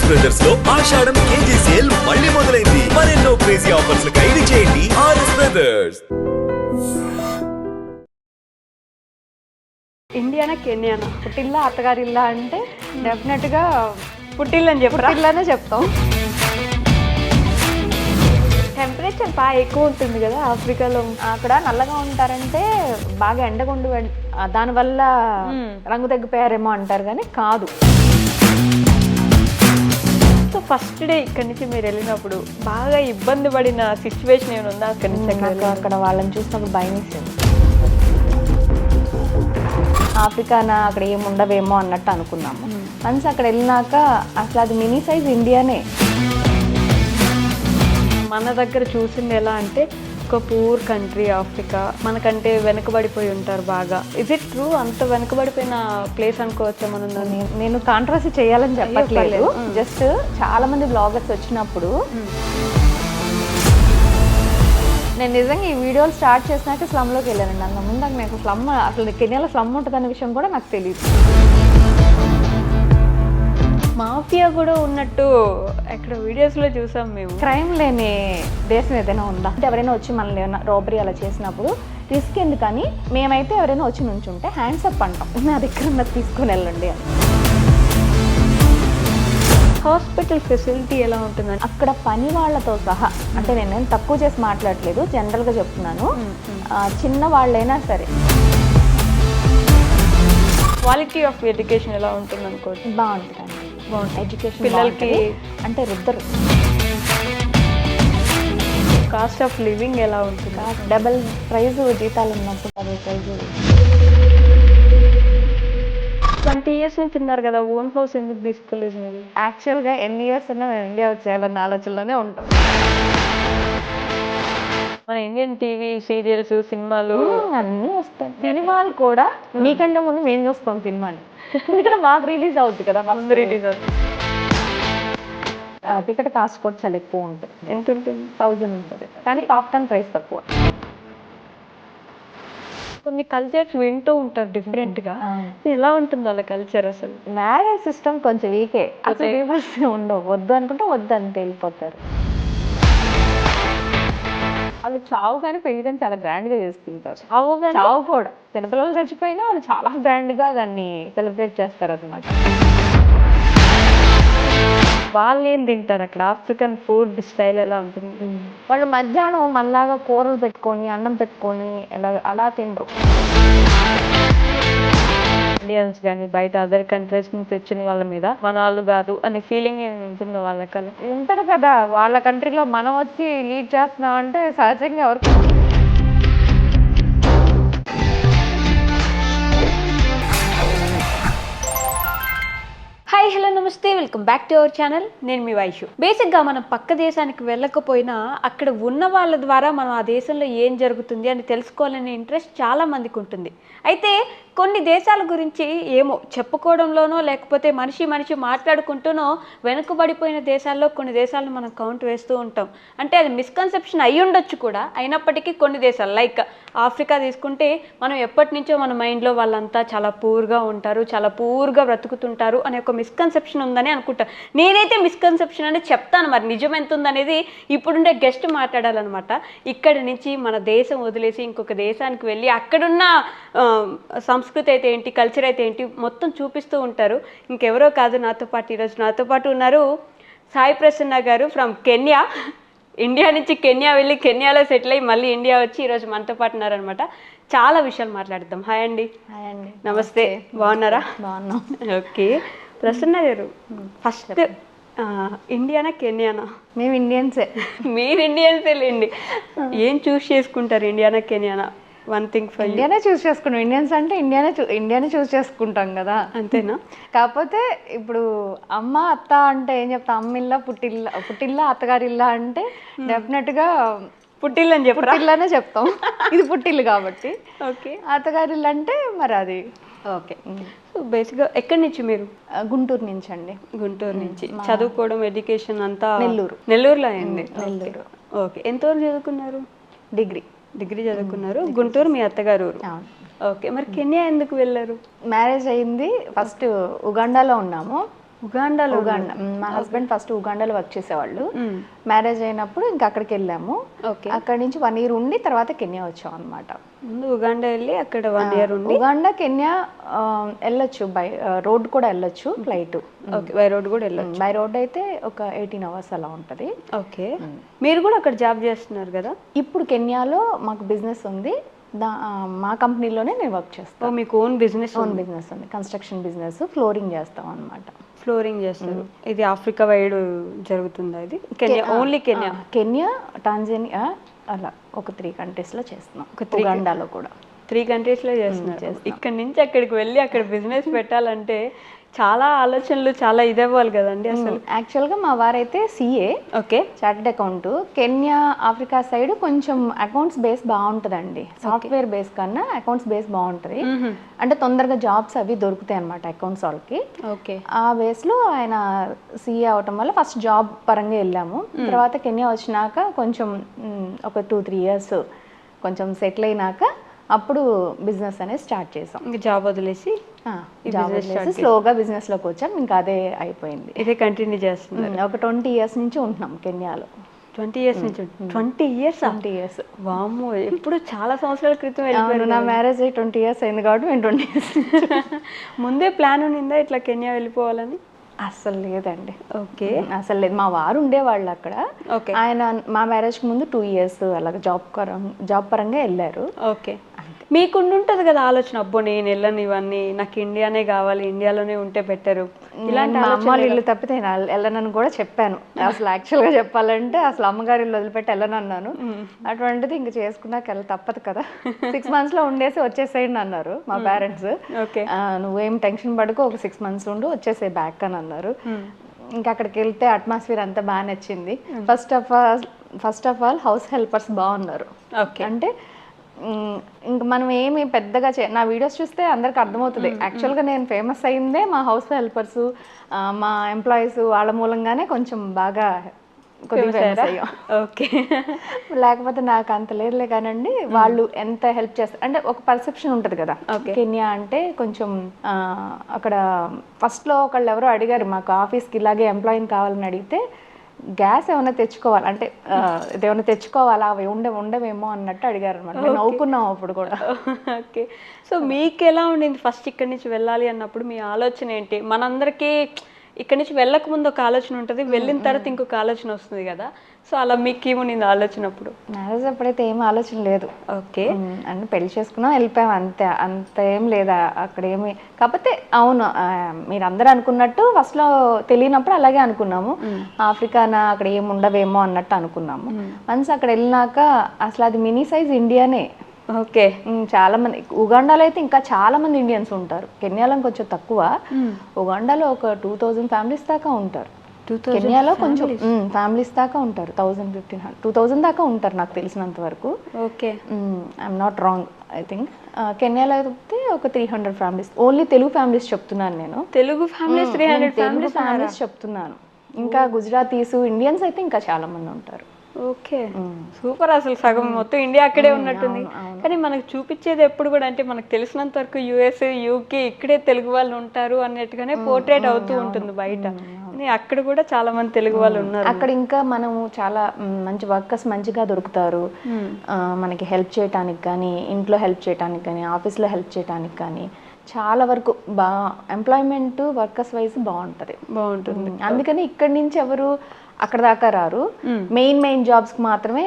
RS brothers లో ఆషాఢం KG sale మళ్ళీ మొదలైంది. మరెన్నో క్రేజీ ఆఫర్స్ ఖైదీ చేయండి ఆర్ఎస్ బ్రదర్స్. ఇండియానా కెన్యానా పుట్టిల్లా అత్తగారిల్లా అంటే డెఫినెట్గా పుట్టిల్లనే చెప్తాం. టెంపరేచర్ బాగా ఎక్కువ ఉంటుంది కదా ఆఫ్రికాలో. అక్కడ నల్లగా ఉంటారంటే బాగా ఎండగుండు దానివల్ల రంగు తగ్గిపోయారేమో అంటారు కానీ కాదు. సో ఫస్ట్ డే ఇక్కడి నుంచి మీరు వెళ్ళినప్పుడు బాగా ఇబ్బంది పడిన సిచ్యువేషన్ ఏమైనా ఉందా? అక్కడి నుంచి అక్కడ వాళ్ళని చూసినప్పుడు భయం వేసింది. ఆఫ్రికానా అక్కడ ఏమి ఉండవేమో అన్నట్టు అనుకున్నాము. వన్స్ అక్కడ వెళ్ళినాక అసలు అది మినీ సైజ్ ఇండియానే. మన దగ్గర చూసింది ఎలా అంటే ఒక పూర్ కంట్రీ ఆఫ్రికా, మనకంటే వెనుకబడిపోయి ఉంటారు బాగా. Is it true? అంత వెనుకబడిపోయిన ప్లేస్ అనుకోవచ్చా మనం? నేను కాంట్రవర్సీ చేయాలని చెప్పట్లేదు, జస్ట్ చాలా మంది బ్లాగర్స్ వచ్చినప్పుడు నేను నిజంగా ఈ వీడియోలు స్టార్ట్ చేసినాక స్లమ్లోకి వెళ్ళానండి. అంత ముందు నాకు స్లమ్ అసలు కెన్యాలో స్లమ్ ఉంటుందనే విషయం కూడా నాకు తెలియదు. మాఫియా కూడా ఉన్నట్టు ఎక్కడ వీడియోస్లో చూసాం మేము. క్రైమ్ లేని దేశం ఏదైనా ఉందా అంటే ఎవరైనా వచ్చి మనల్ని ఏమైనా రాబరీ అలా చేసినప్పుడు రిస్క్ ఎందుకని మేమైతే ఎవరైనా వచ్చి నుంచుంటే హ్యాండ్స్ అప్ అంటాం, నా దగ్గర ఉన్నది తీసుకుని వెళ్ళండి అని. హాస్పిటల్ ఫెసిలిటీ ఎలా ఉంటుందండి అక్కడ? పని వాళ్ళతో సహా, అంటే నేనేం తక్కువ చేసి మాట్లాడలేదు, జనరల్గా చెప్తున్నాను. చిన్న వాళ్ళైనా సరే. క్వాలిటీ ఆఫ్ ఎడ్యుకేషన్ ఎలా ఉంటుంది అనుకోండి? బాగుంటుందండి, బాగుంటుంది ఎడ్యుకేషన్ పిల్లలకి. అంటే ఇద్దరు. కాస్ట్ ఆఫ్ లివింగ్ ఎలా ఉంటుంది? డబల్ ప్రైజ్ జీతాలు ఉన్నప్పుడు డబల్ ప్రైజ్. 20 years నుంచి ఉన్నారు కదా, ఓన్ హౌస్ ఎందుకు తీసుకోలేదు మీరు? యాక్చువల్గా ఎన్ని ఇయర్స్ ఉన్నా మేము ఇండియా వచ్చేయాలన్న ఆలోచనలోనే ఉంటాం. మన ఇండియన్ టీవీ సీరియల్స్ సినిమాలు అన్నీ వస్తాయి. సినిమాలు కూడా మీకంటే ముందు మేము చూస్తాం సినిమాని. ఇక్కడ మాకు రిలీజ్ అవుతుంది కదా, ముందు రిలీజ్ అవుతుంది. టికెట్ కాస్ట్ కూడా చాలా ఎక్కువ ఉంటుంది. ఎంత ఉంటుంది? 1000 ఉంటుంది, కానీ పాప్కార్న్ ప్రైస్ తక్కువ. కొన్ని కల్చర్స్ వింటూ ఉంటారు డిఫరెంట్గా. ఎలా ఉంటుంది వాళ్ళ కల్చర్? అసలు మ్యారేజ్ సిస్టమ్ కొంచెం వీకే, అసలు రివర్స్ ఉండవు. వద్దు అనుకుంటే వద్దు అని వెళ్ళిపోతారు. వాళ్ళు చావు కానీ పెళ్ళిని చాలా గ్రాండ్గా చేసుకుంటారు. చావు కూడా చిన్నపిల్లలు చచ్చిపోయినా వాళ్ళు చాలా గ్రాండ్గా దాన్ని సెలబ్రేట్ చేస్తారు అన్నమాట. వాళ్ళు ఏం తింటారు అక్కడ? ఆఫ్రికన్ ఫుడ్ స్టైల్ ఎలా ఉంటుంది? వాళ్ళు మధ్యాహ్నం మనలాగా కూరలు పెట్టుకొని అన్నం పెట్టుకొని అలా తింటారు. ఇండియన్స్ కానీ బయట అదర్ కంట్రీస్ నుంచి వచ్చిన వాళ్ళ మీద మన వాళ్ళు కాదు అనే ఫీలింగ్ ఉంటుంది వాళ్ళకి. ఉంటుంది కదా, వాళ్ళ కంట్రీలో మనం వచ్చి లీడ్ చేస్తున్నాం అంటే సహజంగా ఎవరికి. హాయ్, హలో, నమస్తే, welcome back to our channel. నేను మీ వైషు. బేసిక్గా మనం పక్క దేశానికి వెళ్ళకపోయినా అక్కడ ఉన్న వాళ్ళ ద్వారా మనం ఆ దేశంలో ఏం జరుగుతుంది అని తెలుసుకోవాలనే ఇంట్రెస్ట్ చాలా మందికి ఉంటుంది. అయితే కొన్ని దేశాల గురించి ఏమో చెప్పుకోవడంలోనో లేకపోతే మనిషి మాట్లాడుకుంటూనో వెనుకబడిపోయిన దేశాల్లో కొన్ని దేశాలను మనం కౌంట్ వేస్తూ ఉంటాం. అంటే అది మిస్కన్సెప్షన్ అయ్యి ఉండొచ్చు కూడా, అయినప్పటికీ కొన్ని దేశాలు లైక్ ఆఫ్రికా తీసుకుంటే మనం ఎప్పటి నుంచో మన మైండ్లో వాళ్ళంతా చాలా పూర్గా ఉంటారు, చాలా పూర్గా బ్రతుకుతుంటారు అనే ఒక మిస్కన్సెప్షన్ ఉందని అనుకుంటా. నేనైతే మిస్కన్సెప్షన్ అని చెప్తాను, మరి నిజం ఎంత ఉందనేది ఇప్పుడుండే గెస్ట్ మాట్లాడాలన్నమాట. ఇక్కడి నుంచి మన దేశం వదిలేసి ఇంకొక దేశానికి వెళ్ళి అక్కడున్న సంస్కృతి అయితే ఏంటి, కల్చర్ అయితే ఏంటి మొత్తం చూపిస్తూ ఉంటారు. ఇంకెవరో కాదు, ఈరోజు నాతో పాటు ఉన్నారు సాయి ప్రసన్న గారు ఫ్రమ్ కెన్యా. ఇండియా నుంచి కెన్యా వెళ్ళి కెన్యాలో సెటిల్ అయ్యి మళ్ళీ ఇండియా వచ్చి ఈరోజు మనతో పాటు ఉన్నారనమాట. చాలా విషయాలు మాట్లాడదాం. హాయ్ అండి. హాయ్ అండి. నమస్తే. బాగున్నారా? బాగున్నాం. ఓకే, ప్రసన్న గారు ఫస్ట్ ఇండియానా కెన్యానా? మేము ఇండియన్సే. మీరు ఇండియన్సే లేండి. ఏం చూస్ చేసుకుంటారు, ఇండియానా కెన్యానా? వన్ థింగ్ ఫర్ ఇండియానే చూస్ చేసుకున్నాం. ఇండియన్స్ అంటే ఇండియానే చూస్ చేసుకుంటాం కదా, అంతేనా? కాకపోతే ఇప్పుడు అమ్మ అత్త అంటే ఏం చెప్తాం? అమ్మిల్లా పుట్టిల్లా అత్తగారిల్లా అంటే డెఫినెట్గా పుట్టిల్లు అని పుట్టిల్లానే చెప్తాం. ఇది పుట్టిల్లు కాబట్టి. ఓకే, అత్తగారిల్లు అంటే మరి అది ఓకే. సో బేసిక్గా ఎక్కడి నుంచి మీరు? గుంటూరు నుంచి అండి. గుంటూరు నుంచి చదువుకోవడం, ఎడ్యుకేషన్ అంతా నెల్లూరులో అయింది. నెల్లూరు. ఓకే, ఎంతవరకు చదువుకున్నారు? డిగ్రీ చదువుకున్నారు. గుంటూరు మీ అత్తగారు ఊరు. ఓకే, మరి కెన్యా ఎందుకు వెళ్ళారు? మ్యారేజ్ అయింది, ఫస్ట్ ఉగాండాలో ఉన్నాము. ఉగాండాలో ఉగాండా. మా హస్బెండ్ ఫస్ట్ ఉగాండాలో వర్క్ చేసేవాళ్ళు. మ్యారేజ్ అయినప్పుడు ఇంకా అక్కడికి వెళ్ళాము. అక్కడి నుంచి 1 year ఉండి తర్వాత కెన్యా వచ్చాం అనమాట. ముందు ఉగాండా వెళ్ళి అక్కడ 1 year ఉండి ఉగాండా కెన్యా వెళ్ళొచ్చు, బై రోడ్ కూడా వెళ్ళొచ్చు, ఫ్లైట్. ఓకే, బై రోడ్ కూడా వెళ్ళొచ్చు. బై రోడ్ అయితే ఒక 18 hours అలా ఉంటుంది. ఓకే, మీరు కూడా అక్కడ జాబ్ చేస్తున్నారు కదా? ఇప్పుడు కెన్యాలో మాకు బిజినెస్ ఉంది, మా కంపెనీలోనే నేను వర్క్ చేస్తాను. మీకు ఓన్ బిజినెస్ ఉంది, కన్స్ట్రక్షన్ బిజినెస్, ఫ్లోరింగ్ చేస్తాం అనమాట. ఫ్లోరింగ్ చేస్తారు. ఇది ఆఫ్రికా వైడ్ జరుగుతుందా? ఇది Kenya, only Kenya? Kenya, Tanzania అలా ఒక 3 countries చేస్తున్నాం. ఉగాండాలో కూడా 3 countries చేస్తున్నారు. ఇక్కడ నుంచి అక్కడికి వెళ్ళి అక్కడ బిజినెస్ పెట్టాలంటే చాలా ఆలోచనలు, చాలా ఇదవ్వాలి కదండి అసలు. యాక్చువల్గా మా వారైతే CA, okay, chartered account. Kenya, Africa side కొంచెం అకౌంట్స్ బేస్ బాగుంటుందండి. సాఫ్ట్వేర్ బేస్ కన్నా అకౌంట్స్ బేస్ బాగుంటుంది. అంటే తొందరగా జాబ్స్ అవి దొరుకుతాయి అనమాట అకౌంట్స్ వాళ్ళకి. ఓకే, ఆ బేస్లో ఆయన CA అవటం వల్ల ఫస్ట్ జాబ్ పరంగా వెళ్ళాము. తర్వాత కెన్యా వచ్చినాక కొంచెం ఒక 2-3 years కొంచెం సెటిల్ అయినాక అప్పుడు బిజినెస్ అనేది స్టార్ట్ చేసాం. ఇంకా జాబ్ వదిలేసి స్లోగా బిజినెస్ లోకి వచ్చాం. ఇంకా అదే అయిపోయింది. ఇదే కంటిన్యూ చేస్తున్నాం. ఒక 20 years నుంచి ఉంటున్నాం కెన్యాలో. 20 years నుంచి? 20 years? వామ్మో, ఎప్పుడు చాలా సంవత్సరాల క్రితం వెళ్ళిపోయారు. నా మ్యారేజ్ అయ్యి 20 years అయింది కాబట్టి మేము 20 years ముందే ప్లాన్ ఉన్నిందా ఇట్లా కెన్యా వెళ్ళిపోవాలని? అసలు లేదండి. ఓకే, అసలు లేదు. మా వారు ఉండేవాళ్ళు అక్కడ. ఆయన మా మ్యారేజ్కి ముందు 2 years అలాగ జాబ్ పరంగా వెళ్ళారు. ఓకే, మీకు ఉంటుంది కదా ఆలోచన, అబ్బో నేను వెళ్ళను, ఇవన్నీ నాకు ఇండియానే కావాలి, ఇండియాలోనే ఉంటే బెటరు, ఇలాంటి మా అమ్మాళ్ళ ఇల్లు తప్పితే వెళ్ళనని కూడా చెప్పాను. అసలు యాక్చువల్గా చెప్పాలంటే అసలు అమ్మగారి ఇల్లు వదిలిపెట్టి వెళ్ళను అన్నాను. అటువంటిది ఇంక చేసుకున్నాక వెళ్ళి తప్పదు కదా. 6 months ఉండేసి వచ్చేసేయండి అన్నారు మా పేరెంట్స్. నువ్వేం టెన్షన్ పడుకో, ఒక 6 months ఉండు, వచ్చేసే బ్యాక్ అని అన్నారు. ఇంకా అక్కడికి వెళ్తే అట్మాస్ఫియర్ అంతా బాగా నచ్చింది. First of all house helpers బాగున్నారు. అంటే ఇంక మనం ఏమి పెద్దగా నా వీడియోస్ చూస్తే అందరికి అర్థమవుతుంది. యాక్చువల్గా నేను ఫేమస్ అయిందే మా హౌస్ హెల్పర్స్, మా ఎంప్లాయీస్ వాళ్ళ మూలంగానే కొంచెం బాగా కొద్దిగా. ఓకే, లేకపోతే నాకు అంత లేదులే కానండి. వాళ్ళు ఎంత హెల్ప్ చేస్తారు అంటే ఒక పర్సెప్షన్ ఉంటుంది కదా. కెన్యా అంటే కొంచెం అక్కడ ఫస్ట్లో ఒకళ్ళు ఎవరో అడిగారు, మాకు ఆఫీస్కి ఇలాగే ఎంప్లాయీని కావాలని అడిగితే, గ్యాస్ ఏమైనా తెచ్చుకోవాలి అంటే ఏమైనా తెచ్చుకోవాలా, అవి ఉండవేమో అన్నట్టు అడిగారు అనమాట. మేము నవ్వుకున్నాం అప్పుడు కూడా. ఓకే, సో మీకు ఎలా ఉండింది ఫస్ట్ ఇక్కడి నుంచి వెళ్ళాలి అన్నప్పుడు? మీ ఆలోచన ఏంటి? మనందరికీ ఇక్కడి నుంచి వెళ్ళక ముందు ఒక ఆలోచన ఉంటుంది, వెళ్ళిన తర్వాత ఇంకొక ఆలోచన వస్తుంది కదా. సో అలా మీకు ఏముంది ఆలోచన అప్పుడు? మ్యారేజ్ అప్పుడైతే ఏం ఆలోచన లేదు. ఓకే, అంటే పెళ్లి చేసుకున్నాం, వెళ్ళిపోయాం అంతే. అంత ఏం లేదా అక్కడ ఏమి. కాకపోతే అవును, మీరు అందరూ అనుకున్నట్టు ఫస్ట్లో తెలియనప్పుడు అలాగే అనుకున్నాము, ఆఫ్రికానా అక్కడ ఏమి ఉండవేమో అన్నట్టు అనుకున్నాము. వన్స్ అక్కడ వెళ్ళినాక అసలు అది మినీ సైజ్ ఇండియానే. ఓకే, చాలా మంది ఉగాండాలో అయితే ఇంకా చాలా మంది ఇండియన్స్ ఉంటారు. కెన్యాలో కొంచెం తక్కువ. ఉగాండాలో ఒక 2000 families దాకా ఉంటారు. కెన్యాలో కొంచెం ఫ్యామిలీస్ దాకా ఉంటారు. 1500 2000 దాకా ఉంటారు నాకు తెలిసినంత వరకు. Okay, I'm not wrong, I think. కెన్యాలో అయితే ఒక 300 families. ఓన్లీ తెలుగు ఫ్యామిలీస్ చెప్తున్నాను నేను. తెలుగు ఫ్యామిలీస్ 300 ఫ్యామిలీస్ చెప్తున్నాను. ఇంకా గుజరాతీస్, ఇండియన్స్ అయితే ఇంకా చాలా మంది ఉంటారు. Okay, super. అసలు సగం మొత్తం ఇండియా అక్కడే ఉన్నట్టుంది. కానీ మనకు చూపించేది ఎప్పుడు కూడా అంటే మనకు తెలిసినంత వరకు US, UK ఇక్కడే తెలుగు వాళ్ళు ఉంటారు అన్నట్టుగానే పోర్ట్రేట్ అవుతూ ఉంటుంది బయట. అక్కడ కూడా చాలా మంది తెలుగు వాళ్ళు ఉన్నారు. అక్కడ ఇంకా మనము చాలా మంచి వర్కర్స్ మంచిగా దొరుకుతారు. మనకి హెల్ప్ చేయడానికి కానీ, ఇంట్లో హెల్ప్ చేయడానికి కానీ, ఆఫీస్లో హెల్ప్ చేయడానికి కానీ చాలా వరకు ఎంప్లాయ్మెంట్ వర్కర్స్ వైజ్ బాగుంటుంది. అందుకని ఇక్కడి నుంచి ఎవరు అక్కడ దాకా రారు. మెయిన్ జాబ్స్ కి మాత్రమే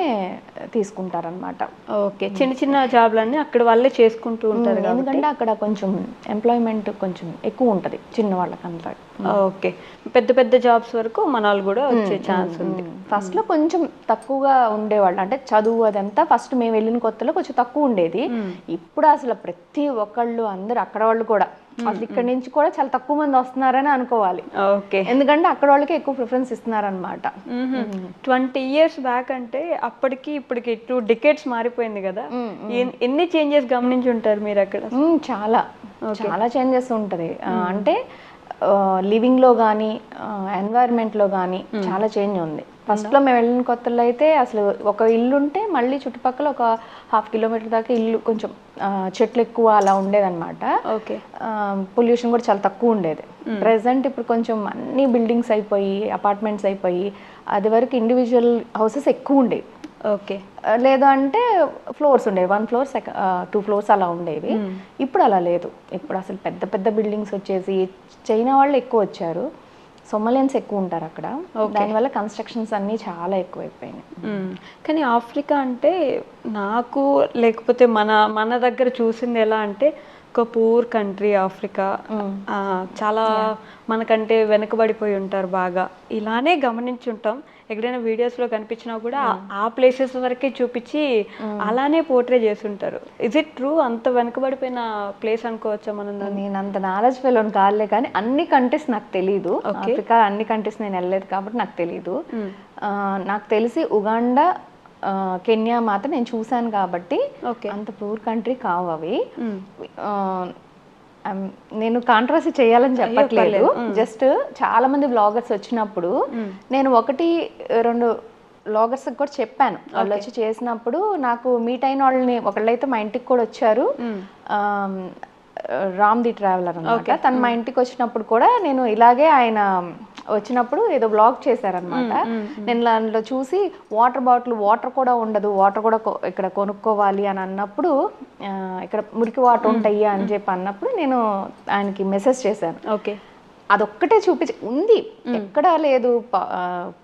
తీసుకుంటారనమాట. ఓకే, చిన్న జాబ్లన్నీ అక్కడ వాళ్ళే చేసుకుంటూ ఉంటారు. ఎందుకంటే అక్కడ కొంచెం ఎంప్లాయ్మెంట్ కొంచెం ఎక్కువ ఉంటుంది చిన్న వాళ్ళకంతా. ఓకే, పెద్ద జాబ్స్ వరకు మన వాళ్ళు కూడా వచ్చే ఛాన్స్ ఉంది. ఫస్ట్ లో కొంచెం తక్కువగా ఉండేవాళ్ళు, అంటే చదువు అదంతా ఫస్ట్ మేము వెళ్ళిన కొత్తలో కొంచెం తక్కువ ఉండేది. ఇప్పుడు అసలు ప్రతి ఒక్కళ్ళు అందరు అక్కడ వాళ్ళు కూడా అసలు ఇక్కడ నుంచి కూడా చాలా తక్కువ మంది వస్తున్నారని అనుకోవాలి. ఓకే, ఎందుకంటే అక్కడ వాళ్ళకి ఎక్కువ ప్రిఫరెన్స్ ఇస్తున్నారనమాట. 20 years బ్యాక్ అంటే అప్పటికి ఇప్పటికి 2 decades మారిపోయింది కదా. ఎన్ని చేంజెస్ గమనించి ఉంటారు మీరు అక్కడ? చాలా చేంజెస్ ఉంటది. అంటే లివింగ్లో కానీ ఎన్వైర్న్మెంట్లో కానీ చాలా చేంజ్ ఉంది. ఫస్ట్లో మేము వెళ్ళిన కొత్తలో అయితే అసలు ఒక ఇల్లు ఉంటే మళ్ళీ చుట్టుపక్కల ఒక 1/2 కిలోమీటర్ దాకా ఇల్లు కొంచెం చెట్లు ఎక్కువ అలా ఉండేదన్నమాట. ఓకే. పొల్యూషన్ కూడా చాలా తక్కువ ఉండేది. ప్రెసెంట్ ఇప్పుడు కొంచెం అన్ని బిల్డింగ్స్ అయిపోయి అపార్ట్మెంట్స్ అయిపోయి అది వరకు ఇండివిజువల్ హౌసెస్ ఎక్కువ ఉండేవి. ఓకే. లేదు అంటే ఫ్లోర్స్ ఉండేవి, 1 ఫ్లోర్ 2 ఫ్లోర్స్ అలా ఉండేవి. ఇప్పుడు అలా లేదు. ఇప్పుడు అసలు పెద్ద పెద్ద బిల్డింగ్స్ వచ్చేసి చైనా వాళ్ళు ఎక్కువ వచ్చారు, సొమలియన్స్ ఎక్కువ ఉంటారు అక్కడ. దానివల్ల కన్స్ట్రక్షన్స్ అన్నీ చాలా ఎక్కువైపోయినాయి. కానీ ఆఫ్రికా అంటే నాకు లేకపోతే మన దగ్గర చూసింది ఎలా అంటే ఒక పూర్ కంట్రీ ఆఫ్రికా, చాలా మనకంటే వెనుకబడిపోయి ఉంటారు బాగా. ఇలానే గమనించుంటాం. ఎక్కడైనా వీడియోస్లో కనిపించినా కూడా ఆ ప్లేసెస్ వరకే చూపించి అలానే పోర్ట్రే చేస్తుంటారు. Is it true? అంత వెనుకబడిపోయిన ప్లేస్ అనుకోవచ్చా మనం? నేను అంత నాలెడ్జ్ ఫెలోని కాదులే, కానీ అన్ని కంట్రీస్ నాకు తెలీదు. ఆఫ్రికా అన్ని కంట్రీస్ నేను వెళ్ళలేదు కాబట్టి నాకు తెలీదు. నాకు తెలిసి ఉగాండా, కెన్యా మాత్రం నేను చూశాను కాబట్టి అంత పూర్ కంట్రీ కావు అవి. నేను కాంట్రవర్సీ చేయాలని చెప్పట్లేదు, జస్ట్ చాలా మంది బ్లాగర్స్ వచ్చినప్పుడు నేను 1-2 బ్లాగర్స్ కూడా చెప్పాను. వాళ్ళు వచ్చి చేసినప్పుడు నాకు మీట్ అయిన వాళ్ళని, ఒకళ్ళైతే మా ఇంటికి కూడా వచ్చారు, రామ్ ది ట్రావెలర్ అనమాట. తను మా ఇంటికి వచ్చినప్పుడు కూడా నేను ఇలాగే, ఆయన వచ్చినప్పుడు ఏదో బ్లాగ్ చేశారనమాట. నేను దాంట్లో చూసి వాటర్ కూడా ఉండదు, వాటర్ కూడా ఇక్కడ కొనుక్కోవాలి అని అన్నప్పుడు, ఇక్కడ మురికి వాటర్ ఉంటాయి అని చెప్పి అన్నప్పుడు నేను ఆయనకి మెసేజ్ చేశాను. ఓకే. అదొక్కటే చూపించి ఉంది, ఎక్కడా లేదు.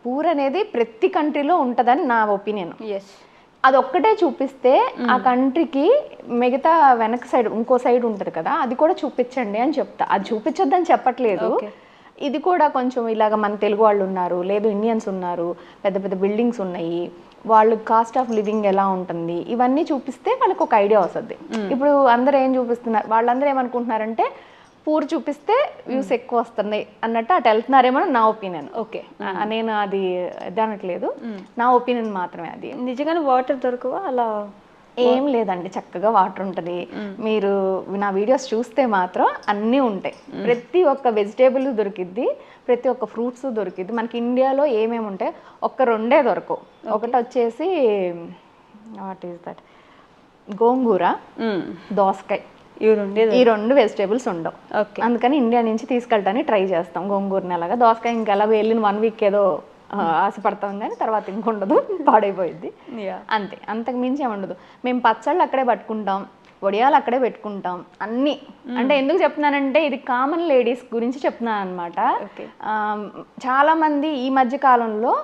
పూర్ అనేది ప్రతి కంట్రీలో ఉంటుందని నా ఒపీనియన్. అదొక్కటే చూపిస్తే ఆ కంట్రీకి మిగతా వెనక సైడ్ ఇంకో సైడ్ ఉంటుంది కదా, అది కూడా చూపించండి అని చెప్తా. అది చూపించొద్దని చెప్పట్లేదు. ఇది కూడా కొంచెం ఇలాగ మన తెలుగు వాళ్ళు ఉన్నారు, లేదు ఇండియన్స్ ఉన్నారు, పెద్ద పెద్ద బిల్డింగ్స్ ఉన్నాయి, వాళ్ళు కాస్ట్ ఆఫ్ లివింగ్ ఎలా ఉంటుంది, ఇవన్నీ చూపిస్తే వాళ్ళకి ఒక ఐడియా వస్తుంది. ఇప్పుడు అందరూ ఏం చూపిస్తున్నారు, వాళ్ళందరూ ఏమనుకుంటున్నారంటే పూర్ చూపిస్తే వ్యూస్ ఎక్కువ వస్తున్నాయి అన్నట్టు అటు వెళ్తున్నారేమో నా ఒపీనియన్. ఓకే, నేను అది అనట్లేదు, నా ఒపీనియన్ మాత్రమే అది. నిజంగానే వాటర్ దొరకవా అలా? ఏం లేదండి, చక్కగా వాటర్ ఉంటుంది. మీరు నా వీడియోస్ చూస్తే మాత్రం అన్నీ ఉంటాయి. ప్రతి ఒక్క వెజిటేబుల్ దొరికిద్ది, ప్రతి ఒక్క ఫ్రూట్స్ దొరికిద్ది. మనకి ఇండియాలో ఏమేమి ఉంటాయి, 1-2 దొరకవు. ఒకటి వచ్చేసి వాట్ ఈస్ దట్, గోంగూర, దోసకాయ, ఈ 2 వెజిటేబుల్స్ ఉండవు. అందుకని ఇండియా నుంచి తీసుకెళ్ళడానికి ట్రై చేస్తాం గోంగూరని. అలాగా దోసకాయ ఇంకెలాగో వెళ్ళిన 1 వీక్ ఏదో ఆశపడతాం, కానీ తర్వాత ఇంకొండదు, పాడైపోయింది అంతే. అంతకు మించి ఏముండదు. మేము పచ్చళ్ళు అక్కడే పట్టుకుంటాం, వడియాలు అక్కడే పెట్టుకుంటాం అన్నీ. అంటే ఎందుకు చెప్తున్నానంటే ఇది కామన్ లేడీస్ గురించి చెప్తున్నాను అనమాట. చాలా మంది ఈ మధ్య కాలంలో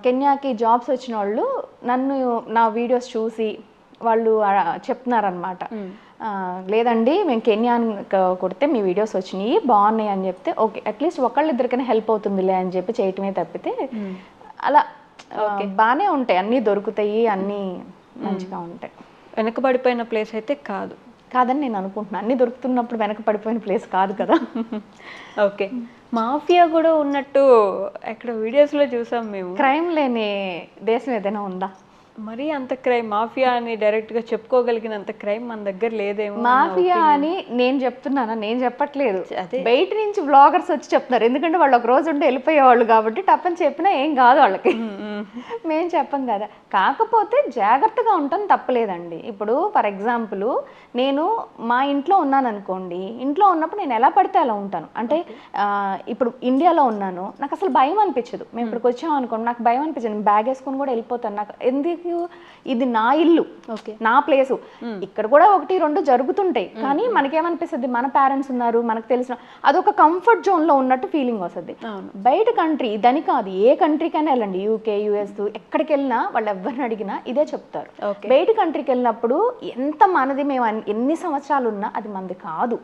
కెన్యాకి జాబ్స్ వచ్చిన వాళ్ళు నన్ను, నా వీడియోస్ చూసి వాళ్ళు చెప్తున్నారనమాట, లేదండి మేము కెన్యా కొడితే మీ వీడియోస్ వచ్చినాయి బాగున్నాయి అని చెప్తే, ఓకే అట్లీస్ట్ ఒకళ్ళిద్దరికైనా హెల్ప్ అవుతుందిలే అని చెప్పి చేయటమే తప్పితే అలా బాగానే ఉంటాయి, అన్నీ దొరుకుతాయి, అన్నీ మంచిగా ఉంటాయి. వెనకబడిపోయిన ప్లేస్ అయితే కాదని నేను అనుకుంటున్నాను. అన్నీ దొరుకుతున్నప్పుడు వెనక పడిపోయిన ప్లేస్ కాదు కదా. ఓకే. మాఫియా కూడా ఉన్నట్టు ఎక్కడ వీడియోస్లో చూసాం మేము. క్రైమ్ లేని దేశం ఏదైనా ఉందా? మరీ అంత క్రైమ్, మాఫియా అని డైరెక్ట్గా చెప్పుకోగలిగినంత క్రైమ్ మన దగ్గర లేదేమో. మాఫియా అని నేను చెప్తున్నానా? నేను చెప్పట్లేదు, బయట నుంచి బ్లాగర్స్ వచ్చి చెప్తున్నారు. ఎందుకంటే వాళ్ళు ఒక రోజు ఉంటే వెళ్ళిపోయేవాళ్ళు కాబట్టి టప్పని చెప్పినా ఏం కాదు వాళ్ళకి, మేము చెప్పం కదా. కాకపోతే జాగ్రత్తగా ఉంటాం తప్పలేదండి. ఇప్పుడు ఫర్ ఎగ్జాంపుల్ నేను మా ఇంట్లో ఉన్నాను అనుకోండి, ఇంట్లో ఉన్నప్పుడు నేను ఎలా పడితే అలా ఉంటాను. అంటే ఇప్పుడు ఇండియాలో ఉన్నాను, నాకు అసలు భయం అనిపించదు. మేము ఇక్కడికి వచ్చాం అనుకోండి, నాకు భయం అనిపించదు, బ్యాగ్ వేసుకొని కూడా వెళ్ళిపోతాను. నాకు ఎందుకు, ఇది నా ఇల్లు, నా ప్లేసు. ఇక్కడ కూడా 1-2 జరుగుతుంటాయి, కానీ మనకేమనిపిస్తుంది, మన పేరెంట్స్ ఉన్నారు, మనకు తెలిసిన అదొక కంఫర్ట్ జోన్ లో ఉన్నట్టు ఫీలింగ్ వస్తుంది. బయట కంట్రీ ఇదని కాదు, ఏ కంట్రీకైనా వెళ్ళండి, యూకే, యుఎస్, ఎక్కడికి వెళ్ళినా వాళ్ళు ఎవరిని అడిగినా ఇదే చెప్తారు. బయట కంట్రీకి వెళ్ళినప్పుడు ఎంత మనది, మేము ఎన్ని సంవత్సరాలు ఉన్నా అది మనది కాదు,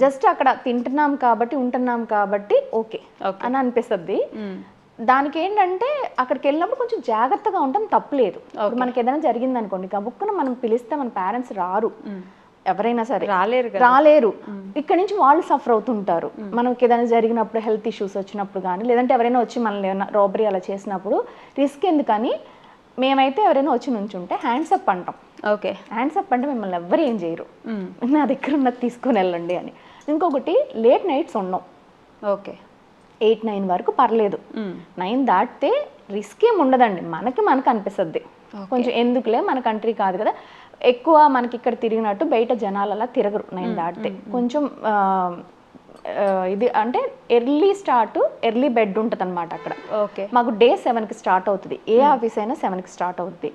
జస్ట్ అక్కడ తింటున్నాం కాబట్టి ఉంటున్నాం కాబట్టి ఓకే అని అనిపిస్తుంది. దానికి ఏంటంటే అక్కడికి వెళ్ళినప్పుడు కొంచెం జాగ్రత్తగా ఉంటాం, తప్పులేదు. మనకి ఏదైనా జరిగింది అనుకోండి, గబుక్కున మనం పిలిస్తే మన పేరెంట్స్ రారు, ఎవరైనా సరే రాలేరు. ఇక్కడ నుంచి వాళ్ళు సఫర్ అవుతుంటారు. మనకి ఏదైనా జరిగినప్పుడు, హెల్త్ ఇష్యూస్ వచ్చినప్పుడు కానీ, లేదంటే ఎవరైనా వచ్చి మనల్ని ఏమైనా రాబరీ అలా చేసినప్పుడు రిస్క్ ఎందుకని మేమైతే ఎవరైనా వచ్చి నుంచుంటే హ్యాండ్స్ అప్ అంటాం. ఓకే, హ్యాండ్స్ అప్ అంటే మిమ్మల్ని ఎవ్వరు ఏం చేయరు, నా దగ్గర ఉన్నది తీసుకొని వెళ్ళండి అని. ఇంకొకటి లేట్ నైట్స్ ఉన్నాం, ఓకే. 8-9 వరకు పర్లేదు. 9 దాటితే రిస్క్ ఏమి ఉండదండి, మనకి అనిపిస్తుంది కొంచెం ఎందుకులే, మన కంట్రీ కాదు కదా, ఎక్కువ మనకి ఇక్కడ తిరిగినట్టు బయట జనాలు అలా తిరగరు 9 దాటితే. కొంచెం ఇది అంటే ఎర్లీ స్టార్ట్, ఎర్లీ బెడ్ ఉంటుంది అనమాట అక్కడ. ఓకే. మాకు డే 7కి స్టార్ట్ అవుతుంది, ఏ ఆఫీస్ అయినా 7కి స్టార్ట్ అవుతుంది,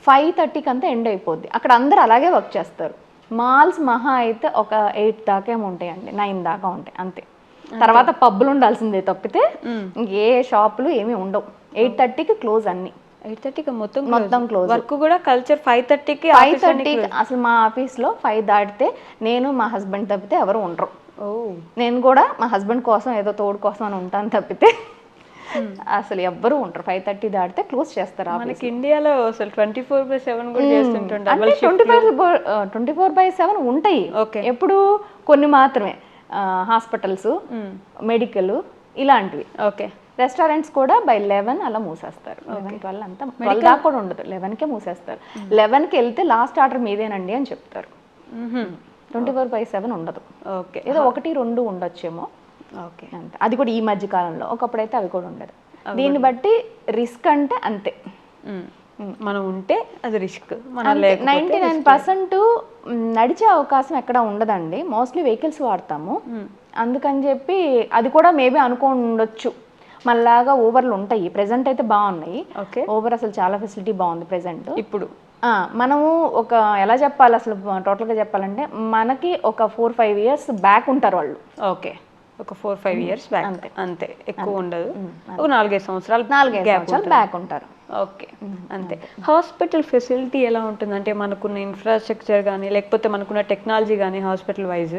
5:30కి అంతా ఎండ్ అయిపోద్ది. అక్కడ అందరు అలాగే వర్క్ చేస్తారు. మాల్స్ మహా అయితే ఒక 8 దాకా ఏమి ఉంటాయండి, 9 దాకా ఉంటాయి అంతే. తర్వాత పబ్బులు ఉండాల్సిందే తప్పితే ఏ షాపులు ఏమీ ఉండవు. 8:30కి క్లోజ్ అన్ని. 8:30కి మొత్తం క్లోజ్. వర్క్ కూడా కల్చర్ 5:30కి. 5:30కి అసలు మా ఆఫీస్లో 5 దాటితే నేను మా హస్బెండ్ తప్పితే ఎవరు ఉండరు. నేను కూడా మా హస్బెండ్ కోసం ఏదో తోడు కోసం అని ఉంటాను తప్పితే అసలు ఎవ్వరు ఉండరు. 5:30 దాటితే క్లోజ్ చేస్తారు. మనకి ఇండియాలో అసలు 24/7 కూడా చేస్తుంటారు. 24/7 ఉంటాయి, ఎప్పుడు కొన్ని మాత్రమే. హాస్పిటల్స్, మెడికల్ ఇలాంటివి. ఓకే. రెస్టారెంట్స్ కూడా బై 11 అలా మూసేస్తారు. 12 అంతా 12 దాకా కూడా ఉండదు, 11కే మూసేస్తారు. 11కి వెళ్తే లాస్ట్ ఆర్డర్ మీదేనండి అని చెప్తారు. 24/7 ఉండదు. ఓకే. ఏదో 1-2 ఉండొచ్చేమో. ఓకే. అంతే, అది కూడా ఈ మధ్య కాలంలో. ఒకప్పుడైతే అవి కూడా ఉండదు. దీన్ని బట్టి రిస్క్ అంటే అంతే, మనం ఉంటే అది రిస్క్. 99% నడిచే అవకాశం ఎక్కడ ఉండదండి, మోస్ట్లీ వెహికల్స్ వాడతాము. అందుకని చెప్పి అది కూడా మేబీ అనుకోని ఉండొచ్చు. మళ్ళాగా ఓవర్లు ఉంటాయి, ప్రెజెంట్ అయితే బాగున్నాయి. ఓవర్ అసలు చాలా ఫెసిలిటీ బాగుంది ప్రెజెంట్ ఇప్పుడు. మనము ఒక ఎలా చెప్పాలి అసలు టోటల్గా చెప్పాలంటే, మనకి ఒక 4-5 ఇయర్స్ బ్యాక్ ఉంటారు వాళ్ళు. ఓకే. ఒక 4-5 ఇయర్స్ బ్యాక్. అంతే, ఎక్కువ ఉండదు. ఒక 4-5 సంవత్సరాలు బ్యాక్ ఉంటారు. ఓకే, అంతే. హాస్పిటల్ ఫెసిలిటీ ఎలా ఉంటుంది అంటే, మనకున్న ఇన్ఫ్రాస్ట్రక్చర్ కానీ లేకపోతే మనకున్న టెక్నాలజీ కానీ హాస్పిటల్ వైజ్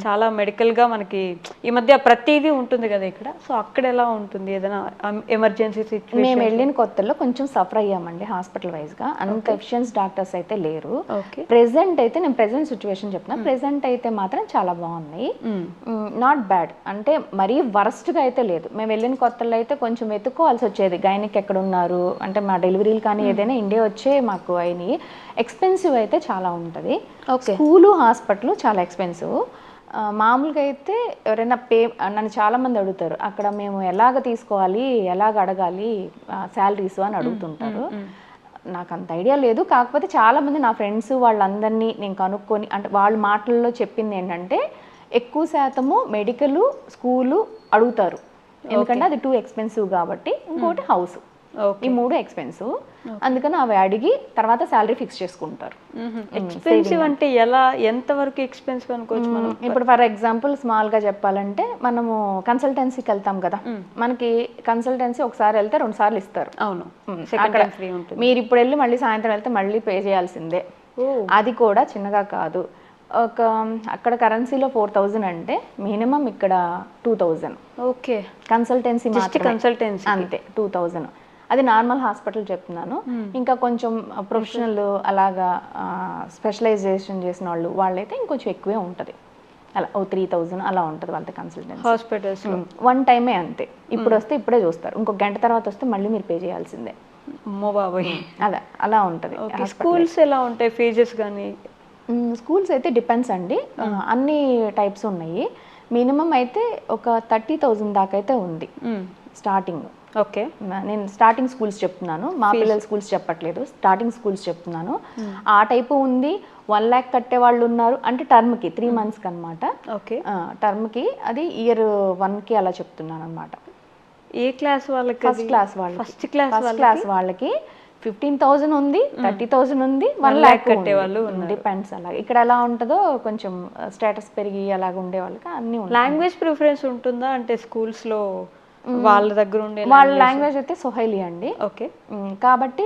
చాలా మెడికల్గా మనకి ఈ మధ్య ప్రతిదీ ఉంటుంది కదా ఇక్కడ. సో అక్కడ ఎలా ఉంటుంది? ఏదైనా ఎమర్జెన్సీ సిచ్యువేషన్? మేము వెళ్ళిన కొత్తలో కొంచెం సఫర్ అయ్యామండి హాస్పిటల్ వైజ్గా. అంత ఎఫిషియన్స్ డాక్టర్స్ అయితే లేరు. ప్రెసెంట్ అయితే నేను ప్రెసెంట్ సిచ్యువేషన్ చెప్తున్నా. ప్రెసెంట్ అయితే మాత్రం చాలా బాగున్నాయి, నాట్ బ్యాడ్. అంటే మరీ వరస్ట్గా అయితే లేదు. మేము వెళ్ళిన కొత్తలో అయితే కొంచెం వెతుక్కోవాల్సి వచ్చేది, గైనిక్ ఎక్కడ ఉన్నారు అంటే మా డెలివరీలు కానీ ఏదైనా ఇండియా వచ్చే మాకు అయినాయి. ఎక్స్పెన్సివ్ అయితే చాలా ఉంటుంది. స్కూలు, హాస్పిటల్ చాలా ఎక్స్పెన్సివ్. మామూలుగా అయితే ఎవరైనా నన్ను చాలామంది అడుగుతారు, అక్కడ మేము ఎలాగ తీసుకోవాలి, ఎలాగ అడగాలి శాలరీస్ అని అడుగుతుంటారు. నాకు అంత ఐడియా లేదు. కాకపోతే చాలామంది నా ఫ్రెండ్స్ వాళ్ళందరినీ నేను కనుక్కొని, అంటే వాళ్ళ మాటల్లో చెప్పింది ఏంటంటే, ఎక్కువ శాతము మెడికల్, స్కూలు అడుగుతారు. ఎందుకంటే అది 2 ఎక్స్పెన్సివ్ కాబట్టి. ఇంకోటి హౌస్, ఈ 3 ఎక్స్పెన్సివ్. అందుకని అవి అడిగి తర్వాత శాలరీ ఫిక్స్ చేసుకుంటారు. ఎక్స్పెన్సివ్ అంటే ఎలా, ఎంత వరకు ఎక్స్పెన్సివ్ అనుకోవచ్చు మనం? ఇప్పుడు ఫర్ ఎగ్జాంపుల్ స్మాల్గా చెప్పాలంటే, మనము కన్సల్టెన్సీకి వెళ్తాం కదా, మనకి కన్సల్టెన్సీ ఒకసారి వెళ్తే 2 సార్లు ఇస్తారు. అవును, అక్కడ మీరు ఇప్పుడు వెళ్ళి మళ్ళీ సాయంత్రం వెళ్తే మళ్ళీ పే చేయాల్సిందే. అది కూడా చిన్నగా కాదు. అక్కడ కరెన్సీలో 4,000 అంటే మినిమం ఇక్కడ 2,000. ఓకే. కన్సల్టెన్సీ కన్సల్టెన్సీ అంతే 2,000. అది నార్మల్ హాస్పిటల్ చెప్తున్నాను. ఇంకా కొంచెం ప్రొఫెషనల్ అలాగా స్పెషలైజేషన్ చేసిన వాళ్ళైతే ఇంకొంచెం ఎక్కువే ఉంటుంది. అలా 3,000 అలా ఉంటుంది వాళ్ళ కన్సల్టెన్సీ హాస్పిటల్స్. 1 టైమే అంతే. ఇప్పుడు వస్తే ఇప్పుడే చూస్తారు, ఇంకో గంట తర్వాత వస్తే మళ్ళీ మీరు పే చేయాల్సిందే. అమ్మో బాబోయ్, అలా ఉంటుంది. స్కూల్స్ ఎలా ఉంటాయి, ఫీజెస్ కానీ? స్కూల్స్ అయితే డిపెండ్స్ అండి, అన్ని టైప్స్ ఉన్నాయి. మినిమం అయితే ఒక 30,000 దాకా అయితే ఉంది స్టార్టింగ్. ఓకే. నేను స్టార్టింగ్ స్కూల్స్ చెప్తున్నాను, మా పిల్లల స్కూల్స్ చెప్పట్లేదు, స్టార్టింగ్ స్కూల్స్ చెప్తున్నాను. ఆ టైపు ఉంది. 1 lakh కట్టే వాళ్ళు ఉన్నారు, అంటే టర్మ్కి 3 monthsకి అనమాట. ఓకే. టర్మ్కి అది ఇయర్ 1కి అలా చెప్తున్నాను అనమాట. ఏ క్లాస్ వాళ్ళకి? ఫస్ట్ క్లాస్ వాళ్ళకి. ఫస్ట్ క్లాస్ వాళ్ళకి 15,000 ఉంది, 30,000 ఉంది, 1 lakh కట్టే వాళ్ళు డిపెండ్స్. అలాగే ఇక్కడ ఎలా ఉంటుందో కొంచెం స్టేటస్ పెరిగి అలాగ ఉండే వాళ్ళకి అన్ని. లాంగ్వేజ్ ప్రిఫరెన్స్ ఉంటుందా అంటే స్కూల్స్లో వాళ్ళ దగ్గర ఉండే? వాళ్ళ లాంగ్వేజ్ అయితే సొహైలీ అండి. ఓకే. కాబట్టి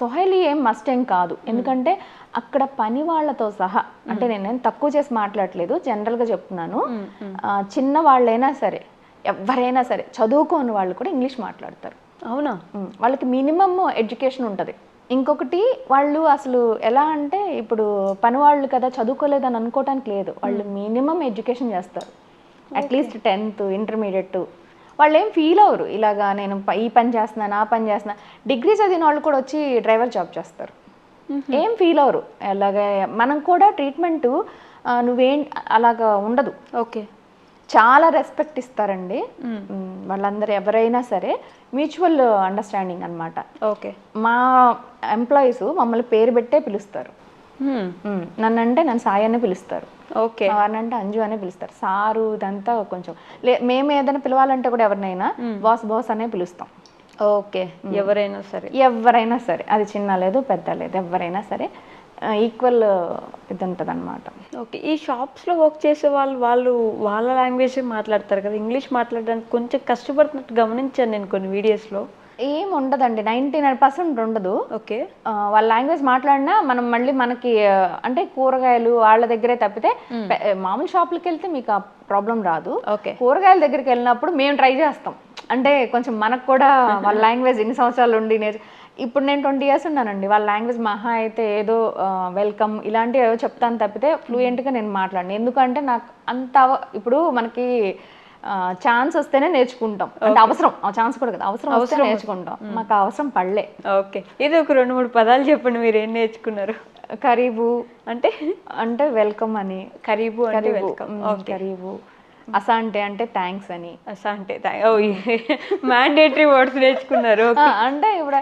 సొహైలీ ఏం మస్ట్ ఏం కాదు, ఎందుకంటే అక్కడ పని వాళ్ళతో సహా, అంటే నేను తక్కువ చేసి మాట్లాడలేదు, జనరల్గా చెప్తున్నాను. చిన్న వాళ్ళైనా సరే, ఎవరైనా సరే, చదువుకోని వాళ్ళు కూడా ఇంగ్లీష్ మాట్లాడతారు. అవునా? వాళ్ళకి మినిమం ఎడ్యుకేషన్ ఉంటుంది. ఇంకొకటి వాళ్ళు అసలు ఎలా అంటే, ఇప్పుడు పని వాళ్ళు కదా చదువుకోలేదని అనుకోవటానికి లేదు, వాళ్ళు మినిమం ఎడ్యుకేషన్ చేస్తారు. At least 10th, intermediate. వాళ్ళు ఏం ఫీల్ అవ్వరు ఇలాగా నేను ఈ పని చేస్తున్నాను, ఆ పని చేస్తున్నా. డిగ్రీ చదివిన వాళ్ళు కూడా వచ్చి డ్రైవర్ జాబ్ చేస్తారు, ఏం ఫీల్ అవ్వరు. అలాగే మనం కూడా ట్రీట్మెంటు నువ్వేం అలాగా ఉండదు. ఓకే. చాలా రెస్పెక్ట్ ఇస్తారండి. వాళ్ళందరూ ఎవరైనా సరే మ్యూచువల్ అండర్స్టాండింగ్ అన్నమాట. ఓకే. మా ఎంప్లాయీస్ మమ్మల్ని పేరు పెట్టే పిలుస్తారు. నన్నంటే నన్ను సాయి అనే పిలుస్తారు. ఓకే. వారినంటే అంజు అనే పిలుస్తారు. సారు ఇదంతా కొంచెం మేము ఏదైనా పిలవాలంటే కూడా ఎవరినైనా బాస్ అనే పిలుస్తాం. ఓకే. ఎవరైనా సరే అది చిన్న లేదు పెద్ద లేదు, ఎవరైనా సరే ఈక్వల్ ఇది ఉంటుంది అనమాట. ఓకే. ఈ షాప్స్లో వర్క్ చేసే వాళ్ళ లాంగ్వేజ్ మాట్లాడతారు కదా, ఇంగ్లీష్ మాట్లాడడానికి కొంచెం కష్టపడుతున్నట్టు గమనించాను నేను కొన్ని వీడియోస్లో. ఏం ఉండదండి, 99% ఉండదు. ఓకే. వాళ్ళ లాంగ్వేజ్ మాట్లాడినా మనం మళ్ళీ మనకి అంటే కూరగాయలు వాళ్ళ దగ్గరే తప్పితే మామూలు షాపులకి వెళ్తే మీకు ఆ ప్రాబ్లం రాదు. ఓకే. కూరగాయల దగ్గరికి వెళ్ళినప్పుడు మేము ట్రై చేస్తాం, అంటే కొంచెం మనకు కూడా వాళ్ళ లాంగ్వేజ్ ఇన్ని సంవత్సరాలు ఉండి ఇప్పుడు నేను 20 years ఉన్నానండి. వాళ్ళ లాంగ్వేజ్ మహా అయితే ఏదో వెల్కమ్ ఇలాంటివి ఏదో చెప్తాను తప్పితే ఫ్లూయెంట్గా నేను మాట్లాడను. ఎందుకంటే నాకు అంత ఇప్పుడు మనకి ఛాన్స్ వస్తేనే నేర్చుకుంటాం, అంటే అవసరం ఆ ఛాన్స్ కూడా కదా, అవసరం వస్తే నేర్చుకుంటాం. మాకు అవసరం పడలే. ఓకే. ఇది ఒక 2-3 పదాలు చెప్పండి, మీరు ఏం నేర్చుకున్నారు? కరీబు అంటే వెల్కమ్ అని, కరీబు అంటే వెల్కమ్. కరీబు. అసాంటే అంటే థ్యాంక్స్ అని. అసాంటే మ్యాండేటరీ వర్డ్స్ నేర్చుకున్నారు. అంటే ఇప్పుడు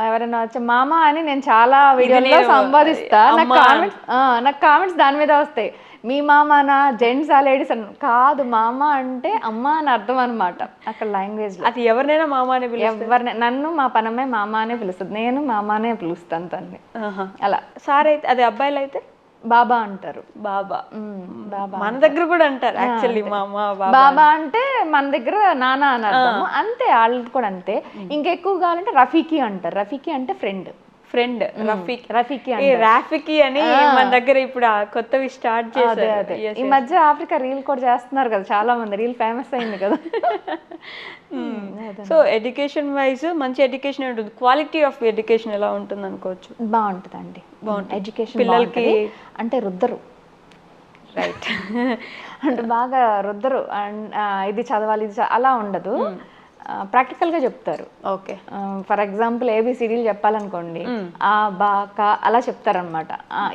ఎవరైనా వచ్చే మామ అని నేను చాలా వీడియోలో సంపాదిస్తా, నాకు కామెంట్స్ దాని మీద వస్తాయి. మీ మామనా జెంట్స్ ఆ లేడీస్ అని కాదు, మామ అంటే అమ్మ అని అర్థం అనమాట అక్కడ లాంగ్వేజ్ లో. అది ఎవరినైనా మామ అనే ఎవరినైనా, నన్ను మా పనమ్మాయి మామ అనే పిలుస్తుంది, నేను మామనే పిలుస్తాను తన్ని. అలా. సార్ అయితే అదే అబ్బాయిలు అయితే బాబా అంటారు. బాబా మన దగ్గర కూడా అంటారు యాక్చువల్లీ. మామ బాబా అంటే మన దగ్గర నాన్న అని అర్థము, అంతే. వాళ్ళది కూడా అంతే. ఇంకెక్కువ కావాలంటే రఫీకి అంటారు. రఫీకి అంటే ఫ్రెండ్. రఫీకి అని మన దగ్గర ఇప్పుడు కొత్తవి స్టార్ట్ చేశారు. ఈ మధ్య ఆఫ్రికా రీల్ కూడా చేస్తున్నారు కదా చాలా మంది, రీల్ ఫేమస్ అయింది కదా. సో ఎడ్యుకేషన్ వైజ్ మంచి ఎడ్యుకేషన్ ఉంటుంది. క్వాలిటీ ఆఫ్ ఎడ్యుకేషన్ ఎలా ఉంటుంది అనుకోవచ్చు? బాగుంటుందండి. ఎడ్యుకేషన్ పిల్లలకి అంటే రుద్దరు, రైట్, అంటే బాగా రుద్దరు. ఇది చదవాలి ఇది అలా ఉండదు, ప్రాక్టికల్గా చెప్తారు. ఓకే. ఫర్ ఎగ్జాంపుల్ ఏబిసిడీలు చెప్పాలనుకోండి, ఆ బా కా అలా చెప్తారనమాట.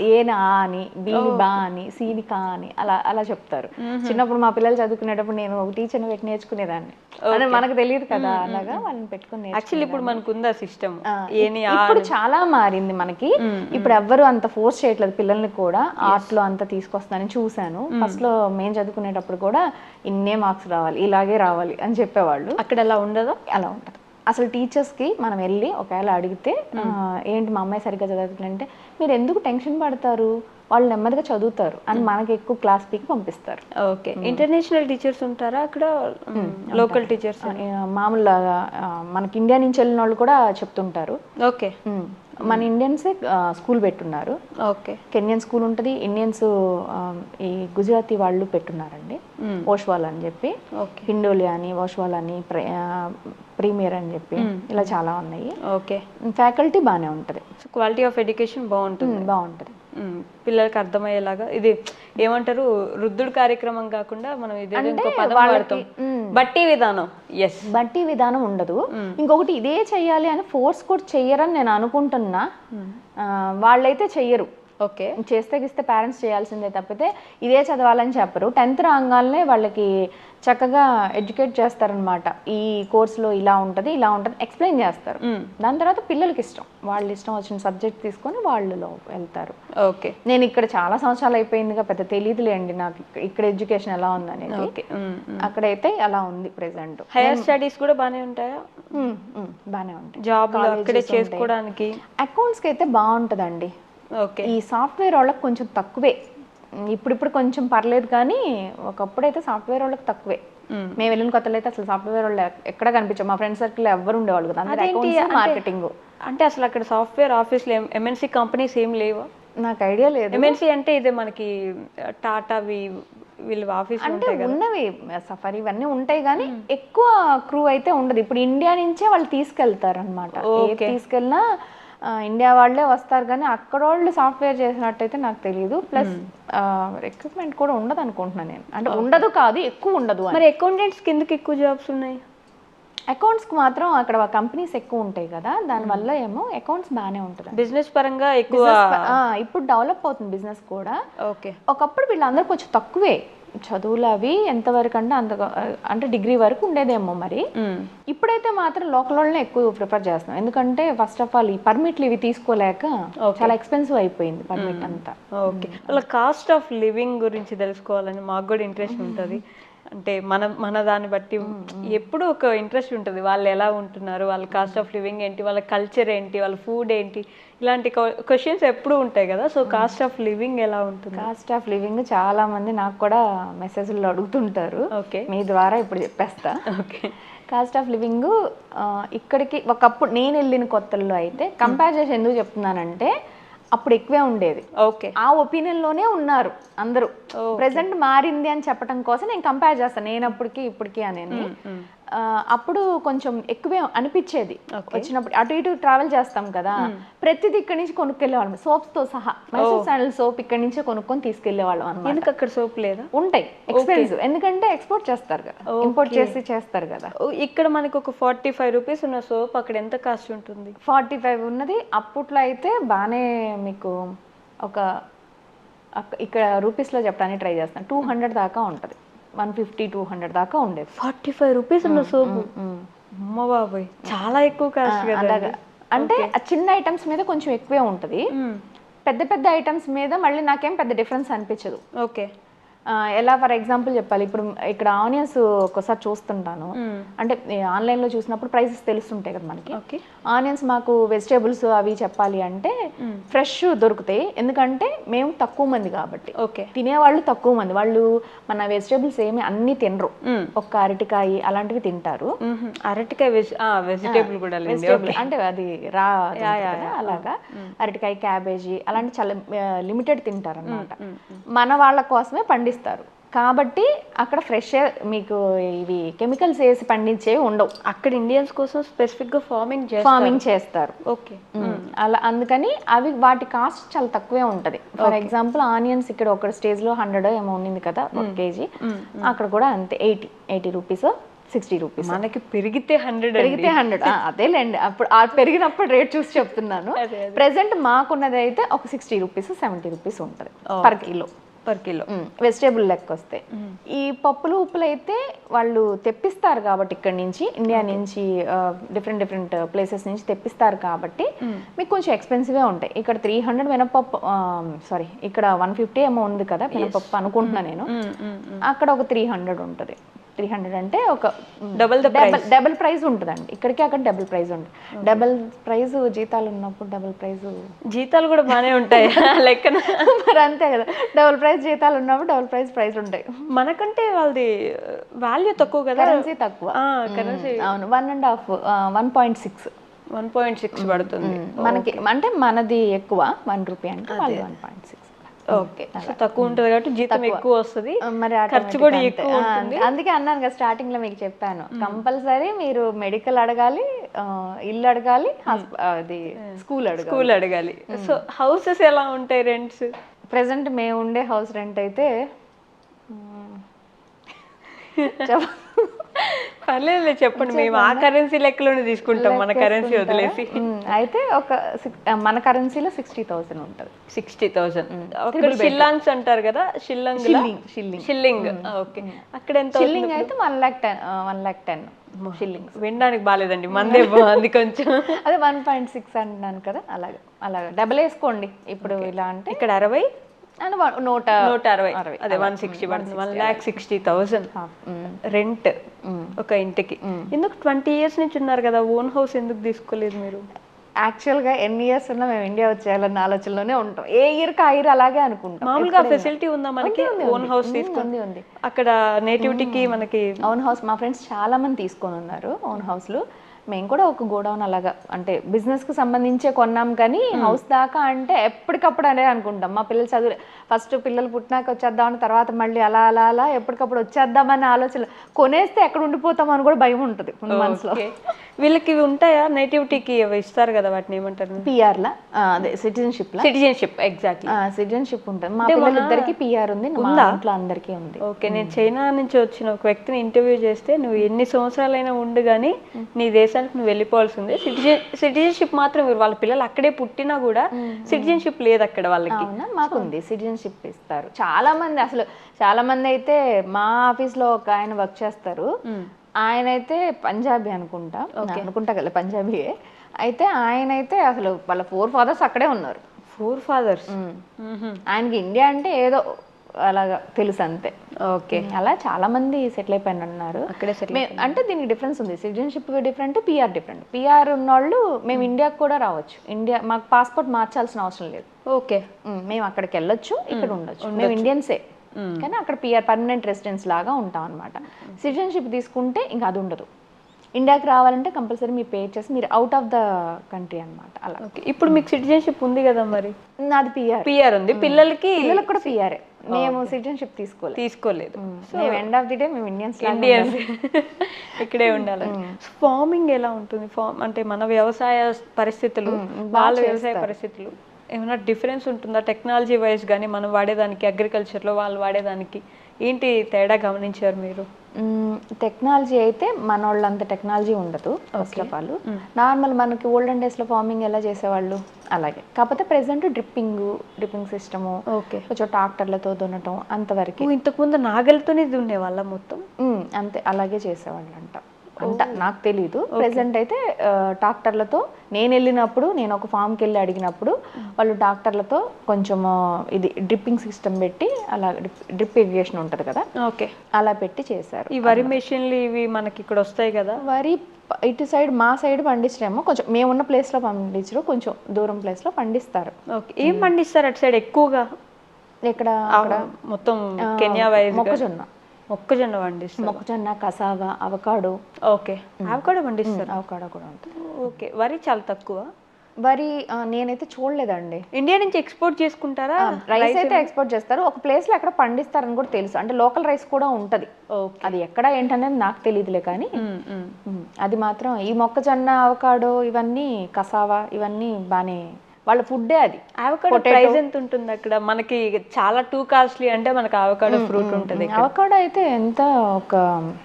ఏని ఆ అని, బీని బా అని, సీని కా అని అలా చెప్తారు. చిన్నప్పుడు మా పిల్లలు చదువుకునేటప్పుడు నేను ఒక టీచర్ని పెట్టి నేర్చుకునేదాన్ని. అంటే మనకు తెలియదు కదా, అలాగా వాళ్ళని పెట్టుకుని. యాక్చువల్లీ ఇప్పుడు మనకు ఉందా సిస్టమ్? ఇప్పుడు చాలా మారింది మనకి. ఇప్పుడు ఎవ్వరు అంత ఫోర్స్ చేయట్లేదు పిల్లల్ని కూడా. ఆర్ట్ లో అంతా తీసుకొస్తానని చూశాను. ఫస్ట్ లో మేము చదువుకునేటప్పుడు కూడా ఇన్నే మార్క్స్ రావాలి, ఇలాగే రావాలి అని చెప్పేవాళ్ళు. అక్కడ ఎలా ఉండదు? అలా ఉంటుంది. అసలు టీచర్స్కి మనం వెళ్ళి ఒకవేళ అడిగితే ఏంటి మా అమ్మాయి సరిగ్గా చదువుతుందంటే, మీరు ఎందుకు టెన్షన్ పడతారు, వాళ్ళు నెమ్మదిగా చదువుతారు అని మనకి ఎక్కువ క్లాస్ పీకి పంపిస్తారు. ఓకే. ఇంటర్నేషనల్ టీచర్స్ ఉంటారా అక్కడ? లోకల్ టీచర్స్ మామూలుగా మనకి ఇండియా నుంచి వెళ్ళిన వాళ్ళు కూడా చెప్తుంటారు. ఓకే. మన ఇండియన్సే స్కూల్ పెట్టున్నారు. ఓకే. కెన్యన్ స్కూల్ ఉంటుంది, ఇండియన్స్ ఈ గుజరాతీ వాళ్ళు పెట్టున్నారండి. ఓష్వాల్ అని చెప్పి, హిండోలియా అని, ఓష్వాల్ అని, ప్రీమియర్ అని చెప్పి ఇలా చాలా ఉన్నాయి. ఓకే. ఫ్యాకల్టీ బాగానే ఉంటుంది. క్వాలిటీ ఆఫ్ ఎడ్యుకేషన్ బాగుంటుంది. పిల్లలకి అర్థమయ్యేలాగా. ఇది ఏమంటారు, రుద్దుడు కార్యక్రమం కాకుండా మనం బట్టి విధానం. ఎస్, బట్టి విధానం ఉండదు. ఇంకొకటి ఇదే చెయ్యాలి అని ఫోర్స్ కూడా చెయ్యరని నేను అనుకుంటున్నా. వాళ్ళైతే చెయ్యరు. ఓకే. చేస్తే గిస్తే పేరెంట్స్ చేయాల్సిందే తప్పితే ఇదే చదవాలని చెప్పరు. 10th రాగానే వాళ్ళకి చక్కగా ఎడ్యుకేట్ చేస్తారనమాట. ఈ కోర్సులో ఇలా ఉంటుంది ఎక్స్ప్లెయిన్ చేస్తారు. దాని తర్వాత పిల్లలకి ఇష్టం, వాళ్ళు ఇష్టం వచ్చిన సబ్జెక్ట్ తీసుకొని వాళ్ళలో వెళ్తారు. ఓకే. నేను ఇక్కడ చాలా సంవత్సరాలు అయిపోయిందిగా, పెద్ద తెలియదులేండి నాకు ఇక్కడ ఎడ్యుకేషన్ ఎలా ఉందనేది. అక్కడైతే అలా ఉంది ప్రెసెంట్. హైయర్ స్టడీస్ కూడా బాగానే ఉంటాయా? బాగానే ఉంటాయి. జాబ్ అక్కడే చేసుకోవడానికి. అకౌంట్స్కి అయితే బాగుంటుందండి. ఓకే. ఈ సాఫ్ట్వేర్ వాళ్ళకి కొంచెం తక్కువే, ఇప్పుడు కొంచెం పర్లేదు, కానీ ఒకప్పుడైతే సాఫ్ట్వేర్ వాళ్ళకి తక్కువే. మేము వెళ్ళిన కొత్తలో అయితే అసలు సాఫ్ట్వేర్ వాళ్ళు ఎక్కడ కనిపించాం. మా ఫ్రెండ్ సర్కిల్ ఎవరు ఉండేవాళ్ళు కదా, మార్కెటింగ్. అంటే అసలు అక్కడ సాఫ్ట్వేర్ ఆఫీస్లో ఎంఎన్సీ కంపెనీస్ ఏం లేవా? నాకు ఐడియా లేదు. ఎంఎన్సీ అంటే ఇదే మనకి టాటా వీళ్ళు ఆఫీస్ అంటే ఉన్నవి, సఫారీ ఇవన్నీ ఉంటాయి, కానీ ఎక్కువ క్రూ అయితే ఉండదు. ఇప్పుడు ఇండియా నుంచే వాళ్ళు తీసుకెళ్తారు అనమాట. తీసుకెళ్ళినా ఇండియా వాళ్ళే వస్తారు, కానీ అక్కడ వాళ్ళు సాఫ్ట్వేర్ చేసినట్టయితే నాకు తెలియదు. ప్లస్ రిక్రూట్మెంట్ కూడా ఉండదు అనుకుంటున్నాను నేను. అంటే ఉండదు కాదు, ఎక్కువ ఉండదు. మరి అకౌంటెంట్స్ కిందకి ఎక్కువ జాబ్స్ ఉన్నాయి. అకౌంట్స్కి మాత్రం అక్కడ కంపెనీస్ ఎక్కువ ఉంటాయి కదా, దానివల్ల ఏమో అకౌంట్స్ బాగానే ఉంటుంది. బిజినెస్ పరంగా ఎక్కువ ఇప్పుడు డెవలప్ అవుతుంది బిజినెస్ కూడా. ఓకే. ఒకప్పుడు వీళ్ళందరూ కొంచెం తక్కువే. చదువులు అవి ఎంతవరకు అంటే అంటే డిగ్రీ వరకు ఉండేదేమో మరి. ఇప్పుడైతే మాత్రం లోకల్ వాళ్ళనే ఎక్కువ ప్రిఫర్ చేస్తాం, ఎందుకంటే ఫస్ట్ ఆఫ్ ఆల్ ఈ పర్మిట్లు ఇవి తీసుకోలేక చాలా ఎక్స్పెన్సివ్ అయిపోయింది పర్మిట్ అంతా. ఓకే, వాళ్ళ కాస్ట్ ఆఫ్ లివింగ్ గురించి తెలుసుకోవాలని మాకు కూడా ఇంట్రెస్ట్ ఉంటుంది. అంటే మన దాన్ని బట్టి ఎప్పుడు ఒక ఇంట్రెస్ట్ ఉంటుంది, వాళ్ళు ఎలా ఉంటున్నారు, వాళ్ళ కాస్ట్ ఆఫ్ లివింగ్ ఏంటి, వాళ్ళ కల్చర్ ఏంటి, వాళ్ళ ఫుడ్ ఏంటి, ఇలాంటి క్వశ్చన్స్ ఎప్పుడు ఉంటాయి కదా. సో కాస్ట్ ఆఫ్ లివింగ్ ఎలా ఉంటుంది? కాస్ట్ ఆఫ్ లివింగ్ చాలా మంది నాకు కూడా మెసేజ్లో అడుగుతుంటారు. ఓకే, మీ ద్వారా ఇప్పుడు చెప్పేస్తా. ఓకే, కాస్ట్ ఆఫ్ లివింగ్ ఇక్కడికి ఒకప్పుడు నేను వెళ్ళిన కొత్తల్లో అయితే కంపేర్ చేసి ఎందుకు చెప్తున్నానంటే అప్పుడు ఎక్కువే ఉండేది. ఓకే, ఆ ఒపీనియన్లోనే ఉన్నారు అందరూ. ప్రెసెంట్ మారింది అని చెప్పడం కోసం నేను కంపేర్ చేస్తాను, నేను అప్పటికి ఇప్పటికి అనేది. అప్పుడు కొంచెం ఎక్కువే అనిపించేది. వచ్చినప్పుడు అటు ఇటు ట్రావెల్ చేస్తాం కదా, ప్రతిదీ ఇక్కడి నుంచి కొనుక్కెళ్ళేవాళ్ళం, సోప్స్ తో సహా. మైసూర్ శాండల్ సోప్ ఇక్కడి నుంచే కొనుక్కొని తీసుకెళ్లేవాళ్ళం అన్నమాట. ఎందుకు అక్కడ సోప్ లేదా? ఉంటాయి, ఎక్స్పెన్సివ్, ఎందుకంటే ఎక్స్పోర్ట్ చేస్తారు కదా, ఇంపోర్ట్ చేసి చేస్తారు కదా. ఇక్కడ మనకి ఒక 45 రూపీస్ ఉన్న సోప్ అక్కడ ఎంత కాస్ట్ ఉంటుంది? 45 ఉన్నది. అప్పట్లో అయితే బాగానే మీకు ఒక ఇక్కడ రూపీస్లో చెప్పడానికి ట్రై చేస్తాను, 200 దాకా ఉంటుంది. 150-200 దాకా ఉండేది. 45 రూపీస్ ఉన్న సోపు, అమ్మ బాబాయ్, చాలా ఎక్కువ కాస్ట్ కదా. అలాగా అంటే చిన్న ఐటమ్స్ మీద కొంచెం ఎక్కువే ఉంటుంది, పెద్ద పెద్ద ఐటమ్స్ మీద మళ్ళీ నాకేం పెద్ద డిఫరెన్స్ అనిపించదు. ఓకే, ఎలా ఫర్ ఎగ్జాంపుల్ చెప్పాలి, ఇప్పుడు ఇక్కడ ఆనియన్స్ ఒక్కసారి చూస్తుంటాను, అంటే ఆన్లైన్లో చూసినప్పుడు ప్రైసెస్ తెలుస్తుంటాయి కదా మనకి. ఆనియన్స్ మాకు వెజిటేబుల్స్ అవి చెప్పాలి అంటే ఫ్రెష్ దొరుకుతాయి, ఎందుకంటే మేము తక్కువ మంది కాబట్టి. ఓకే, తినేవాళ్ళు తక్కువ మంది, వాళ్ళు మన వెజిటేబుల్స్ ఏమి అన్ని తినరు, ఒక్క అరటికాయ అలాంటివి తింటారు. అరటికాయ వెజిటేబుల్ కూడా అంటే అది రా అలాగా అరటికాయ, క్యాబేజీ అలాంటి చాలా లిమిటెడ్ తింటారు అన్నమాట. మన వాళ్ళ కోసమే పండిస్తారు కాబట్టి అక్కడ ఫ్రెష్ మీకు ఇవి కెమికల్స్ వేసి పండించేవి ఉండవు. అక్కడ ఇండియన్స్ కోసం స్పెసిఫిక్ గా ఫార్మింగ్ చేస్తారు. ఓకే, అలా అందుకని అవి వాటి కాస్ట్ చాలా తక్కువే ఉంటది. ఫర్ ఎగ్జాంపుల్ ఆనియన్స్ ఇక్కడ ఒక స్టేజ్ లో 100 ఏమో ఉంది కదా ఒక కేజీ, అక్కడ కూడా అంతే 80 రూపీస్, 60 రూపీస్. మనకి పెరిగితే 100. అదేలేండి, అప్పుడు పెరిగినప్పుడు రేట్ చూసి చెప్తున్నాను. ప్రెసెంట్ మాకున్నది అయితే ఒక 60 రూపీస్ 70 రూపీస్ ఉంటుంది పర్ కిలో వెజిటేబుల్ లెక్క వస్తే. ఈ పప్పులు ఉప్పులు అయితే వాళ్ళు తెప్పిస్తారు కాబట్టి ఇక్కడ నుంచి, ఇండియా నుంచి డిఫరెంట్ ప్లేసెస్ నుంచి తెప్పిస్తారు కాబట్టి మీకు కొంచెం ఎక్స్పెన్సివే ఉంటాయి. ఇక్కడ 300 మినపప్పు, సారీ ఇక్కడ 150 ఏమో ఉంది కదా మినపప్పు అనుకుంటున్నా నేను, అక్కడ ఒక 300 ఉంటుంది. 300 అంటే ఒక డబుల్ ప్రైస్ ఉంటుందండి. ఇక్కడికి అక్కడ డబుల్ ప్రైస్ ఉంటుంది. డబుల్ ప్రైస్ జీతాలు ఉన్నప్పుడు డబుల్ ప్రైస్ జీతాలు కూడా బాగానే ఉంటాయి లెక్కన. మరి అంతే కదా, డబుల్ ప్రైస్ జీతాలు ఉన్నప్పుడు డబుల్ ప్రైస్ ఉంటాయి. మనకంటే వాళ్ళది వాల్యూ తక్కువ కదా, కరెన్సీ తక్కువ. కరెన్సీ అవును, 1.5 1.6 పడుతుంది మనకి. అంటే మనది ఎక్కువ 1 రూపీ అంటే 1.6. ఓకే, తక్కువ ఉంటుంది కాబట్టి జీతం ఎక్కువ వస్తుంది, మరి ఖర్చు కూడా ఎక్కువ ఉంటుంది. అందుకే అన్నాను కదా స్టార్టింగ్ లో మీకు చెప్పాను, కంపల్సరీ మీరు మెడికల్ అడగాలి, ఇల్లు అడగాలి, అది స్కూల్ అడగాలి. సో హౌసెస్ ఎలా ఉంటాయి రెంట్స్? ప్రెసెంట్ మేము ఉండే హౌస్ రెంట్ అయితే పర్లేదు చెప్పండి, మేము ఆ కరెన్సీ లెక్కలోనే తీసుకుంటాం, మన కరెన్సీ వదిలేసి. అయితే ఒక మన కరెన్సీలో 60,000 ఉంటుంది. 60,000 షిల్లాంగ్స్ అంటారు కదా, షిల్లింగ్. ఓకే, అక్కడ ఎంత? షిల్లింగ్ అయితే 1,10,000 షిల్లింగ్స్. వినడానికి బాగాలేదండి, మందే బాగుంది కొంచెం. అదే 1.6 అంటున్నాను కదా, అలాగా డబల్ వేసుకోండి. ఇప్పుడు ఇలా అంటే ఇక్కడ 60 అండ్ 160, అదే 160 పడుతుంది. 1,60,000 రెంట్ ఒక ఇంటికి. ఎందుకు 20 years నుంచి ఉన్నారు కదా, ఓన్ హౌస్ ఎందుకు తీసుకోలేదు మీరు? యాక్చువల్గా ఎన్ని ఇయర్స్ ఉన్నా మేము ఇండియా వచ్చేయాలన్న ఆలోచనలోనే ఉంటాం. ఏ ఇయర్కి ఆ ఇయర్ అలాగే అనుకుంటాం. మామూలుగా ఫెసిలిటీ ఉందా మనకి ఓన్ హౌస్ తీసుకొని? ఉంది అక్కడ నేటివిటీకి మనకి ఓన్ హౌస్. మా ఫ్రెండ్స్ చాలా మంది తీసుకొని ఉన్నారు ఓన్ హౌస్లు. మేము కూడా ఒక గోడౌన్ అలాగా అంటే బిజినెస్కి సంబంధించే కొన్నాం, కానీ హౌస్ దాకా అంటే ఎప్పటికప్పుడు అనేది అనుకుంటాం. మా పిల్లలు చదువు ఫస్ట్ పిల్లలు పుట్టినాక వచ్చేద్దామని, తర్వాత మళ్ళీ అలా ఎప్పటికప్పుడు వచ్చేద్దామని ఆలోచన. కొనేస్తే ఎక్కడ ఉండిపోతాం అని కూడా భయం ఉంటుంది మనసులో. వీళ్ళకి ఇవి ఉంటాయా నేటివిటీకి ఇస్తారు కదా, వాటిని ఏమంటారు? పిఆర్లా, అదే సిటిజన్షిప్. ఎగ్జాక్ట్లీ, సిటిజన్షిప్ ఉంటుంది. మా పిల్లలిద్దరికి పిఆర్ ఉంది, మా ఇంట్లో అందరికీ ఉంది. ఓకే, నేను చైనా నుంచి వచ్చిన ఒక వ్యక్తిని ఇంటర్వ్యూ చేస్తే, నువ్వు ఎన్ని సంవత్సరాలైనా ఉండు కానీ నీ దేశాన్ని దేశానికి నువ్వు వెళ్ళిపోవాల్సిందే, సిటిజన్షిప్ మాత్రం వాళ్ళ పిల్లలు అక్కడే పుట్టినా కూడా సిటిజన్షిప్ లేదు అక్కడ వాళ్ళకి. అవునా, మాకుంది సిటిజన్షిప్ ఇస్తారు. చాలా మంది అసలు చాలా మంది అయితే మా ఆఫీస్లో ఒక ఆయన వర్క్ చేస్తారు. ఆయన అయితే పంజాబీ అనుకుంటా కదా, పంజాబీయే. అయితే ఆయన అయితే అసలు వాళ్ళ 4 fathers అక్కడే ఉన్నారు. 4 fathers. ఆయనకి ఇండియా అంటే ఏదో అలాగా తెలుసు అంతే. ఓకే, అలా చాలా మంది సెటిల్ అయిపోయిన అన్నారు అక్కడే అంటే దీనికి డిఫరెన్స్ ఉంది. Citizenship different, PR different. PR ఉన్నోళ్ళు మేము ఇండియాకి కూడా రావచ్చు. ఇండియా మాకు పాస్పోర్ట్ మార్చాల్సిన అవసరం లేదు. ఓకే, మేము అక్కడికి వెళ్ళొచ్చు, ఇక్కడ ఉండొచ్చు. మేము ఇండియన్సే కానీ అక్కడ పిఆర్ పర్మనెంట్ రెసిడెన్స్ లాగా ఉంటాం అనమాట. సిటిజన్షిప్ తీసుకుంటే ఇంకా అది ఉండదు. ఇండియాకి రావాలంటే కంపల్సరీ మీరు పే చేసి మీరు అవుట్ ఆఫ్ ద కంట్రీ అనమాట. అలా. ఇప్పుడు మీకు సిటిజన్షిప్ ఉంది కదా, మరి నాది పిఆర్ ఉంది. పిల్లలకి కూడా పిఆర్ఏ. మేము సిటిజన్షిప్ తీసుకోలేదు. మేము ఎండ్ ఆఫ్ ది డే మేము ఇండియన్స్ ఇక్కడే ఉండాలి. ఫార్మింగ్ ఎలా ఉంటుంది? అంటే మన వ్యవసాయ పరిస్థితులు, వాళ్ళ వ్యవసాయ పరిస్థితులు ఏమైనా డిఫరెన్స్ ఉంటుందా టెక్నాలజీ వైజ్ కానీ మనం వాడేదానికి, అగ్రికల్చర్లో వాళ్ళు వాడేదానికి ఏంటి తేడా గమనించారు మీరు? టెక్నాలజీ అయితే మన వాళ్ళంత టెక్నాలజీ ఉండదు ఫస్ట్ ఆఫ్ ఆల్. నార్మల్ మనకి ఓల్డెన్ డేస్లో ఫార్మింగ్ ఎలా చేసేవాళ్ళు అలాగే. కాకపోతే ప్రెసెంట్ డ్రిప్పింగ్ సిస్టము, కొంచెం ట్రాక్టర్లతో దున్నటం అంతవరకు. ఇంతకుముందు నాగలితోనే దున్నే వాళ్ళ మొత్తం అంతే అలాగే చేసేవాళ్ళు అంట నాకు తెలీదు. ప్రెసెంట్ అయితే ట్రాక్టర్లతో నేను వెళ్ళినప్పుడు, నేను ఒక ఫామ్కి వెళ్ళి అడిగినప్పుడు వాళ్ళు ట్రాక్టర్లతో కొంచెం ఇది డ్రిప్పింగ్ సిస్టమ్ పెట్టి అలా డ్రిప్ ఇరిగేషన్ ఉంటుంది కదా, ఓకే, అలా పెట్టి చేశారు. ఈ వరి మెషిన్లు ఇవి మనకి ఇక్కడ వస్తాయి కదా. వరి ఇటు సైడ్ మా సైడ్ పండించడేమో, కొంచెం మేమున్న ప్లేస్లో పండించడం, కొంచెం దూరం ప్లేస్లో పండిస్తారు. ఓకే, ఏం పండిస్తారు అటు సైడ్ ఎక్కువగా? ఇక్కడ మొత్తం కెన్యా వైజ్ మొక్కజొన్న పండిస్తారు. మొక్కజొన్న, కసావా, అవకాడో. ఓకే, అవకాడో పండిస్తారు. అవకాడో కూడా ఉంటుంది. ఓకే, వరి చాలా తక్కువ. వరి నేనైతే చూడలేదండి. ఇండియా నుంచి ఎక్స్పోర్ట్ చేసుకుంటారా? రైస్ అయితే ఎక్స్పోర్ట్ చేస్తారు. ఒక ప్లేస్లో ఎక్కడ పండిస్తారని కూడా తెలుసు. అంటే లోకల్ రైస్ కూడా ఉంటుంది. అది ఎక్కడ ఏంటనేది నాకు తెలియదులే కానీ అది మాత్రం ఈ మొక్కజొన్న, అవకాడో, ఇవన్నీ కసావా ఇవన్నీ బాగానే వాళ్ళ ఫుడ్డే. అది అవకాడో ప్రైస్ ఎంత ఉంటుంది అక్కడ? మనకి చాలా టూ కాస్ట్లీ అంటే మనకి అవకాడో ఫ్రూట్ ఉంటుంది. అవకాడో అయితే ఎంత, ఒక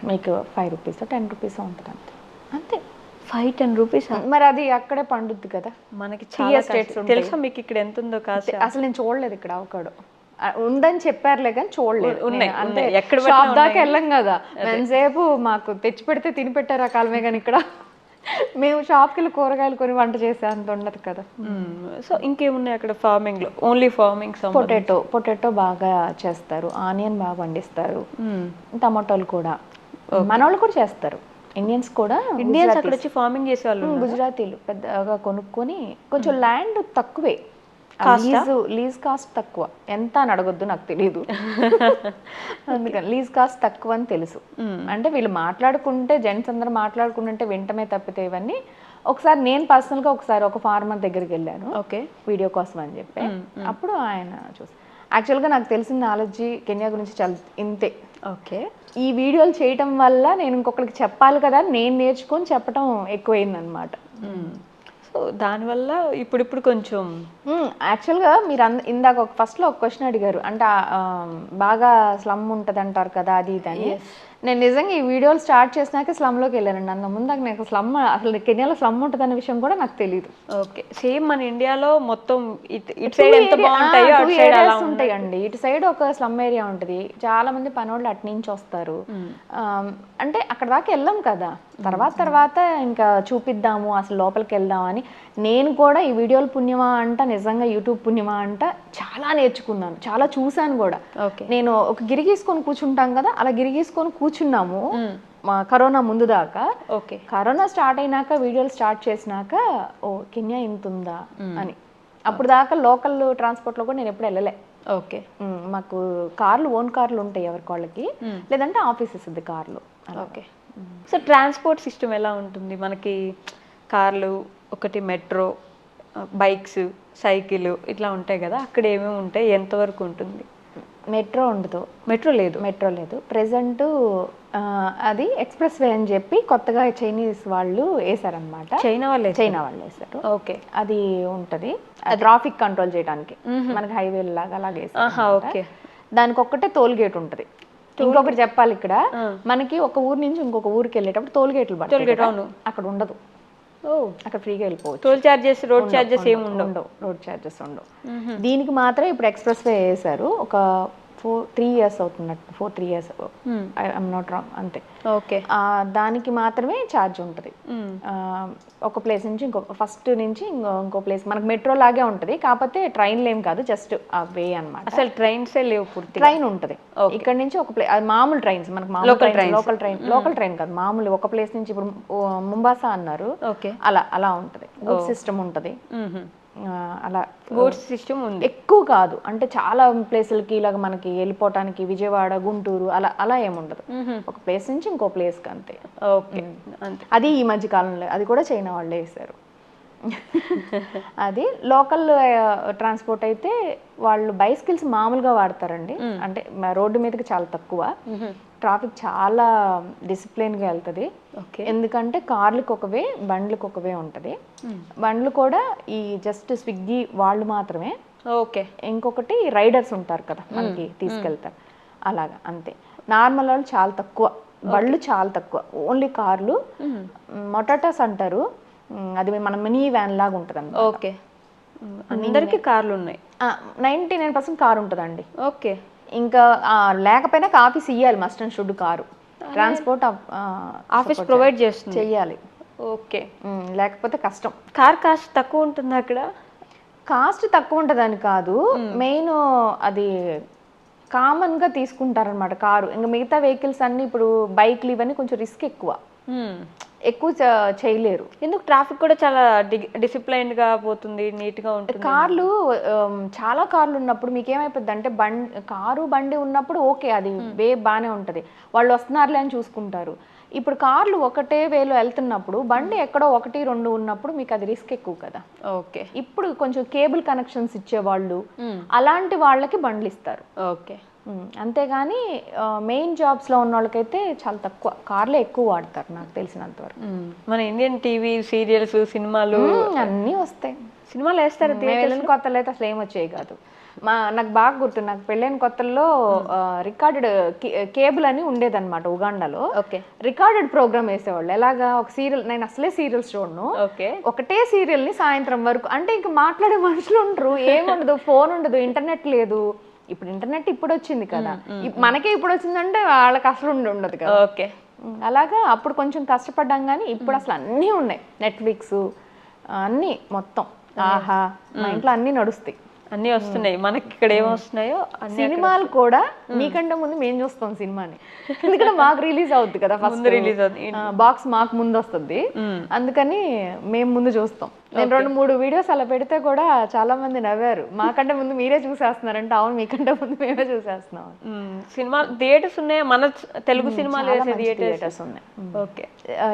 మీకు 5 రూపీస్ 10 రూపీస్ ఉంటుంది అంతే. అంతే 5-10 రూపీస్. మరి అది అక్కడే పండుద్ది కదా. మనకి చాలా స్టేట్స్ తెలుసా మీకు ఇక్కడ ఎంత ఉందో కాస్ట్? అసలు నేను చూడలేదు ఇక్కడ అవకాడో. ఉందని చెప్పారులే కానీ చూడలేదు. అంటే ఎక్కడ షాప్ దాకా వెళ్ళాం కదా, ఎంతసేపు మాకు తెచ్చి పెడితే తిని పెట్టారు ఆ కాలమే. కానీ ఇక్కడ మేము షాప్కి వెళ్ళి కూరగాయలు కొని వంట చేసే అంత ఉండదు కదా. సో ఇంకేమున్నాయి అక్కడ ఫార్మింగ్ లో? Only farming. పొటాటో బాగా చేస్తారు, ఆనియన్ బాగా పండిస్తారు, టమాటోలు కూడా మన వాళ్ళు కూడా చేస్తారు. ఇండియన్స్ అక్కడ వచ్చి ఫార్మింగ్ చేసేవాళ్ళు. గుజరాతీలు పెద్దగా కొనుక్కొని, కొంచెం ల్యాండ్ తక్కువే, లీజ్ కాస్ట్ తక్కువ. ఎంత అని అడగొద్దు, నాకు తెలియదు. అందుకని లీజ్ కాస్ట్ తక్కువ అని తెలుసు. అంటే వీళ్ళు మాట్లాడుకుంటే, జెంట్స్ అందరూ మాట్లాడుకుంటుంటే వింటమే తప్పితే ఇవన్నీ. ఒకసారి నేను పర్సనల్గా ఒక ఫార్మర్ దగ్గరికి వెళ్ళాను, ఓకే, వీడియో కోసం అని చెప్పి. అప్పుడు ఆయన చూసి, యాక్చువల్గా నాకు తెలిసిన నాలెడ్జి కెన్యా గురించి చాలా ఇంతే. ఓకే, ఈ వీడియోలు చేయటం వల్ల నేను ఇంకొకరికి చెప్పాలి కదా, నేను నేర్చుకొని చెప్పడం ఎక్కువైంది అనమాట. సో దానివల్ల ఇప్పుడు కొంచెం యాక్చువల్గా మీరు ఇందాక ఫస్ట్లో ఒక క్వశ్చన్ అడిగారు, అంటే బాగా స్లమ్ ఉంటుంది అంటారు కదా, అది ఇది అని. నేను నిజంగా ఈ వీడియోలు స్టార్ట్ చేసినాక స్లమ్లోకి వెళ్ళానండి. అంత ముందు నాకు స్లమ్, అసలు కెన్యాలో స్లమ్ ఉంటుంది అనే విషయం కూడా నాకు తెలియదు. ఓకే, సేమ్ మన ఇండియాలో మొత్తం ఇటు సైడ్ ఎంత బాగుంటాయో అటు సైడ్ అలా ఉంటాయండి. ఇటు సైడ్ ఒక స్లమ్ ఏరియా ఉంటుంది, చాలా మంది పనోళ్ళు అటు నుంచి వస్తారు. అంటే అక్కడ దాకా వెళ్ళాం కదా, తర్వాత ఇంకా చూపిద్దాము, అసలు లోపలికి వెళ్దాం అని. నేను కూడా ఈ వీడియోలు పుణ్యమా అంట, నిజంగా యూట్యూబ్ పుణ్యమా అంట, చాలా నేర్చుకున్నాను, చాలా చూసాను కూడా. నేను ఒక గిరిగీసుకొని కూర్చుంటాం కదా, అలా గిరిగీసుకొని కూర్చున్నాము కరోనా ముందు దాకా. ఓకే, కరోనా స్టార్ట్ అయినాక వీడియోలు స్టార్ట్ చేసినాక ఓ కెన్యా ఇంత ఉందా అని. అప్పుడు దాకా లోకల్ ట్రాన్స్పోర్ట్ లో కూడా నేను ఎప్పుడు వెళ్ళలే. ఓకే, మాకు ఓన్ కార్లు ఉంటాయి ఎవరికి వాళ్ళకి, లేదంటే ఆఫీసెస్ ఉంది కార్లు. ఓకే, సో ట్రాన్స్పోర్ట్ సిస్టమ్ ఎలా ఉంటుంది మనకి? కార్లు ఒకటి, మెట్రో, బైక్స్, సైకిల్ ఇట్లా ఉంటాయి కదా, అక్కడ ఏమేమి ఉంటాయి, ఎంతవరకు ఉంటుంది? మెట్రో ఉండదు. మెట్రో లేదు. ప్రెసెంట్ అది ఎక్స్ప్రెస్ వే అని చెప్పి కొత్తగా చైనీస్ వాళ్ళు వేసారనమాట. చైనా వాళ్ళు వేసారు. ఓకే, అది ఉంటది ట్రాఫిక్ కంట్రోల్ చేయడానికి, మనకి హైవే లాగా అలాగే వేసారు. ఓకే, దానికి ఒక్కటే టోల్ గేట్ ఉంటది. ఇంకొకటి చెప్పాలి, ఇక్కడ మనకి ఒక ఊరు నుంచి ఇంకొక ఊరికి వెళ్ళేటప్పుడు టోల్ గేట్లు పడతాయి కదా, అక్కడ ఉండదు. అక్కడ ఫ్రీగా వెళ్ళిపోవచ్చు. టోల్ చార్జెస్, రోడ్ చార్జెస్ ఏమి ఉండవు. రోడ్ చార్జెస్ ఉండవు. దీనికి మాత్రం ఇప్పుడు ఎక్స్ప్రెస్ వే వేసారు. ఒక 3 years అవుతున్నట్టు, 3 years ఐఎమ్ నాట్ రాంగ్, అంతే. ఓకే. దానికి మాత్రమే ఛార్జ్ ఉంటుంది. ఒక ప్లేస్ నుంచి ఫస్ట్ నుంచి ఇంకో ప్లేస్ మనకు మెట్రో లాగే ఉంటుంది, కాకపోతే ట్రైన్లు ఏం కాదు, జస్ట్ ఆ వే అనమాట. అసలు ట్రైన్సే లేవు, పూర్తి ట్రైన్ ఉంటుంది. ఇక్కడ నుంచి ఒక ప్లేస్, అది మామూలు ట్రైన్స్ మనకు, లోకల్ ట్రైన్ కాదు, మామూలు ఒక ప్లేస్ నుంచి. ఇప్పుడు ముంబాసా అన్నారు, అలా ఉంటుంది. గుడ్ సిస్టమ్ ఉంటుంది, అలా గూడ్స్ సిస్టమ్ ఉంది. ఎక్కువ కాదు, అంటే చాలా ప్లేసులకి ఇలాగ మనకి వెళ్ళిపోవటానికి, విజయవాడ, గుంటూరు అలా ఏముండదు. ఒక ప్లేస్ నుంచి ఇంకో ప్లేస్ కి, అంతే. ఓకే, అది ఈ మధ్య కాలంలో అది కూడా చైనా వాళ్ళే వేశారు. అది లోకల్ ట్రాన్స్పోర్ట్ అయితే వాళ్ళు బైసికల్స్ మామూలుగా వాడతారండి. అంటే రోడ్డు మీదకి చాలా తక్కువ, ట్రాఫిక్ చాలా డిసిప్లిన్గా వెళ్తుంది. ఎందుకంటే కార్లకు ఒకవే, బండ్లకు ఒకవే ఉంటుంది. బండ్లు కూడా ఈ జస్ట్ స్విగ్గీ వాళ్ళు మాత్రమే. ఓకే. ఇంకొకటి రైడర్స్ ఉంటారు కదా మనకి తీసుకెళ్తారు, అలాగా, అంతే. నార్మల్ వాళ్ళు చాలా తక్కువ, బళ్ళు చాలా తక్కువ, ఓన్లీ కార్లు. మొటాటాస్ అంటారు, అది మన మినీ వ్యాన్ లాగా ఉంటుంది అన్నమాట. ఓకే. అందరికి కార్లు ఉన్నాయి. 99% కారు ఉంటుందండి. ఓకే. ఇంకా లేకపోయినా ఆఫీస్ ఇవ్వాలి, must and should car. Transport office provide చేస్తుంది, చెయ్యాలి. ఓకే. లేకపోతే కష్టం. కార్ కాస్ట్ తక్కువ ఉంటుంది అక్కడ? కాస్ట్ తక్కువ ఉంటుందని కాదు, మెయిన్ అది కామన్గా తీసుకుంటారనమాట కారు. ఇంకా మిగతా వెహికల్స్ అన్ని, ఇప్పుడు బైక్లు ఇవన్నీ కొంచెం రిస్క్ ఎక్కువ చేయలేరు. ఎందుకు? ట్రాఫిక్ కూడా చాలా డిసిప్లైన్డ్గా పోతుంది, నీట్గా ఉంటుంది. కార్లు, చాలా కార్లు ఉన్నప్పుడు మీకు ఏమైపోద్ది అంటే, బండి ఉన్నప్పుడు ఓకే, అది వే బాగానే ఉంటుంది, వాళ్ళు వస్తున్నారులే అని చూసుకుంటారు. ఇప్పుడు కార్లు ఒకటే వేలో వెళ్తున్నప్పుడు, బండి ఎక్కడో 1-2 ఉన్నప్పుడు మీకు అది రిస్క్ ఎక్కువ కదా. ఓకే. ఇప్పుడు కొంచెం కేబుల్ కనెక్షన్స్ ఇచ్చేవాళ్ళు, అలాంటి వాళ్ళకి బండ్లు ఇస్తారు. ఓకే. అంతేగాని మెయిన్ జాబ్స్లో ఉన్న వాళ్ళకైతే చాలా తక్కువ, కార్లే ఎక్కువ వాడతారు నాకు తెలిసినంత వరకు. మన ఇండియన్ టీవీ సీరియల్స్, సినిమాలు అన్నీ వస్తాయి. సినిమాలు వేస్తారు. పెళ్ళైన కొత్తలో అయితే అసలు ఏం వచ్చాయి కాదు. నాకు బాగా గుర్తు, నాకు పెళ్ళైన కొత్తల్లో రికార్డెడ్ కేబుల్ అని ఉండేదన్నమాట ఉగాండాలో. రికార్డెడ్ ప్రోగ్రామ్ వేసేవాళ్ళు. ఎలాగా, ఒక సీరియల్, నేను అసలే సీరియల్స్ చూడను, ఒకటే సీరియల్ ని సాయంత్రం వరకు, అంటే ఇంకా మాట్లాడే మనుషులు ఉండరు, ఏముండదు, ఫోన్ ఉండదు, ఇంటర్నెట్ లేదు. ఇప్పుడు ఇంటర్నెట్ ఇప్పుడు వచ్చింది కదా, మనకే ఇప్పుడు వచ్చిందంటే వాళ్ళకి అసలు ఉండదు కదా. ఓకే. అలాగా అప్పుడు కొంచెం కష్టపడ్డాం, కానీ ఇప్పుడు అసలు అన్నీ ఉన్నాయి. నెట్ఫ్లిక్స్ అన్నీ మొత్తం, ఆహా, మా ఇంట్లో అన్నీ నడుస్తాయి, అన్నీ వస్తున్నాయి. మనకి ఇక్కడ ఏమొస్తున్నాయో సినిమాలు కూడా మీకంటే ముందు మేము చూస్తాం సినిమాని, ఎందుకంటే మాకు రిలీజ్ అవుతుంది కదా, ఫస్ట్ రిలీజ్ అవుతుంది, బాక్స్ మాకు ముందు వస్తుంది, అందుకని మేము ముందు చూస్తాం. నేను 2-3 వీడియోస్ అలా పెడితే కూడా చాలా మంది నవ్వారు, మాకంటే ముందు మీరే చూసేస్తున్నారంటే. అవును, మీకంటే ముందు మేమే చూసేస్తున్నాం. సినిమా థియేటర్స్ ఉన్నాయా? మన తెలుగు సినిమాలు వేసే థియేటర్స్ ఉన్నాయి. ఓకే.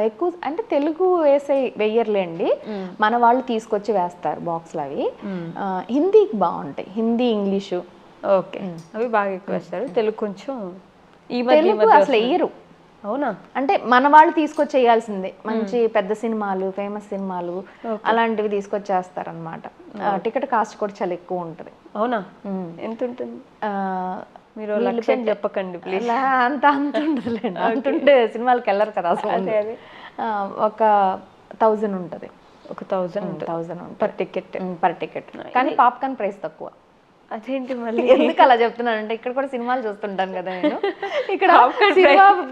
ఎక్కువ అంటే తెలుగు వెయ్యర్లేండి, మన వాళ్ళు తీసుకొచ్చి వేస్తారు బాక్స్లు. అవి హిందీకి బాగుంటాయి, హిందీ, ఇంగ్లీషు. ఓకే, అవి బాగా ఎక్కువ వేస్తారు. తెలుగు కొంచెం తెలుగు అసలు వెయ్యరు. అవునా? అంటే మన వాళ్ళు తీసుకొచ్చి వేయాల్సిందే, మంచి పెద్ద సినిమాలు, ఫేమస్ సినిమాలు అలాంటివి తీసుకొచ్చేస్తారనమాట. టికెట్ కాస్ట్ కూడా చాలా ఎక్కువ ఉంటుంది. అవునా? ఎంత ఉంటుంది? మీరు చెప్పకండి ప్లీజ్. అంత ఉంటుందిలేండి, అంతుంటే సినిమాలకి వెళ్ళరు కదా అసలు. ఒక 1000 ఉంటుంది, 1000 పర్ టికెట్. కానీ పాప్కార్న్ ప్రైస్ తక్కువ. అదేంటి మళ్ళీ? ఎందుకు అలా చెప్తున్నాను అంటే, ఇక్కడ కూడా సినిమాలు చూస్తుంటాను కదా నేను, ఇక్కడ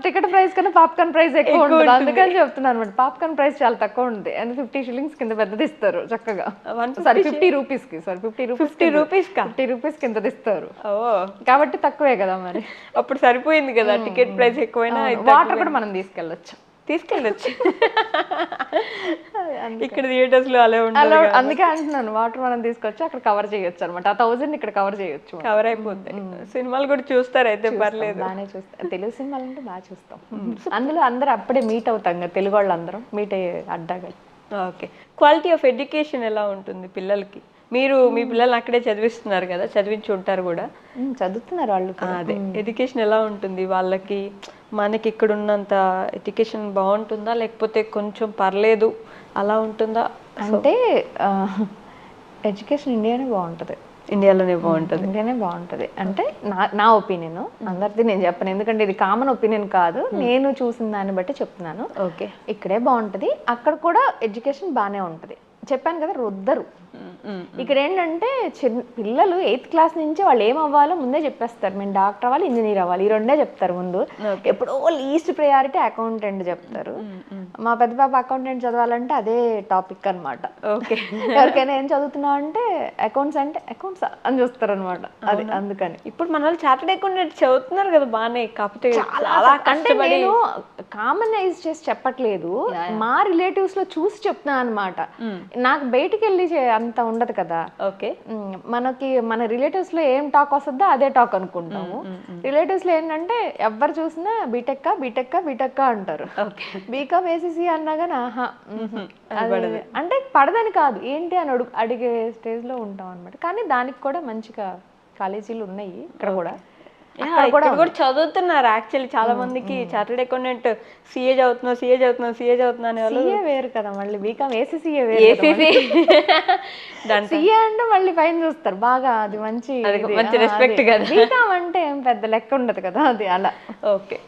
టికెట్ ప్రైస్ కన్నా పాప్కార్న్ ప్రైస్ ఎక్కువ ఉంటుంది, అందుకని చెప్తున్నాను అనమాట. పాప్కార్న్ ప్రైస్ చాలా తక్కువ ఉంది, అండ్ 50 shillings కింద పెద్దది ఇస్తారు చక్కగా. 50 రూపీస్ కింద ఇస్తారు, కాబట్టి తక్కువే కదా మరి. అప్పుడు సరిపోయింది కదా, టికెట్ ప్రైస్ ఎక్కువైనా. వాటర్ కూడా మనం తీసుకెళ్ళచ్చు. ఇక్కడ థియేటర్స్ లో అలా ఉండదు, అందుకే అంటున్నాను, వాటర్ మనం తీసుకొచ్చి అక్కడ కవర్ చేయొచ్చు అనమాట. 1000 ఇక్కడ కవర్ చేయొచ్చు, కవర్ అయిపోతాయి. సినిమాలు కూడా చూస్తారు అయితే? పర్లేదు, బాగానే చూస్తాం. తెలుగు సినిమాలు అంటే బాగా చూస్తాం. అందులో అందరూ అప్పుడే మీట్ అవుతాం కదా, తెలుగు వాళ్ళు అందరం మీట్ అయ్యే అడ్డాగా. ఓకే. క్వాలిటీ ఆఫ్ ఎడ్యుకేషన్ ఎలా ఉంటుంది పిల్లలకి? మీరు మీ పిల్లల్ని అక్కడే చదివిస్తున్నారు కదా, చదివించి ఉంటారు కూడా. చదువుతున్నారు వాళ్ళు. అదే, ఎడ్యుకేషన్ ఎలా ఉంటుంది వాళ్ళకి? మనకి ఇక్కడ ఉన్నంత ఎడ్యుకేషన్ బాగుంటుందా, లేకపోతే కొంచెం పర్లేదు అలా ఉంటుందా? అంటే ఎడ్యుకేషన్ ఇండియానే బాగుంటుంది. ఇండియాలోనే బాగుంటుంది. ఇండియానే బాగుంటుంది అంటే నా ఒపీనియన్, అందరిది నేను చెప్పను, ఎందుకంటే ఇది కామన్ ఒపీనియన్ కాదు, నేను చూసిన దాన్ని బట్టి చెప్తున్నాను. ఓకే, ఇక్కడే బాగుంటుంది, అక్కడ కూడా ఎడ్యుకేషన్ బాగానే ఉంటుంది. చెప్పాను కదా రుద్దరు. ఇక్కడ ఏంటంటే పిల్లలు 8th క్లాస్ నుంచి వాళ్ళు ఏం అవ్వాలో ముందే చెప్పేస్తారు. మేము డాక్టర్ అవ్వాలి, ఇంజనీర్ అవ్వాలి, ఈ రెండే చెప్తారు ముందు. ఎప్పుడో లీస్ట్ ప్రయారిటీ అకౌంటెంట్ చెప్తారు. మా పెద్ద పాప అకౌంటెంట్ చదవాలంటే అదే టాపిక్ అనమాట. ఓకే, ఎవరికైనా ఏం చదువుతున్నావు అంటే అకౌంట్స్ అని చూస్తారు అనమాట. అది అందుకని ఇప్పుడు మన వాళ్ళు చార్టెడ్ అకౌంటెంట్ చదువుతున్నారు కదా బాగానే, కాకపోతే చాలా అంటే నేను కామనైజ్ చేసి చెప్పట్లేదు, మా రిలేటివ్స్ లో చూసి చెప్తున్నాను అనమాట. నాకు బయటికి వెళ్ళి అంత ఉండదు కదా. ఓకే, మనకి మన రిలేటివ్స్ లో ఏం టాక్ వస్తుందో అదే టాక్ అనుకుంటాము. రిలేటివ్స్ లో ఏంటంటే ఎవరు చూసినా బీటెక్ అంటారు. బీకామ్ ఏసీసీ అన్నా కానీ ఆహా అంటే పడదని కాదు, ఏంటి అని అడిగే స్టేజ్ లో ఉంటాం అనమాట. కానీ దానికి కూడా మంచిగా కాలేజీలు ఉన్నాయి ఇక్కడ కూడా. కూడా చదువుతున్నారు యాక్చువల్లీ చాలా మందికి. చార్టెడ్ అకౌంటెంట్ సిఏ చదువుతున్నా అనే వాళ్ళు వేరు కదా, మళ్ళీ బీకామ్ ఏసీసీఏ వేరు. సిఏ అంటే మళ్ళీ పైన చూస్తారు బాగా, అది మంచి రెస్పెక్ట్ కదా. బీకామ్ అంటే ఏం పెద్ద లెక్క ఉండదు కదా, అది అలా. Okay,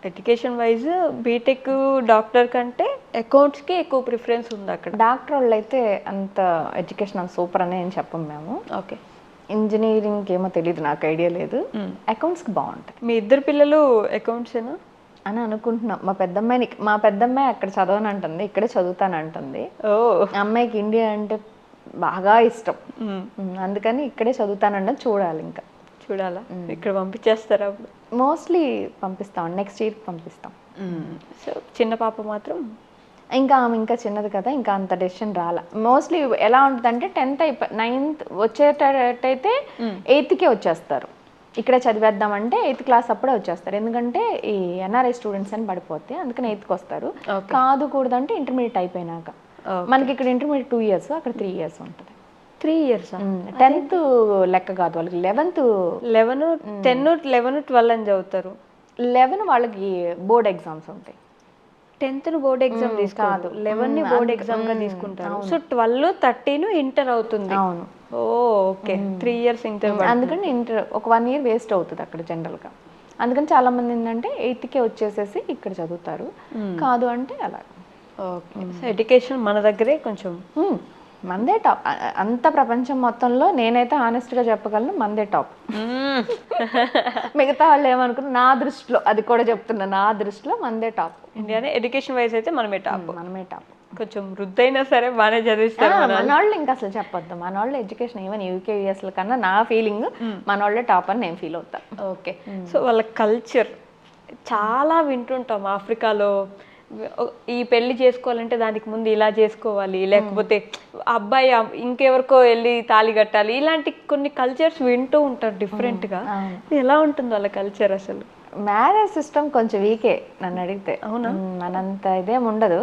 education wise BTech doctor కంటే అకౌంట్స్కి ఎక్కువ ప్రిఫరెన్స్ ఉంది అక్కడ. డాక్టర్ వాళ్ళు అయితే అంత ఎడ్యుకేషన్ అంత సూపర్ అని ఏం చెప్పం మేము. ఓకే, ఇంజనీరింగ్ ఏమో తెలియదు, నాకు ఐడియా లేదు. అకౌంట్స్కి బాగుంటుంది. మీ ఇద్దరు పిల్లలు అకౌంట్సేనా అని అనుకుంటున్నాం. మా పెద్దమ్మాయి అక్కడ చదవనంటుంది, ఇక్కడే చదువుతానంటుంది. అమ్మాయికి ఇండియా అంటే బాగా ఇష్టం, అందుకని ఇక్కడే చదువుతానంటే చూడాలి. ఇంకా చూడాలా, ఇక్కడ పంపించేస్తారా? మోస్ట్లీ పంపిస్తాం, నెక్స్ట్ ఇయర్ పంపిస్తాం. సో చిన్న పాప మాత్రం ఇంకా చిన్నది కదా, ఇంకా అంత డెసిషన్ రాలా. మోస్ట్లీ ఎలా ఉంటుందంటే 10th 9th వచ్చేటట్టయితే 8th వచ్చేస్తారు. ఇక్కడే చదివేద్దామంటే 8th క్లాస్ అప్పుడే వచ్చేస్తారు, ఎందుకంటే ఈ ఎన్ఆర్ఐ స్టూడెంట్స్ అని పడిపోతే అందుకని 8th వస్తారు. కాదు కూడదంటే ఇంటర్మీడియట్ అయిపోయినాక. మనకి ఇక్కడ ఇంటర్మీడియట్ 2 years, అక్కడ 3 years ఉంటుంది. 3 years 10th లెక్క కాదు వాళ్ళకి, 11th 10, 11, 12 అని చదువుతారు. 11 వాళ్ళకి బోర్డ్ ఎగ్జామ్స్ ఉంటాయి. 10th బోర్డ్ ఎగ్జామ్ తీసుకోదు, 11 బోర్డ్ ఎగ్జామ్ గా తీసుకుంటారు. సో 12, 13 ఇంటర్ అవుతుంది. అవును, ఓకే, 3 years ఇంటర్. అందుకని ఇంటర్ ఒక 1 year వేస్ట్ అవుతుంది అక్కడ జనరల్ గా. అందుకని చాలా మంది ఏంటంటే 8th వచ్చేసేసి ఇక్కడ చదువుతారు. కాదు అంటే అలా. ఓకే, సో ఎడ్యుకేషన్ మన దగ్గరే కొంచెం మందే టాప్. అంత ప్రపంచం మొత్తంలో నేనైతే హానెస్ట్ గా చెప్పగలను, మందే టాప్. మిగతా వాళ్ళు ఏమనుకున్నా, నా దృష్టిలో అది కూడా చెప్తున్నా, నా దృష్టిలో మందే టాప్. ఇండియానే ఎడ్యుకేషన్ వైజ్ అయితే మనమే టాప్. కొంచెం వృద్ధైనా సరే బాగానే చదివిస్తారు మన వాళ్ళు. ఇంకా అసలు చెప్పొద్దు, మన వాళ్ళు ఎడ్యుకేషన్ ఈవెన్ యూకే యూఎస్ కన్నా నా ఫీలింగ్ మన వాళ్ళే టాప్ అని నేను ఫీల్ అవుతా. ఓకే, సో వాళ్ళ కల్చర్ చాలా వింటుంటాం. ఆఫ్రికాలో ఈ పెళ్లి చేసుకోవాలంటే దానికి ముందు ఇలా చేసుకోవాలి, లేకపోతే అబ్బాయి ఇంకెవరికో వెళ్ళి తాళి కట్టాలి, ఇలాంటి కొన్ని కల్చర్స్ వింటూ ఉంటారు డిఫరెంట్ గా. ఎలా ఉంటుంది వాళ్ళ కల్చర్ అసలు? మ్యారేజ్ సిస్టమ్ కొంచెం వీకే నన్ను అడిగితే. అవునా, మనంత ఇదేం ఉండదు.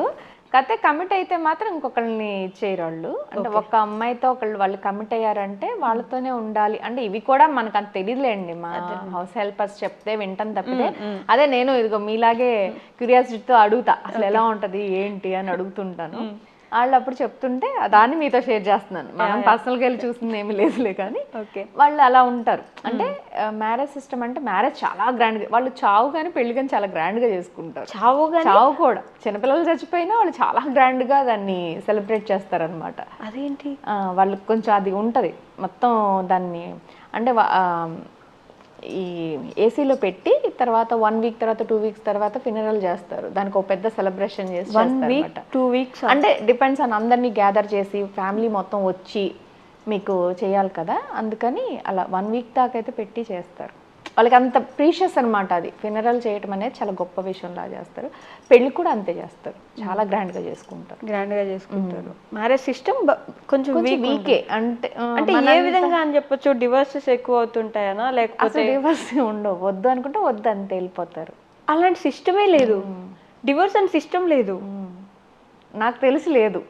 కాకపోతే కమిట్ అయితే మాత్రం ఇంకొకరిని ఇచ్చేయరు వాళ్ళు. అంటే ఒక అమ్మాయితో వాళ్ళు కమిట్ అయ్యారంటే వాళ్ళతోనే ఉండాలి. అంటే ఇవి కూడా మనకు అంత తెలియదులేండి, మా హౌస్ హెల్పర్స్ చెప్తే వింటాను తప్పితే. అదే నేను ఇదిగో మీలాగే క్యూరియాసిటీతో అడుగుతా, అసలు ఎలా ఉంటది ఏంటి అని అడుగుతుంటాను. వాళ్ళు అప్పుడు చెప్తుంటే దాన్ని మీతో షేర్ చేస్తున్నాను. మనం పర్సనల్గా వెళ్ళి చూస్తుంది ఏమీ లేదులే, కానీ వాళ్ళు అలా ఉంటారు. అంటే మ్యారేజ్ సిస్టమ్ అంటే మ్యారేజ్ చాలా గ్రాండ్గా, వాళ్ళు చావు కానీ పెళ్లి కానీ చాలా గ్రాండ్గా చేసుకుంటారు. చావు కూడా చిన్నపిల్లలు చచ్చిపోయినా వాళ్ళు చాలా గ్రాండ్గా దాన్ని సెలబ్రేట్ చేస్తారనమాట. అదేంటి, వాళ్ళకి కొంచెం అది ఉంటుంది మొత్తం దాన్ని. అంటే ఈ ఏసీలో పెట్టి తర్వాత 1 week తర్వాత 2 weeks తర్వాత ఫినరల్ చేస్తారు. దానికి ఒక పెద్ద సెలబ్రేషన్ చేసి 1 week 2 weeks అంటే డిపెండ్స్ ఆన్ అందరినీ గ్యాదర్ చేసి ఫ్యామిలీ మొత్తం వచ్చి మీకు చేయాలి కదా, అందుకని అలా 1 week దాకా అయితే పెట్టి చేస్తారు. వాళ్ళకి అంత ప్రీషియస్ అనమాట అది. ఫినరల్ చేయటం అనేది చాలా గొప్ప విషయంలా చేస్తారు. పెళ్లి కూడా అంతే చేస్తారు, చాలా గ్రాండ్గా చేసుకుంటారు. మ్యారేజ్ సిస్టమ్ కొంచెం వీకే. అంటే ఏ విధంగా అని చెప్పొచ్చు, డివోర్సెస్ ఎక్కువ అవుతుంటాయనా, లేకపోతే డివోర్స్ ఉండవు, వద్దు అనుకుంటే వద్దు అంతే వెళ్ళిపోతారు. అలాంటి సిస్టమే లేదు, డివోర్స్ అని సిస్టమ్ లేదు, నాకు తెలిసి లేదు.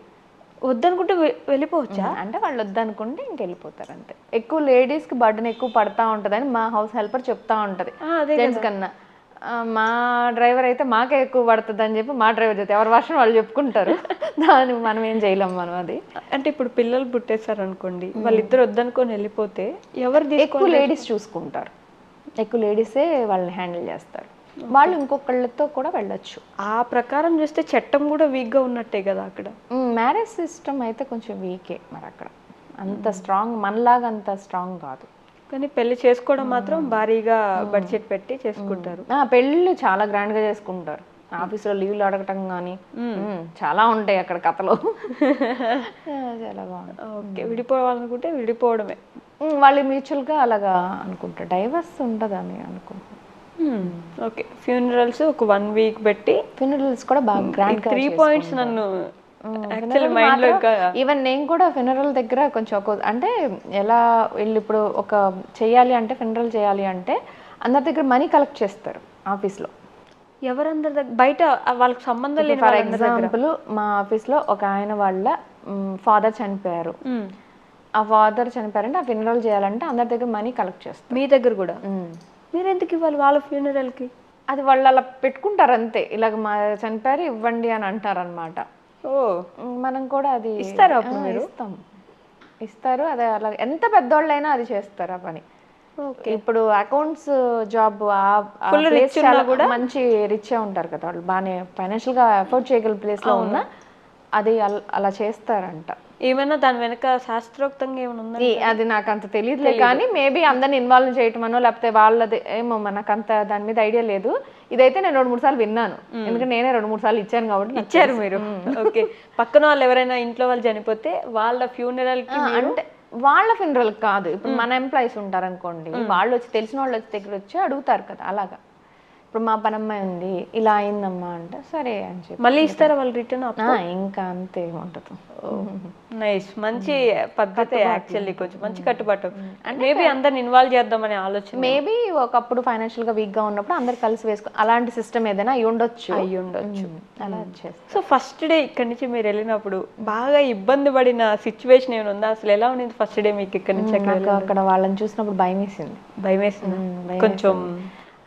వద్దనుకుంటే వెళ్ళిపోవచ్చా? అంటే వాళ్ళు వద్దనుకుంటే ఇంక వెళ్ళిపోతారు అంతే. ఎక్కువ లేడీస్కి బర్డెన్ ఎక్కువ పడతా ఉంటుందని మా హౌస్ హెల్పర్ చెప్తా ఉంటుంది జెంట్స్ కన్నా. మా డ్రైవర్ అయితే మాకే ఎక్కువ పడుతుంది అని చెప్పి మా డ్రైవర్ చెప్తే ఎవరి వర్షం వాళ్ళు చెప్పుకుంటారు. దాన్ని మనం ఏం చేయలేం మనం. అది అంటే ఇప్పుడు పిల్లలు పుట్టేశారు అనుకోండి, వాళ్ళిద్దరు వద్దనుకొని వెళ్ళిపోతే ఎవరు ఎక్కువ లేడీస్ చూసుకుంటారు, ఎక్కువ లేడీసే వాళ్ళని హ్యాండిల్ చేస్తారు. వాళ్ళు ఇంకొకళ్ళతో కూడా వెళ్ళొచ్చు. ఆ ప్రకారం చూస్తే చట్టం కూడా వీక్గా ఉన్నట్టే కదా అక్కడ. మ్యారేజ్ సిస్టమ్ అయితే కొంచెం వీకే మరి అక్కడ, అంత స్ట్రాంగ్ మనలాగా అంత స్ట్రాంగ్ కాదు. కానీ పెళ్లి చేసుకోవడం మాత్రం భారీగా బడ్జెట్ పెట్టి చేసుకుంటారు. పెళ్ళిళ్ళు చాలా గ్రాండ్ గా చేసుకుంటారు. ఆఫీస్లో లీవ్లు అడగటం కానీ చాలా ఉంటాయి అక్కడ కథలు. చాలా బాగుంది. ఓకే, విడిపోవాలనుకుంటే విడిపోవడమే. వాళ్ళు మ్యూచువల్గా అలాగా అనుకుంటారు. డైవర్స్ ఉంటుందని అనుకుంటారు. ఓకే, ఫ్యూనరల్స్ ఒక 1 వీక్ పెట్టి. ఫ్యూనరల్స్ కూడా బాగా గ్రాండ్. 3 పాయింట్స్ నన్ను యాక్చువల్లీ మైండ్ లో ఈవెన్ నేను కూడా ఫ్యూనరల్ దగ్గర కొంచెం అంటే ఎలా వీళ్ళు ఇప్పుడు ఒక చేయాలి అంటే ఫ్యూనరల్ చేయాలి అంటే అందరి దగ్గర మనీ కలెక్ట్ చేస్తారు ఆఫీస్లో. ఎవరందరి దగ్గర? బయట వాళ్ళకి సంబంధం లేదు. ఫర్ ఎగ్జాంపుల్ మా ఆఫీస్లో ఒక ఆయన వాళ్ళ ఫాదర్ చనిపోయారు. ఆ ఫాదర్ చనిపోయారంటే ఆ ఫ్యూనరల్ చేయాలంటే అందరి దగ్గర మనీ కలెక్ట్ చేస్తారు. మీ దగ్గర కూడా? మీరు ఎందుకు ఇవ్వాలి వాళ్ళ ఫ్యూనరల్కి? అది వాళ్ళు అలా పెట్టుకుంటారు అంతే. ఇలాగ మా చనిపోయారు ఇవ్వండి అని అంటారు అనమాట. మనం కూడా అది ఇస్తారు. అప్పుడు మీరు ఇస్తారు. అదే అలా ఎంత పెద్దోళ్ళైనా అది చేస్తారు ఆ పని. ఇప్పుడు అకౌంట్స్ జాబ్ కూడా మంచి రిచ్ ఉంటారు కదా వాళ్ళు, బాగానే ఫైనాన్షియల్ గా అఫోర్డ్ చేయగల ప్లేస్ లో ఉన్నా అది అలా చేస్తారంట. ఏమైనా దాని వెనక శాస్త్రోక్తంగా ఏమైనా ఉందా? అది నాకు అంత తెలియదులే, కానీ మేబీ అందరిని ఇన్వాల్వ్ చేయటమనో లేకపోతే వాళ్ళది ఏమో మనకు అంత దాని మీద ఐడియా లేదు. ఇదైతే నేను 2-3 సార్లు విన్నాను, ఎందుకంటే నేనే 2-3 సార్లు ఇచ్చాను కాబట్టి. ఇచ్చారు మీరు? ఓకే. పక్కన వాళ్ళు ఎవరైనా ఇంట్లో వాళ్ళు చనిపోతే వాళ్ళ ఫ్యూనరల్ కి అంటే వాళ్ళ ఫ్యూనరల్ కాదు, ఇప్పుడు మన ఎంప్లాయీస్ ఉంటారు అనుకోండి, వాళ్ళు వచ్చి తెలిసిన వాళ్ళు వచ్చి దగ్గర వచ్చి అడుగుతారు కదా. అలాగా ఇప్పుడు మా పనమ్మాయి ఉంది ఇలా అయిందమ్మా అంటే సరే అని చెప్పి మళ్ళీ ఇస్తారా వాళ్ళు రిటర్న్? ఇంకా అంతే ఉంటుంది. నైస్, మంచి పద్ధతి యాక్చువల్లీ, కొంచెం మంచి కట్టుబాటు. మేబీ అందరిని ఇన్వాల్వ్ చేద్దామనే ఆలోచన. మేబీ ఒకప్పుడు ఫైనాన్షియల్ గా వీక్ గా ఉన్నప్పుడు అందరు కలిసి వేసుకో అలాంటి సిస్టమ్ ఏదైనా అయి ఉండొచ్చు. అలా చేస్తాం. సో ఫస్ట్ డే ఇక్కడి నుంచి మీరు వెళ్ళినప్పుడు బాగా ఇబ్బంది పడిన సిచ్యువేషన్ ఏమైనా ఉందా? అసలు ఎలా ఉండేది ఫస్ట్ డే మీకు ఇక్కడ నుంచి? అక్కడ వాళ్ళని చూసినప్పుడు భయం వేసింది. భయం వేసింది కొంచెం.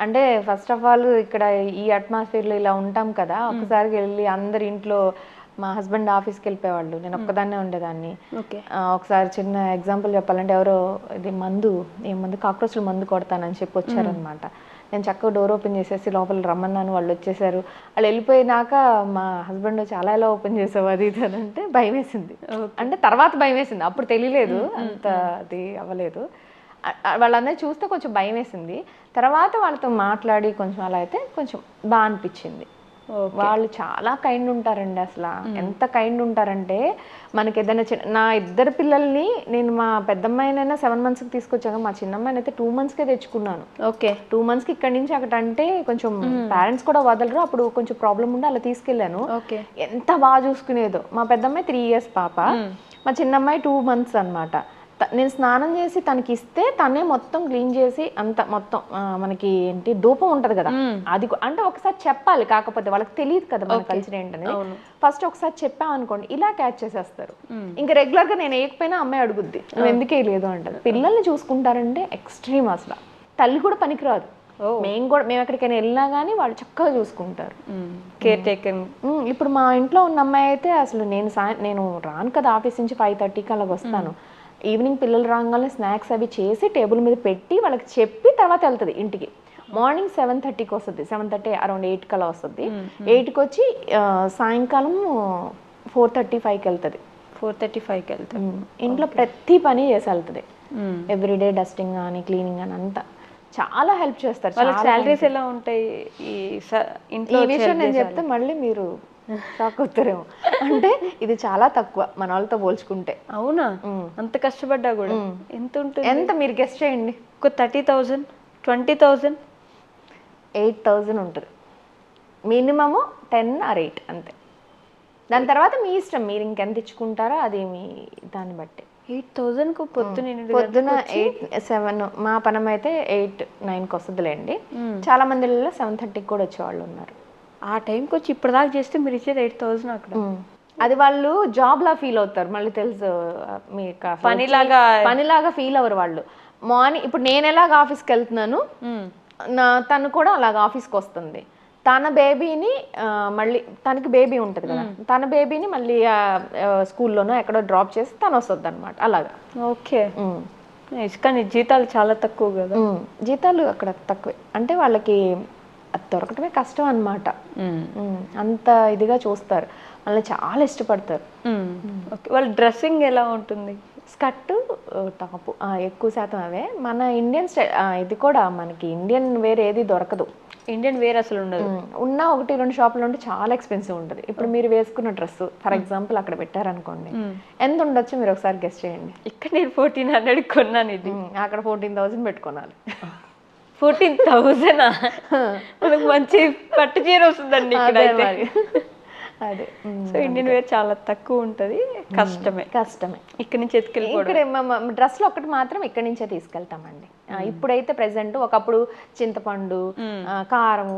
అంటే ఫస్ట్ ఆఫ్ ఆల్ ఇక్కడ ఈ అట్మాస్ఫియర్లో ఇలా ఉంటాం కదా, ఒకసారి వెళ్ళి అందరి ఇంట్లో మా హస్బెండ్ ఆఫీస్కి వెళ్ళిపోయేవాళ్ళు, నేను ఒక్కదాన్నే ఉండేదాన్ని. ఒకసారి చిన్న ఎగ్జాంపుల్ చెప్పాలంటే ఎవరో ఇది మందు కాక్రోచ్ల మందు కొడతానని చెప్పి వచ్చారనమాట. నేను చక్కగా డోర్ ఓపెన్ చేసేసి లోపల రమ్మన్నాను, వాళ్ళు వచ్చేసారు. వాళ్ళు వెళ్ళిపోయినాక మా హస్బెండ్ చాలా ఎలా ఓపెన్ చేసావు అది ఇది అని అంటే భయం వేసింది. అంటే తర్వాత భయం వేసింది, అప్పుడు తెలియలేదు, అంత అది అవ్వలేదు. వాళ్ళందరూ చూస్తే కొంచెం భయం వేసింది. తర్వాత వాళ్ళతో మాట్లాడి కొంచెం అలా అయితే కొంచెం బాగా అనిపించింది. వాళ్ళు చాలా కైండ్ ఉంటారండి. అసలు ఎంత కైండ్ ఉంటారంటే మనకి ఏదైనా నా 2 పిల్లల్ని నేను మా పెద్దమ్మాయినైనా 7 monthsకి తీసుకొచ్చాను, మా చిన్నమ్మాయిని అయితే 2 monthsకే తెచ్చుకున్నాను. ఓకే, 2 monthsకి ఇక్కడి నుంచి అక్కడ అంటే కొంచెం పేరెంట్స్ కూడా వదలరు, అప్పుడు కొంచెం ప్రాబ్లం ఉండి అలా తీసుకెళ్ళాను. ఎంత బాగా చూసుకునేదో. మా పెద్దమ్మాయి 3 years పాప, మా చిన్నమ్మాయి 2 months అనమాట. నేను స్నానం చేసి తనకి ఇస్తే తనే మొత్తం క్లీన్ చేసి అంత మొత్తం మనకి ఏంటి ధూపం ఉంటది కదా, అది అంటే ఒకసారి చెప్పాలి, కాకపోతే వాళ్ళకి తెలియదు కదా మన కల్చర్ ఏంటని. ఫస్ట్ ఒకసారి చెప్పాం అనుకోండి ఇలా క్యాచ్ చేసేస్తారు. ఇంకా రెగ్యులర్ గా నేను వేయకపోయినా అమ్మాయి అడుగుద్ది నువ్వు ఎందుకే లేదు అంటారు. పిల్లల్ని చూసుకుంటారంటే ఎక్స్ట్రీమ్. అసలు తల్లి కూడా పనికిరాదు. మేము ఎక్కడికైనా వెళ్ళినా కానీ వాళ్ళు చక్కగా చూసుకుంటారు, కేర్ టేకర్. ఇప్పుడు మా ఇంట్లో ఉన్న అమ్మాయి అయితే అసలు నేను రాను కదా ఆఫీస్ నుంచి 5:30కి అలాగ వస్తాను. ఈవినింగ్ పిల్లలు రాగానే స్నాక్స్ అవి చేసి టేబుల్ మీద పెట్టి వాళ్ళకి చెప్పి తర్వాత వెళ్తుంది ఇంటికి. మార్నింగ్ 7:30కి వస్తుంది, 7:30 అరౌండ్ 8కి అలా వస్తుంది. 8కి వచ్చి సాయంకాలం 4:35కి వెళ్తుంది. 4:35కి వెళ్తుంది. ఇంట్లో ప్రతి పని చేసి వెళ్తుంది. ఎవ్రీడే డస్టింగ్ కానీ క్లీనింగ్ అని అంతా చాలా హెల్ప్ చేస్తారు. వాళ్ళకి సాలరీస్ ఎలా ఉంటాయి ఈ విషయం నేను చెప్తే మళ్ళీ మీరు షాక్ అవుతారేమో. అంటే ఇది చాలా తక్కువ మన వాళ్ళతో పోల్చుకుంటే. అవునా? అంత కష్టపడ్డా కూడా ఎంత ఉంటుంది? ఎంత మీరు గెస్ట్ చేయండి. ఒక 30,000, 20,000, 8,000 ఉంటుంది మినిమము. 10 or 8 అంతే. దాని తర్వాత మీ ఇష్టం, మీరు ఇంకెంత ఇచ్చుకుంటారో అది మీ దాన్ని బట్టి. 8,000కు పొద్దున 8-7 మా పనం అయితే 8-9కి వస్తుందిలేండి. చాలా మంది 7:30కి కూడా వచ్చేవాళ్ళు ఉన్నారు. ఆ టైంకి వచ్చి ఇప్పుడు దాకా చేస్తే మీరు ఇచ్చేది 8,000 అక్కడ. అది వాళ్ళు జాబ్ లా ఫీల్ అవుతారు. మళ్ళీ తెలుసు మీకు పనిలాగా ఫీల్ అవ్వరు వాళ్ళు. మార్నింగ్ ఇప్పుడు నేను ఎలాగ ఆఫీస్కి వెళ్తున్నాను తను కూడా అలాగ ఆఫీస్కి వస్తుంది. తన బేబీని మళ్ళీ తనకి బేబీ ఉంటుంది కదా, తన బేబీని మళ్ళీ స్కూల్లోనో ఎక్కడో డ్రాప్ చేసి తను వస్తుంది అనమాట అలాగా. ఓకే. కానీ జీతాలు చాలా తక్కువ కదా. జీతాలు అక్కడ తక్కువే, అంటే వాళ్ళకి అది దొరకటమే కష్టం అనమాట. అంత ఇదిగా చూస్తారు, వాళ్ళని చాలా ఇష్టపడతారు. వాళ్ళ డ్రెస్సింగ్ ఎలా ఉంటుంది? స్కర్ట్ టాప్ ఎక్కువ శాతం అవే. మన ఇండియన్ ఇది కూడా మనకి ఇండియన్ వేర్ ఏది దొరకదు. ఇండియన్ వేర్ అసలు ఉండదు. ఉన్న 1-2 షాపులు ఉంటే చాలా ఎక్స్పెన్సివ్ ఉంటుంది. ఇప్పుడు మీరు వేసుకున్న డ్రెస్ ఫర్ ఎగ్జాంపుల్ అక్కడ పెట్టారనుకోండి, ఎంత ఉండొచ్చు మీరు ఒకసారి గెస్ట్ చేయండి. ఇక్కడ నేను 1400 కొన్నాను, ఇది అక్కడ 14,000 పెట్టుకోవాలి. 14,000 మనకు మంచి పట్టు చీర వస్తుందండి ఇక్కడ. అదే సో ఇండియన్ వేర్ చాలా తక్కువ ఉంటుంది, కష్టమే. ఇక్కడ నుంచి ఎత్తుకెళ్ళిపోవడం. డ్రెస్లు ఒకటి మాత్రం ఇక్కడి నుంచే తీసుకెళ్తామండి. ఇప్పుడైతే ప్రెసెంట్, ఒకప్పుడు చింతపండు, కారం,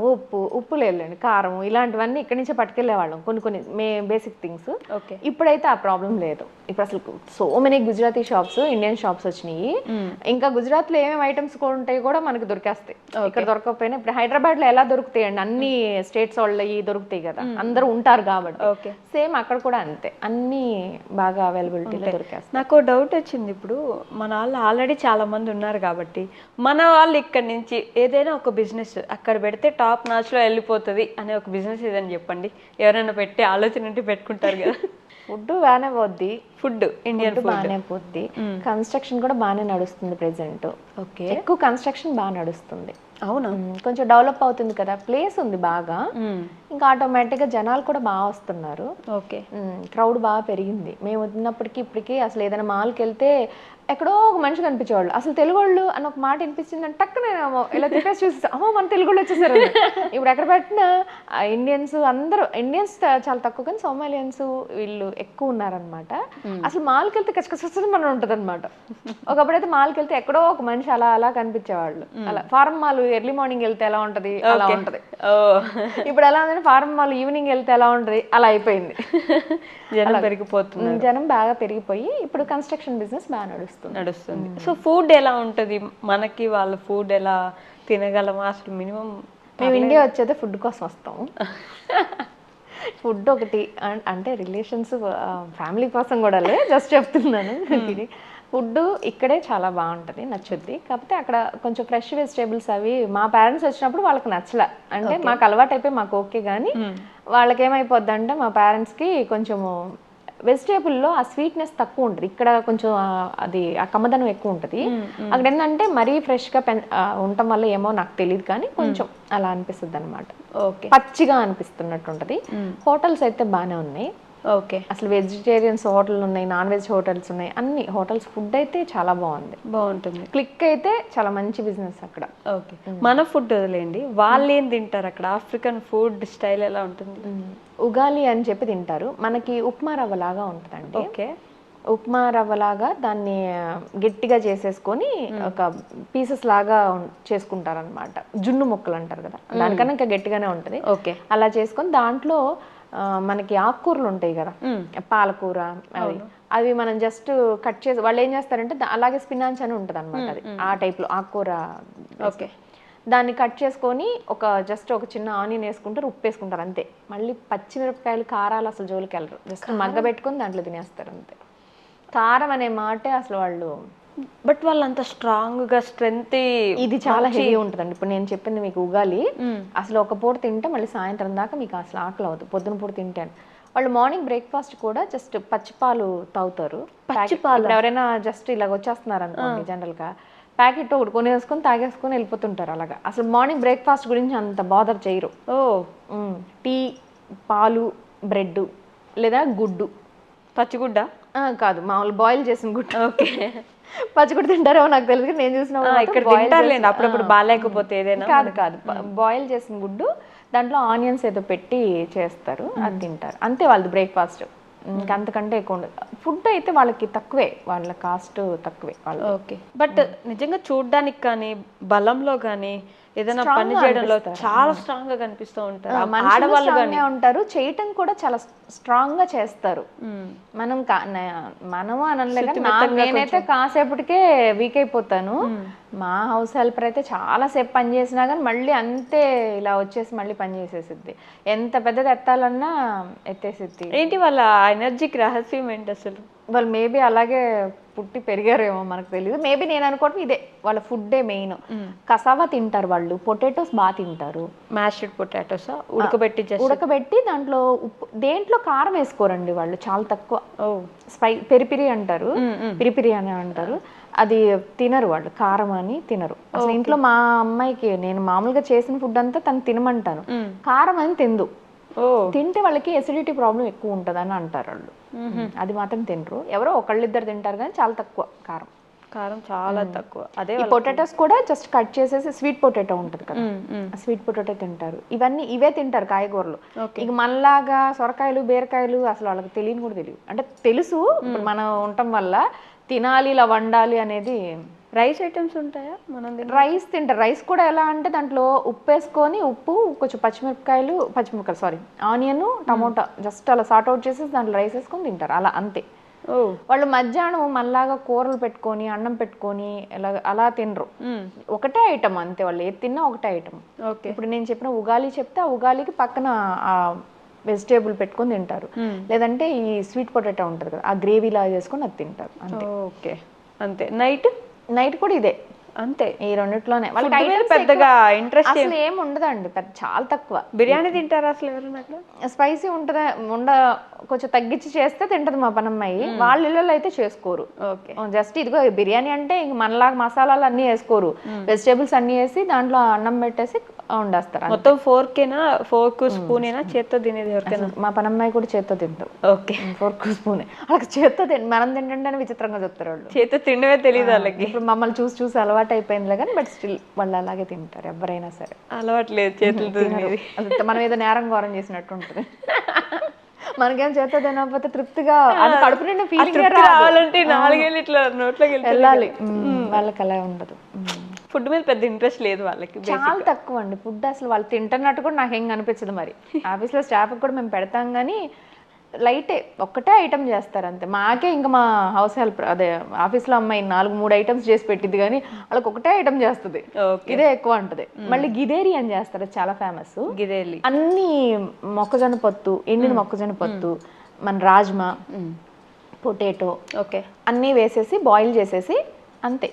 ఉప్పు లేదండి, కారం ఇలాంటివన్నీ ఇక్కడి నుంచే పట్టుకెళ్ళేవాళ్ళం, కొన్ని బేసిక్ థింగ్స్. ఇప్పుడైతే ఆ ప్రాబ్లం లేదు. ఇప్పుడు అసలు so many Gujarati shops, Indian shops వచ్చినాయి. ఇంకా గుజరాత్ లో ఏమేమి ఐటమ్స్ కూడా ఉంటాయి కూడా మనకి దొరికేస్తాయి. ఇక్కడ దొరకకపోయినా ఇప్పుడు హైదరాబాద్ లో ఎలా దొరుకుతాయండి, అన్ని స్టేట్స్ వాళ్ళవి దొరుకుతాయి కదా, అందరూ ఉంటారు కాబట్టి. సేమ్ అక్కడ కూడా అంతే, అన్ని బాగా అవైలబిలిటీలో దొరికేస్తాయి. నాకు డౌట్ వచ్చింది, ఇప్పుడు మన వాళ్ళు ఆల్రెడీ చాలా మంది ఉన్నారు కాబట్టి మన వాళ్ళు ఇక్కడ నుంచి ఏదైనా ఒక బిజినెస్ అక్కడ పెడితే టాప్ నాచ్ లో వెళ్ళిపోతుంది అనే ఒక బిజినెస్ ఏదని చెప్పండి. ఎవరైనా పెట్టే ఆలోచన ఉంటే పెట్టుకుంటారు కదా. ఫుడ్ బాగానే పోద్ది, ఫుడ్ ఇండియన్ బాగానే పోద్ది. కన్స్ట్రక్షన్ కూడా బాగానే నడుస్తుంది ప్రెసెంట్. ఓకే, ఎక్కువ కన్స్ట్రక్షన్ బాగా నడుస్తుంది. అవునా, కొంచెం డెవలప్ అవుతుంది కదా, ప్లేస్ ఉంది బాగా, ఇంకా ఆటోమేటిక్ గా జనాలు కూడా బాగా వస్తున్నారు. ఓకే, క్రౌడ్ బాగా పెరిగింది. మేము ఉన్నప్పటికీ ఇప్పటికీ అసలు ఏదైనా మాల్కి వెళ్తే ఎక్కడో ఒక మనిషి కనిపించేవాళ్ళు, అసలు తెలుగు వాళ్ళు అని ఒక మాట వినిపించిందని టక్కున ఇలా తిప్పేసి చూసి అమ్మో మన తెలుగు వాళ్ళు వచ్చేసారు. ఇప్పుడు ఎక్కడ పెట్టినా ఇండియన్స్, అందరూ ఇండియన్స్ చాలా తక్కువ, కానీ సోమాలియన్స్ వీళ్ళు ఎక్కువ ఉన్నారనమాట. అసలు మాల్కి వెళ్తే కచ్చకచ్చని మనం ఉంటుంది అనమాట. ఒకప్పుడైతే మాల్కి వెళ్తే ఎక్కడో ఒక మనిషి అలా అలా కనిపించేవాళ్ళు. అలా ఫారం మాల్ ఎర్లీ మార్నింగ్ వెళ్తే ఎలా ఉంటది అలా ఉంటది. ఇప్పుడు ఎలా ఉందంటే ఫారం మాల్ ఈవినింగ్ వెళ్తే ఎలా ఉంటది అలా అయిపోయింది. జనం బాగా పెరిగిపోయి ఇప్పుడు కన్స్ట్రక్షన్ బిజినెస్ బాగా నడుస్తుంది. సో ఫుడ్ ఎలా ఉంటది మనకి, వాళ్ళ ఫుడ్ ఎలా తినగలమా అసలు? మినిమం మేము ఇండియా వచ్చేది ఫుడ్ కోసం వస్తాము. ఫుడ్ ఒకటి అంటే రిలేషన్స్, ఫ్యామిలీ కోసం కూడా జస్ట్ చెప్తున్నాను. ఫుడ్ ఇక్కడే చాలా బాగుంటుంది, నచ్చుద్ది. కాకపోతే అక్కడ కొంచెం ఫ్రెష్ వెజిటేబుల్స్ అవి మా పేరెంట్స్ వచ్చినప్పుడు వాళ్ళకి నచ్చలే, అంటే మాకు అలవాటు అయిపోయి మాకు ఓకే, కానీ వాళ్ళకి ఏమైపోద్ది అంటే మా పేరెంట్స్కి కొంచెము వెజిటేబుల్లో ఆ స్వీట్నెస్ తక్కువ ఉంటుంది. ఇక్కడ కొంచెం అది ఆ కమ్మదనం ఎక్కువ ఉంటుంది. అక్కడ ఏంటంటే మరీ ఫ్రెష్గా ఉండటం వల్ల ఏమో నాకు తెలియదు, కానీ కొంచెం అలా అనిపిస్తుంది అనమాట. ఓకే, పచ్చిగా అనిపిస్తున్నట్టు ఉంటుంది. హోటల్స్ అయితే బాగానే ఉన్నాయి. ఓకే, అసలు వెజిటేరియన్స్ హోటల్ ఉన్నాయి, నాన్ వెజ్ హోటల్స్ ఉన్నాయి, అన్ని హోటల్స్. ఫుడ్ అయితే చాలా బాగుంటుంది. క్లిక్ అయితే చాలా మంచి బిజినెస్ అక్కడ. ఓకే, మన ఫుడ్ వదిలేండి, వాళ్ళు ఏం తింటారు అక్కడ? ఆఫ్రికన్ ఫుడ్ స్టైల్ ఎలా ఉంటుంది? ఉగాలి అని చెప్పి తింటారు. మనకి ఉప్మా రవ్వ లాగా ఉంటుందండి. ఓకే, ఉప్మా రవ్వలాగా దాన్ని గట్టిగా చేసేసుకొని ఒక పీసెస్ లాగా చేసుకుంటారు అనమాట. జున్ను ముక్కలు అంటారు కదా, దానికన్నా ఇంకా గట్టిగానే ఉంటుంది. ఓకే, అలా చేసుకొని దాంట్లో మనకి ఆకుకూరలు ఉంటాయి కదా, పాలకూర అవి మనం జస్ట్ కట్ చేసి, వాళ్ళు ఏం చేస్తారంటే అలాగే స్పినాచ్ అని ఉంటుంది అనమాట, అది ఆ టైప్లో ఆకుకూర. ఓకే, దాన్ని కట్ చేసుకొని జస్ట్ ఒక చిన్న ఆనియన్ వేసుకుంటారు, ఉప్పు వేసుకుంటారు అంతే. మళ్ళీ పచ్చిమిరపకాయలు, కారాలు అసలు జోలికి వెళ్ళరు, జస్ట్ మగ్గ పెట్టుకొని దాంట్లో తినేస్తారు అంతే. కారం అనే మాటే అసలు వాళ్ళు, బట్ వాళ్ళు అంత స్ట్రాంగ్ గా స్ట్రెంత్, ఇది చాలా హెవీ ఉంటుందండి. ఇప్పుడు నేను చెప్పింది మీకు ఉగాలి, అసలు ఒక పూట తింటే మళ్ళీ సాయంత్రం దాకా మీకు అసలు ఆకలి అవుతుంది. పొద్దున పూట తింటాను. వాళ్ళు మార్నింగ్ బ్రేక్ఫాస్ట్ కూడా జస్ట్ పచ్చిపాలు తాగుతారు. ఎవరైనా జస్ట్ ఇలాగ వచ్చేస్తున్నారు అనుకోండి, జనరల్ గా ప్యాకెట్ ఒకటి కొనేసుకొని తాగేసుకొని వెళ్ళిపోతుంటారు. అలాగా అసలు మార్నింగ్ బ్రేక్ఫాస్ట్ గురించి అంత బాదర్ చేయరు. టీ, పాలు, బ్రెడ్ లేదా గుడ్డు. పచ్చిగుడ్డ కాదు, మామూలు బాయిల్ చేసిన గుడ్డు. ఓకే, పచ్చిగుడ్డు తింటారో నాకు తెలియదు, నేను చూసిన అప్పుడప్పుడు బాగాలేకపోతే ఏదైనా. కాదు, బాయిల్ చేసిన గుడ్డు, దాంట్లో ఆనియన్స్ ఏదో పెట్టి చేస్తారు, అది తింటారు అంతే వాళ్ళది బ్రేక్ఫాస్ట్. ఇంకంతకంటే ఎక్కువ ఉండదు. ఫుడ్ అయితే వాళ్ళకి తక్కువే, వాళ్ళ కాస్ట్ తక్కువే వాళ్ళు. ఓకే, బట్ నిజంగా చూడ్డానికి కానీ బలంలో కానీ ఏదైనా Strong పని గా చేయడంలో అనిపిస్తారు. చాలా స్ట్రాంగ్ గా కనిపిస్తూ ఉంటారు మనుషులు ఆడవాళ్ళు strong కానీ గా ఉంటారు, చేయటం కూడా చాలా స్ట్రాంగ్ గా చేస్తారు. మనం మనము అనలే కానీ నేనైతే కాసేపటికే వీక్ అయిపోతాను. మా హౌస్ హెల్పర్ అయితే చాలా సేపు పని చేసినా కానీ మళ్ళీ అంతే ఇలా వచ్చేసి మళ్ళీ పని చేసేసిద్ది. ఎంత పెద్దది ఎత్తాలన్నా ఎత్తేసిద్ది. ఏంటి వాళ్ళ ఎనర్జీకి రహస్యం ఏంటి అసలు? వాళ్ళు మేబీ అలాగే పుట్టి పెరిగారేమో మనకు తెలియదు. మేబీ నేను అనుకోవటం ఇదే వాళ్ళ ఫుడ్డే మెయిన్. కసావా తింటారు వాళ్ళు, పొటాటోస్ బాగా తింటారు. మ్యాష్డ్ పొటాటోసా ఉడకబెట్టి దాంట్లో ఉప్పు, దేంట్లో కారం వేసుకోరండి వాళ్ళు, చాలా తక్కువ. పెరిపిరి అంటారు, పిరిపిరి అని అంటారు, అది తినరు వాళ్ళు, కారం అని తినరు అసలు. ఇంట్లో మా అమ్మాయికి నేను మామూలుగా చేసిన ఫుడ్ అంతా తను తినమంటాను, కారం అని తిందు. తింటే వాళ్ళకి ఎసిడిటీ ప్రాబ్లం ఎక్కువ ఉంటుంది అని అంటారు వాళ్ళు. అది మాత్రం తినరు. ఎవరో ఒకళ్ళిద్దరు తింటారు కానీ చాలా తక్కువ కారం. కారం చాలా తక్కువ. అదే ఈ పొటాటోస్ కూడా జస్ట్ కట్ చేసేసి, స్వీట్ పొటాటో ఉంటుంది కదా, స్వీట్ పొటాటో తింటారు. ఇవే తింటారు కాయగూరలు. ఇక మనలాగా సొరకాయలు బీరకాయలు అసలు వాళ్ళకి తెలియని కూడా తెలియదు. అంటే తెలుసు, ఇప్పుడు మనం ఉండటం వల్ల తినాలి ఇలా వండాలి అనేది. రైస్ ఐటమ్స్ ఉంటాయా? మనం రైస్ తింటారు. రైస్ కూడా ఎలా అంటే దాంట్లో ఉప్పు వేసుకొని, ఉప్పు కొంచెం పచ్చిమిరపకాయలు సారీ ఆనియన్ టమోటా జస్ట్ అలా సార్ట్ అవుట్ చేసి దాంట్లో రైస్ వేసుకొని తింటారు, అలా అంతే. వాళ్ళు మధ్యాహ్నం మనలాగా కూరలు పెట్టుకొని అన్నం పెట్టుకొని అలా తినరు. ఒకటే ఐటమ్ అంతే, వాళ్ళు ఏది తిన్నా ఒకటే ఐటమ్. ఇప్పుడు నేను చెప్పిన ఉగాలి చెప్తే ఆ ఉగాలికి పక్కన ఆ వెజిటేబుల్ పెట్టుకొని తింటారు. లేదంటే ఈ స్వీట్ పొటాటో ఉంటుంది కదా, ఆ గ్రేవీ లాగా చేసుకొని అది తింటారు అంతే. ఓకే అంతే. నైట్ కూడా ఇదే అంతే. ఈ రెండిట్లోనే వాళ్ళకి పెద్దగా ఇంట్రెస్ట్ అసలు ఏమి ఉండదండి, చాలా తక్కువ. బిర్యానీ తింటారా అసలు ఎవరైనా? స్పైసీ కొంచెం తగ్గించి చేస్తే తింటది మా పనమ్మాయి. వాళ్ళ ఇళ్ళలో అయితే చేసుకోరు. జస్ట్ ఇదిగో బిర్యానీ అంటే ఇంక మనలాగా మసాలాలు అన్ని వేసుకోరు, వెజిటేబుల్స్ అన్ని వేసి దాంట్లో అన్నం పెట్టేసి వండేస్తారు. మొత్తం ఫోర్క్ స్పూన్ చేత్తో తినేది ఎవరికైనా? మా పనమ్మాయి కూడా చేత్తో తింటారు. ఓకే, ఫోర్క్ స్పూనే వాళ్ళకి చేత్తో మనం తింటుంటే విచిత్రంగా చెప్తారు వాళ్ళు. చేత్తో తినవే తెలియదు వాళ్ళకి. ఇప్పుడు మమ్మల్ని చూసి చూసి అలవాటు అయిపోయిందిలే కానీ బట్ స్టిల్ వాళ్ళు అలాగే తింటారు ఎవరైనా సరే. అలవాట్లేదు చేతులతో. మనం ఏదో నేరం ఘోరం చేసినట్టు ఉంటుంది. మనకేం చేత తినకపోతే తృప్తిగా కడుపు నిండా ఫీలింగ్ రావాలంటే 4 ఏళ్ళు ఇట్లా నోట్లోకి వెళ్ళాలి. వాళ్ళకి అలా ఉండదు. ఫుడ్ మీద పెద్ద ఇంట్రెస్ట్ లేదు వాళ్ళకి, చాలా తక్కువ అండి ఫుడ్. అసలు వాళ్ళు తింటున్నట్టు కూడా నాకు ఏం అనిపించదు. మరి ఆఫీస్లో స్టాఫ్కి కూడా మేము పెడతాం కానీ లైటే ఒక్కటే ఐటమ్ చేస్తారు అంతే. మాకే ఇంకా మా హౌస్ హెల్ప్ అదే ఆఫీస్లో అమ్మాయి 4-3 ఐటమ్స్ చేసి పెట్టింది కానీ వాళ్ళకి ఒకటే ఐటమ్ చేస్తుంది, ఇదే ఎక్కువ ఉంటుంది. మళ్ళీ గిదేరి అని చేస్తారు, చాలా ఫేమస్. గిదేలి అన్ని మొక్కజొన్న పొత్తు, ఎండిన మొక్కజొన్న పొత్తు, మన రాజ్మా, పొటాటో అన్నీ వేసేసి బాయిల్ చేసేసి అంతే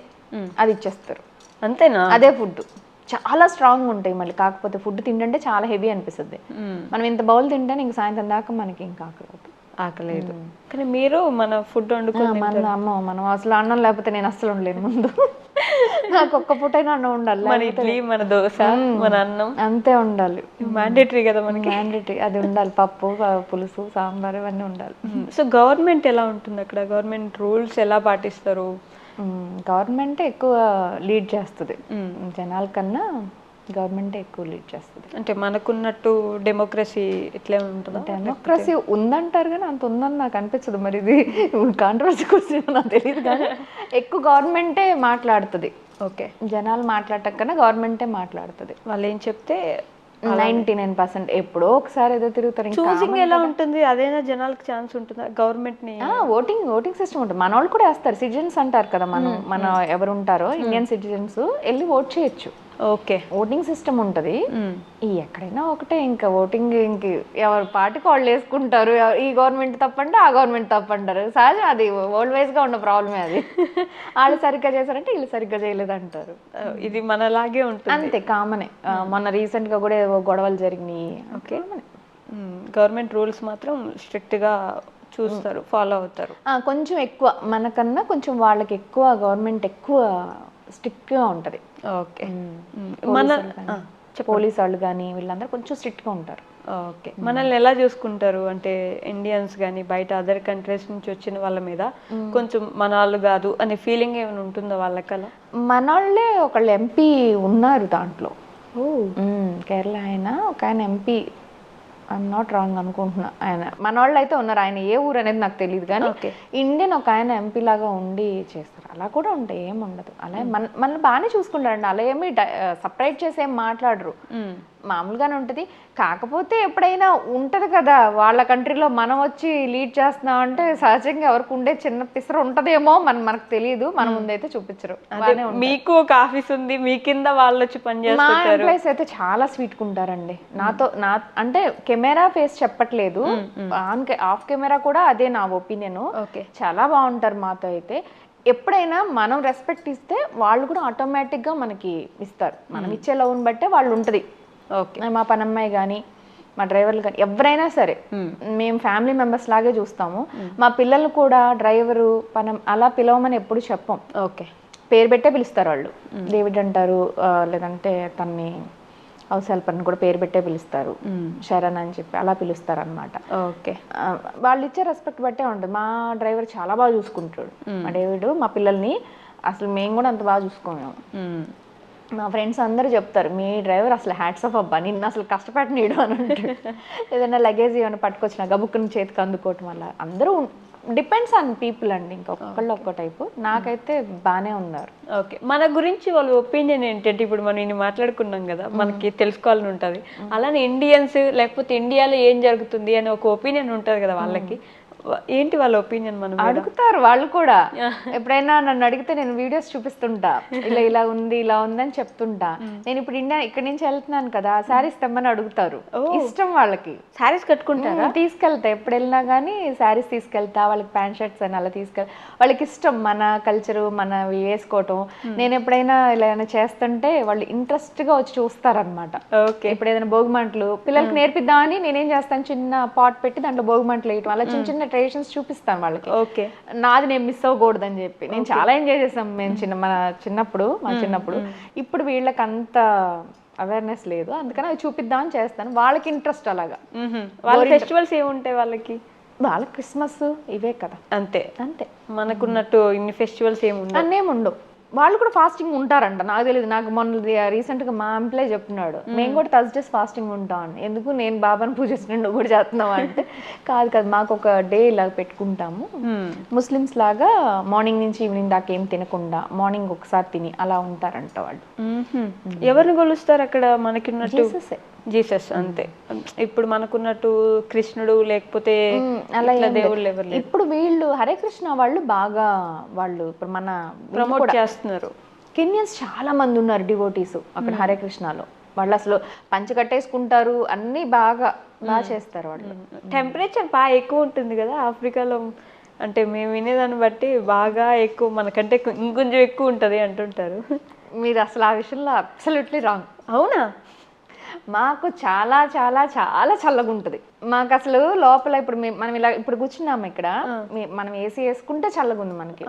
అది ఇచ్చేస్తారు. అంతేనా? అదే ఫుడ్ చాలా స్ట్రాంగ్ ఉంటాయి. మళ్ళీ కాకపోతే ఫుడ్ తింటే చాలా హెవీ అనిపిస్తుంది. మనం ఇంత బౌల్ తింటే ఇంక సాయంత్రం దాకా మనకి ఇంకా ఆకలేదు. కానీ మీరు మన ఫుడ్ వండుకొని మనం అసలు అన్నం లేకపోతే నేను అస్సలు ఉండలేను. ముందు నాకు ఒక్క పూటైనా అన్నం ఉండాలి. మన ఇడ్లీ, మన దోశ, మన అన్నం అంతే ఉండాలి. మ్యాండేటరీ కదా మనకి, మ్యాండేటరీ అది ఉండాలి. పప్పు, పులుసు, సాంబార్ ఇవన్నీ ఉండాలి. సో గవర్నమెంట్ ఎలా ఉంటుంది అక్కడ? గవర్నమెంట్ రూల్స్ ఎలా పాటిస్తారు? గవర్నమెంటే ఎక్కువ లీడ్ చేస్తుంది జనాల కన్నా. గవర్నమెంటే ఎక్కువ లీడ్ చేస్తుంది. అంటే మనకున్నట్టు డెమోక్రసీ ఇట్లే ఉంటుందా? డెమోక్రసీ ఉందంటారు కానీ అంత ఉందని నాకు అనిపించదు. మరి ఇది కాంట్రవర్సీ క్వశ్చన్ నాకు తెలియదు కానీ ఎక్కువ గవర్నమెంటే మాట్లాడుతుంది. జనాలు మాట్లాడటం కన్నా గవర్నమెంటే మాట్లాడుతుంది. వాళ్ళు ఏం చెప్తే 99% ఎప్పుడో ఒకసారి ఏదో తిరుగుతారు. చూసింగ్ ఎలా ఉంటుంది? అదేనా జనాలకు ఛాన్స్ ఉంటుందా గవర్నమెంట్ ని? ఓటింగ్ సిస్టమ్ ఉంటుంది. మన వాళ్ళు కూడా వేస్తారు. సిటిజన్స్ అంటారు కదా, మన ఎవరు ఉంటారో ఇండియన్ సిటిజన్స్ వెళ్ళి ఓట్ చేయొచ్చు. ఓటింగ్ సిస్టమ్ ఉంటుంది. ఎక్కడైనా ఒకటే ఇంకా ఓటింగ్ ఇంక ఎవరి పార్టీకి వాళ్ళు వేసుకుంటారు. ఈ గవర్నమెంట్ తప్పంటే ఆ గవర్నమెంట్ తప్పంటారు. సహజం, అది వరల్డ్ వైజ్ గా ఉన్న ప్రాబ్లమే. అది వాళ్ళు సరిగ్గా చేశారంటే వీళ్ళు సరిగ్గా చేయలేదు అంటారు. ఇది మనలాగే ఉంటుంది, అంతే కామనే. మొన్న రీసెంట్ గా కూడా గొడవలు జరిగినాయి. గవర్నమెంట్ రూల్స్ మాత్రం స్ట్రిక్ట్ గా చూస్తారు, ఫాలో అవుతారు. కొంచెం ఎక్కువ మనకన్నా కొంచెం వాళ్ళకి ఎక్కువ గవర్నమెంట్ ఎక్కువ స్ట్రిక్ట్ గా ఉంటది. పోలీస్ వాళ్ళు కానీ వీళ్ళందరూ కొంచెం స్ట్రిక్ట్ గా ఉంటారు. మనల్ని ఎలా చూసుకుంటారు అంటే ఇండియన్స్ కానీ బయట అదర్ కంట్రీస్ నుంచి వచ్చిన వాళ్ళ మీద కొంచెం మన వాళ్ళు కాదు అనే ఫీలింగ్ ఏమైనా ఉంటుందా వాళ్ళకలా? మన వాళ్ళే ఒకళ్ళు ఎంపీ ఉన్నారు దాంట్లో. కేరళ ఆయన ఒక ఆయన ఎంపీ ఐఎమ్ నాట్ రాంగ్ అనుకుంటున్నా. ఆయన మన వాళ్ళు అయితే ఉన్నారు, ఆయన ఏ ఊరు అనేది నాకు తెలియదు కానీ ఇండియన్ ఒక ఆయన ఎంపీ లాగా ఉండి చేస్తారు. అలా కూడా ఉంటాయి, ఏముండదు. అలా మన బాగానే చూసుకుంటారండి, అలా ఏమి సపరేట్ చేసి ఏం మాట్లాడరు, మామూలుగానే ఉంటుంది. కాకపోతే ఎప్పుడైనా ఉంటది కదా వాళ్ళ కంట్రీలో మనం వచ్చి లీడ్ చేస్తున్నాం అంటే సహజంగా ఎవరికి ఉండే చిన్న పిసర ఉంటదేమో మనకు తెలియదు, మన ముందైతే చూపించరు. మీకు ఒక ఆఫీస్ ఉంది, మీ కింద వాళ్ళు వచ్చి పనిచేస్తారు. మా ఎంప్లాయీస్ అయితే చాలా స్వీట్ గా ఉంటారండి నాతో. అంటే కెమెరా ఫేస్ చెప్పట్లేదు, ఆఫ్ కెమెరా కూడా అదే నా ఒపీనియన్. చాలా బాగుంటారు మాతో అయితే. ఎప్పుడైనా మనం రెస్పెక్ట్ ఇస్తే వాళ్ళు కూడా ఆటోమేటిక్ గా మనకి ఇస్తారు. మనం ఇచ్చే లవ్ని బట్టే వాళ్ళు ఉంటది. మా పనమ్మాయి కానీ మా డ్రైవర్లు కానీ ఎవరైనా సరే మేము ఫ్యామిలీ మెంబర్స్ లాగే చూస్తాము. మా పిల్లలు కూడా డ్రైవరు పనం అలా పిలవమని ఎప్పుడు చెప్పం. పేరు పెట్టే పిలుస్తారు వాళ్ళు. డేవిడ్ అంటారు, లేదంటే తన్ని హౌస్ హెల్పర్ అని కూడా పేరు పెట్టే పిలుస్తారు, శరణ్ అని చెప్పి అలా పిలుస్తారు అనమాట. వాళ్ళు ఇచ్చే రెస్పెక్ట్ బట్టే ఉంటుంది. మా డ్రైవర్ చాలా బాగా చూసుకుంటాడు, మా డేవిడ్. మా పిల్లల్ని అసలు మేము కూడా అంత బాగా చూసుకోము. మా ఫ్రెండ్స్ అందరూ చెప్తారు, మీ డ్రైవర్ అసలు హ్యాట్స్ ఆఫ్ అబ్బా, నిన్ను అసలు కష్టపెట్టనీయడం అని అంటాడు. ఏదైనా లగేజ్ ఏమైనా పట్టుకొచ్చినా గబుక్కుని చేతికి అందుకోవటం వల్ల. అందరూ డిపెండ్స్ ఆన్ పీపుల్ అండి, ఇంకొకళ్ళు ఒక్కో టైపు. నాకైతే బాగానే ఉన్నారు. మన గురించి వాళ్ళ ఒపీనియన్ ఏంటంటే, ఇప్పుడు మనం ఇన్ని మాట్లాడుకున్నాం కదా, మనకి తెలుసుకోవాలని ఉంటుంది. అలానే ఇండియన్స్ లేకపోతే ఇండియాలో ఏం జరుగుతుంది అని ఒక ఒపీనియన్ ఉంటుంది కదా వాళ్ళకి, ఏంటి వాళ్ళ ఒపీనియన్? మనం అడుగుతారు వాళ్ళు కూడా. ఎప్పుడైనా నన్ను అడిగితే నేను వీడియోస్ చూపిస్తుంటా, ఇలా ఉంది ఇలా ఉంది అని చెప్తుంటా. నేను ఇప్పుడు ఇక్కడి నుంచి వెళ్తున్నాను కదా, శారీస్ తెమ్మని అడుగుతారు. ఇష్టం వాళ్ళకి. శారీస్ కట్టుకుంటారా? తీసుకెళ్తా, ఎప్పుడు వెళ్ళినా కానీ శారీస్ తీసుకెళ్తా. వాళ్ళకి ప్యాంట్ షర్ట్స్ అని అలా తీసుకెళ్తా. వాళ్ళకి ఇష్టం మన కల్చరు, మన వేసుకోవటం. నేను ఎప్పుడైనా ఇలా ఏమైనా చేస్తుంటే వాళ్ళు ఇంట్రెస్ట్ గా వచ్చి చూస్తారనమాట. ఇప్పుడు ఏదైనా భోగిమంటలు పిల్లలకి నేర్పిద్దామని నేనేం చేస్తాను, చిన్న పాట్ పెట్టి దాంట్లో భోగిమంటలు వేయటం, అలా చిన్న చిన్న ట్రెడిషన్స్ చూపిస్తాను వాళ్ళకి. నాది నేను మిస్ అవ్వకూడదు అని చెప్పి. నేను చాలా ఎంజాయ్ చేసాం మేము మా చిన్నప్పుడు. ఇప్పుడు వీళ్ళకి అంత అవేర్నెస్ లేదు, అందుకని అవి చూపిద్దామని చేస్తాను. వాళ్ళకి ఇంట్రెస్ట్ అలాగా. వాళ్ళ ఫెస్టివల్స్ ఏముంటాయి వాళ్ళకి? వాళ్ళకి క్రిస్మస్ ఇవే కదా, అంతే. మనకున్నట్టు ఇన్ని ఫెస్టివల్స్ అన్నేముండవు. వాళ్ళు కూడా ఫాస్టింగ్ ఉంటారంట, నాకు తెలియదు. నాకు మొన్న రీసెంట్గా మా ఎంప్లాయ్ చెప్తున్నాడు, మేము కూడా థర్స్డేస్ ఫాస్టింగ్ ఉంటాం అని. ఎందుకు, నేను బాబాని పూజిస్తున్నాను, నువ్వు కూడా చేస్తున్నావు అంటే, కాదు మాకు ఒక డే ఇలా పెట్టుకుంటాము. ముస్లిమ్స్ లాగా మార్నింగ్ నుంచి ఈవినింగ్ దాకా ఏం తినకుండా మార్నింగ్ ఒకసారి తిని అలా ఉంటారంట వాళ్ళు. ఎవరిని కొలుస్తారు అక్కడ? మనకి జీసస్ అంతే. ఇప్పుడు మనకున్నట్టు కృష్ణుడు లేకపోతే అలా దేవుళ్ళు ఎవరు? ఇప్పుడు వీళ్ళు హరే కృష్ణ వాళ్ళు బాగా వాళ్ళు ఇప్పుడు మన ప్రమోట్ చేస్తున్నారు. కెన్యన్స్ చాలా మంది ఉన్నారు డివోటీస్ అక్కడ హరే కృష్ణలో. వాళ్ళు అసలు పంచె కట్టేసుకుంటారు, అన్ని బాగా చేస్తారు వాళ్ళు. టెంపరేచర్ బాగా ఎక్కువ ఉంటుంది కదా ఆఫ్రికాలో. అంటే మేము వినేదాన్ని బట్టి బాగా ఎక్కువ, మనకంటే ఇంకొంచెం ఎక్కువ ఉంటుంది అంటుంటారు. మీరు అసలు ఆ విషయంలో అబ్సల్యూట్లీ రాంగ్. అవునా? మాకు చాలా చాలా చాలా చల్లగా ఉంటుంది. మాకు అసలు లోపల ఇప్పుడు మనం ఇలా ఇప్పుడు కూర్చున్నాము ఇక్కడ, మనం ఏసీ వేసుకుంటే చల్లగా ఉంది మనకి.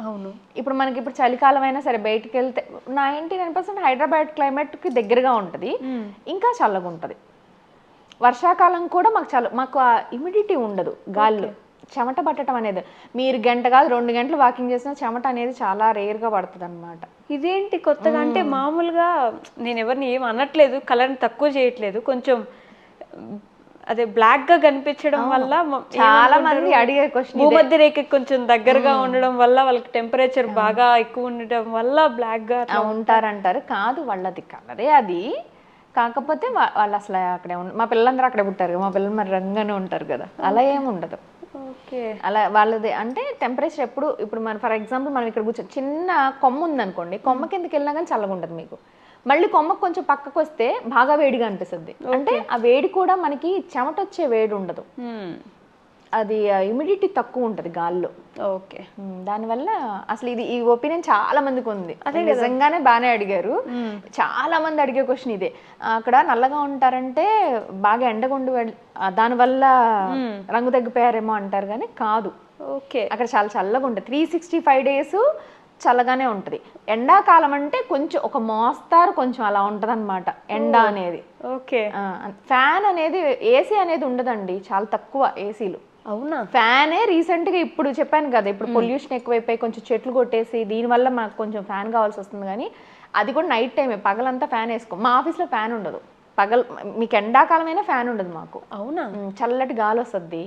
ఇప్పుడు మనకి ఇప్పుడు చలికాలం అయినా సరే బయటకు వెళ్తే 99% హైదరాబాద్ క్లైమేట్ కి దగ్గరగా ఉంటుంది, ఇంకా చల్లగా ఉంటుంది. వర్షాకాలం కూడా మాకు ఆ హ్యూమిడిటీ ఉండదు, గాల్లో చెమట పట్టడం అనేది. మీరు గంట కాదు 2 గంటలు వాకింగ్ చేసినా చెమట అనేది చాలా రేర్ గా పడుతుంది అనమాట. ఇదేంటి కొత్తగా? అంటే మామూలుగా నేను ఎవరిని ఏం అనట్లేదు, కలర్ని తక్కువ చేయట్లేదు, కొంచెం అదే బ్లాక్ గా కనిపించడం వల్ల చాలా మంది అడిగే క్వశ్చన్, భూమధ్య రేఖకి కొంచెం దగ్గరగా ఉండడం వల్ల వాళ్ళకి టెంపరేచర్ బాగా ఎక్కువ ఉండడం వల్ల బ్లాక్ గా ఉంటారంటారు. కాదు, వాళ్ళది కలరే అది. కాకపోతే వాళ్ళు అసలు అక్కడే మా పిల్లలందరూ అక్కడే పుట్టారు, మా పిల్లలు మరి రంగానే ఉంటారు కదా, అలా ఏమి ఉండదు. అలా వాళ్ళది అంటే టెంపరేచర్ ఎప్పుడు. ఇప్పుడు మన ఫర్ ఎగ్జాంపుల్ మనం ఇక్కడ కూర్చొని చిన్న కొమ్మ ఉందనుకోండి, కొమ్మ కిందకి వెళ్ళినా కానీ చల్లగా ఉంటుంది మీకు. మళ్ళీ కొమ్మకు కొంచెం పక్కకు వస్తే బాగా వేడిగా అనిపిస్తుంది. అంటే ఆ వేడి కూడా మనకి చెమట వచ్చే వేడి ఉండదు, అది హ్యూమిడిటీ తక్కువ ఉంటుంది గాల్లో. దానివల్ల అసలు ఈ ఒపీనియన్ చాలా మందికి ఉంది. అదే నిజంగానే బాగానే అడిగారు, చాలా మంది అడిగే క్వశ్చన్ ఇదే. అక్కడ నల్లగా ఉంటారంటే బాగా ఎండగొండు దానివల్ల రంగు తగ్గిపోయారేమో అంటారు, కానీ కాదు. అక్కడ చాలా చల్లగా ఉంటుంది, 365 days చల్లగానే ఉంటుంది. ఎండాకాలం అంటే కొంచెం ఒక మోస్తారు కొంచెం అలా ఉంటది అనమాట ఎండ అనేది. ఫ్యాన్ అనేది ఏసీ అనేది ఉండదండి, చాలా తక్కువ ఏసీలు. అవునా? ఫ్యానే రీసెంట్ గా ఇప్పుడు చెప్పాను కదా, ఇప్పుడు పొల్యూషన్ ఎక్కువైపోయి కొంచెం చెట్లు కొట్టేసి దీనివల్ల మాకు కొంచెం ఫ్యాన్ కావాల్సి వస్తుంది. కానీ అది కూడా నైట్ టైమే, పగలంతా ఫ్యాన్ వేసుకో. మా ఆఫీస్లో ఫ్యాన్ ఉండదు, మీకు ఎండాకాలమైనా ఫ్యాన్ ఉండదు మాకు. అవునా? చల్లటి గాలి వస్తుంది,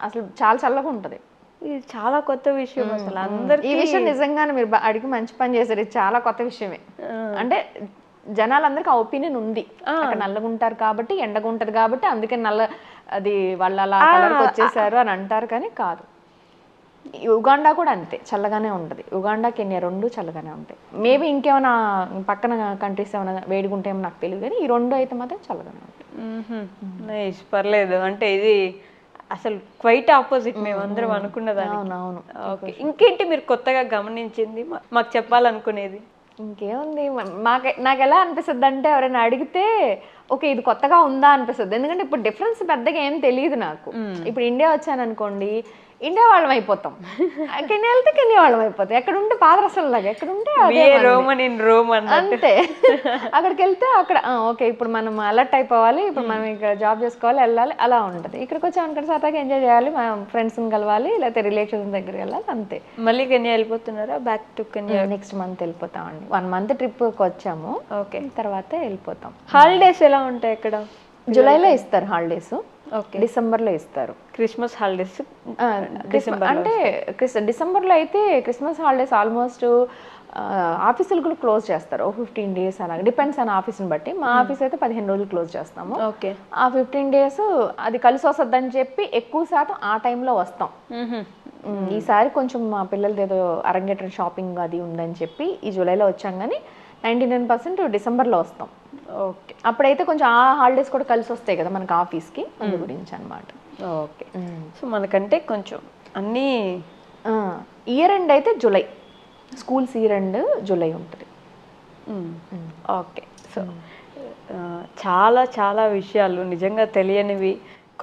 అసలు చాలా చల్లగా ఉంటుంది. ఇది చాలా కొత్త విషయం అసలు అందరికి. ఈ విషయం నిజంగానే మీరు అడిగి మంచి పని చేశారు, ఇది చాలా కొత్త విషయమే. అంటే జనాలందరికీ ఆ ఒపీనియన్ ఉంది, అక్కడ నల్లగా ఉంటారు కాబట్టి, ఎండగా ఉంటది కాబట్టి అందుకే అది వాళ్ళు అలా కలర్కి వచ్చేసారు అని అంటారు, కానీ కాదు. ఉగాండా కూడా అంతే, చల్లగానే ఉంటుంది. ఉగాండా, కెన్యా రెండు చల్లగానే ఉంటాయి. మేబీ ఇంకేమైనా పక్కన కంట్రీస్ ఏమైనా వేడిగా ఉంటాయేమో నాకు తెలియదు, కానీ ఈ రెండు అయితే మాత్రం చల్లగానే ఉంటాయి. నైస్, పర్లేదు. అంటే ఇది అసలు క్వైట్ ఆపోజిట్ మేమందరం అనుకున్నదాన్ని. అవునవును. ఓకే, ఇంకేంటి మీరు కొత్తగా గమనించింది మాకు చెప్పాలనుకునేది? ఇంకేముంది, నాకు ఎలా అనిపిస్తుంది అంటే, ఎవరైనా అడిగితే ఓకే ఇది కొత్తగా ఉందా అనిపిస్తుంది. ఎందుకంటే ఇప్పుడు డిఫరెన్స్ పెద్దగా ఏం తెలియదు నాకు. ఇప్పుడు ఇండియా వచ్చాను అనుకోండి, ఇండియా వాళ్ళం అయిపోతాం, కెన్యా వెళ్తే కెన్యా వాళ్ళం అయిపోతాం, ఎక్కడ ఉంటే పాదరసం లాగా ఎక్కడ ఉంటే అంతే. అక్కడికి వెళ్తే అక్కడ ఓకే ఇప్పుడు మనం అలర్ట్ అయిపోవాలి, ఇప్పుడు మనం ఇక్కడ జాబ్ చేసుకోవాలి, వెళ్ళాలి, అలా ఉంటుంది. ఇక్కడికి వచ్చి అక్కడ సరదాగా ఎంజాయ్ చేయాలి, మన ఫ్రెండ్స్ని కలవాలి, లేకపోతే రిలేషన్స్ దగ్గరికి వెళ్ళాలి, అంతే. మళ్ళీ కెన్యా వెళ్ళిపోతున్నారా? Back to Kenya next month వెళ్ళిపోతామండి. 1 month ట్రిప్కి వచ్చాము. ఓకే, తర్వాత వెళ్ళిపోతాం. హాలిడేస్ ఎలా ఉంటాయి ఇక్కడ? జూలైలో ఇస్తారు హాలిడేస్, ఓకే. డిసెంబర్లో ఇస్తారు క్రిస్మస్ హాలిడేస్. అంటే డిసెంబర్లో అయితే క్రిస్మస్ హాలిడేస్ ఆల్మోస్ట్ ఆఫీసులు కూడా క్లోజ్ చేస్తారు, 15 days అలాగే, డిపెండ్స్ ఆన్ ఆఫీస్ని బట్టి. మా ఆఫీస్ అయితే 15 రోజులు క్లోజ్ చేస్తాము. ఓకే, ఆ 15 days అది కలిసి వస్తుందని చెప్పి ఎక్కువ శాతం ఆ టైంలో వస్తాం. ఈసారి కొంచెం మా పిల్లలది ఏదో అరంగేట్ర షాపింగ్ అది ఉందని చెప్పి ఈ జూలైలో వచ్చాం, కానీ 99% డిసెంబర్లో వస్తాం. ఓకే, అప్పుడైతే కొంచెం ఆ హాలిడేస్ కూడా కలిసి వస్తాయి కదా మనకి ఆఫీస్కి, అందు గురించి అనమాట. ఓకే, సో మనకంటే కొంచెం అన్నీ ఇయర్ ఎండ్ అయితే July, schools year end July ఉంటుంది. ఓకే, సో చాలా చాలా విషయాలు నిజంగా తెలియనివి,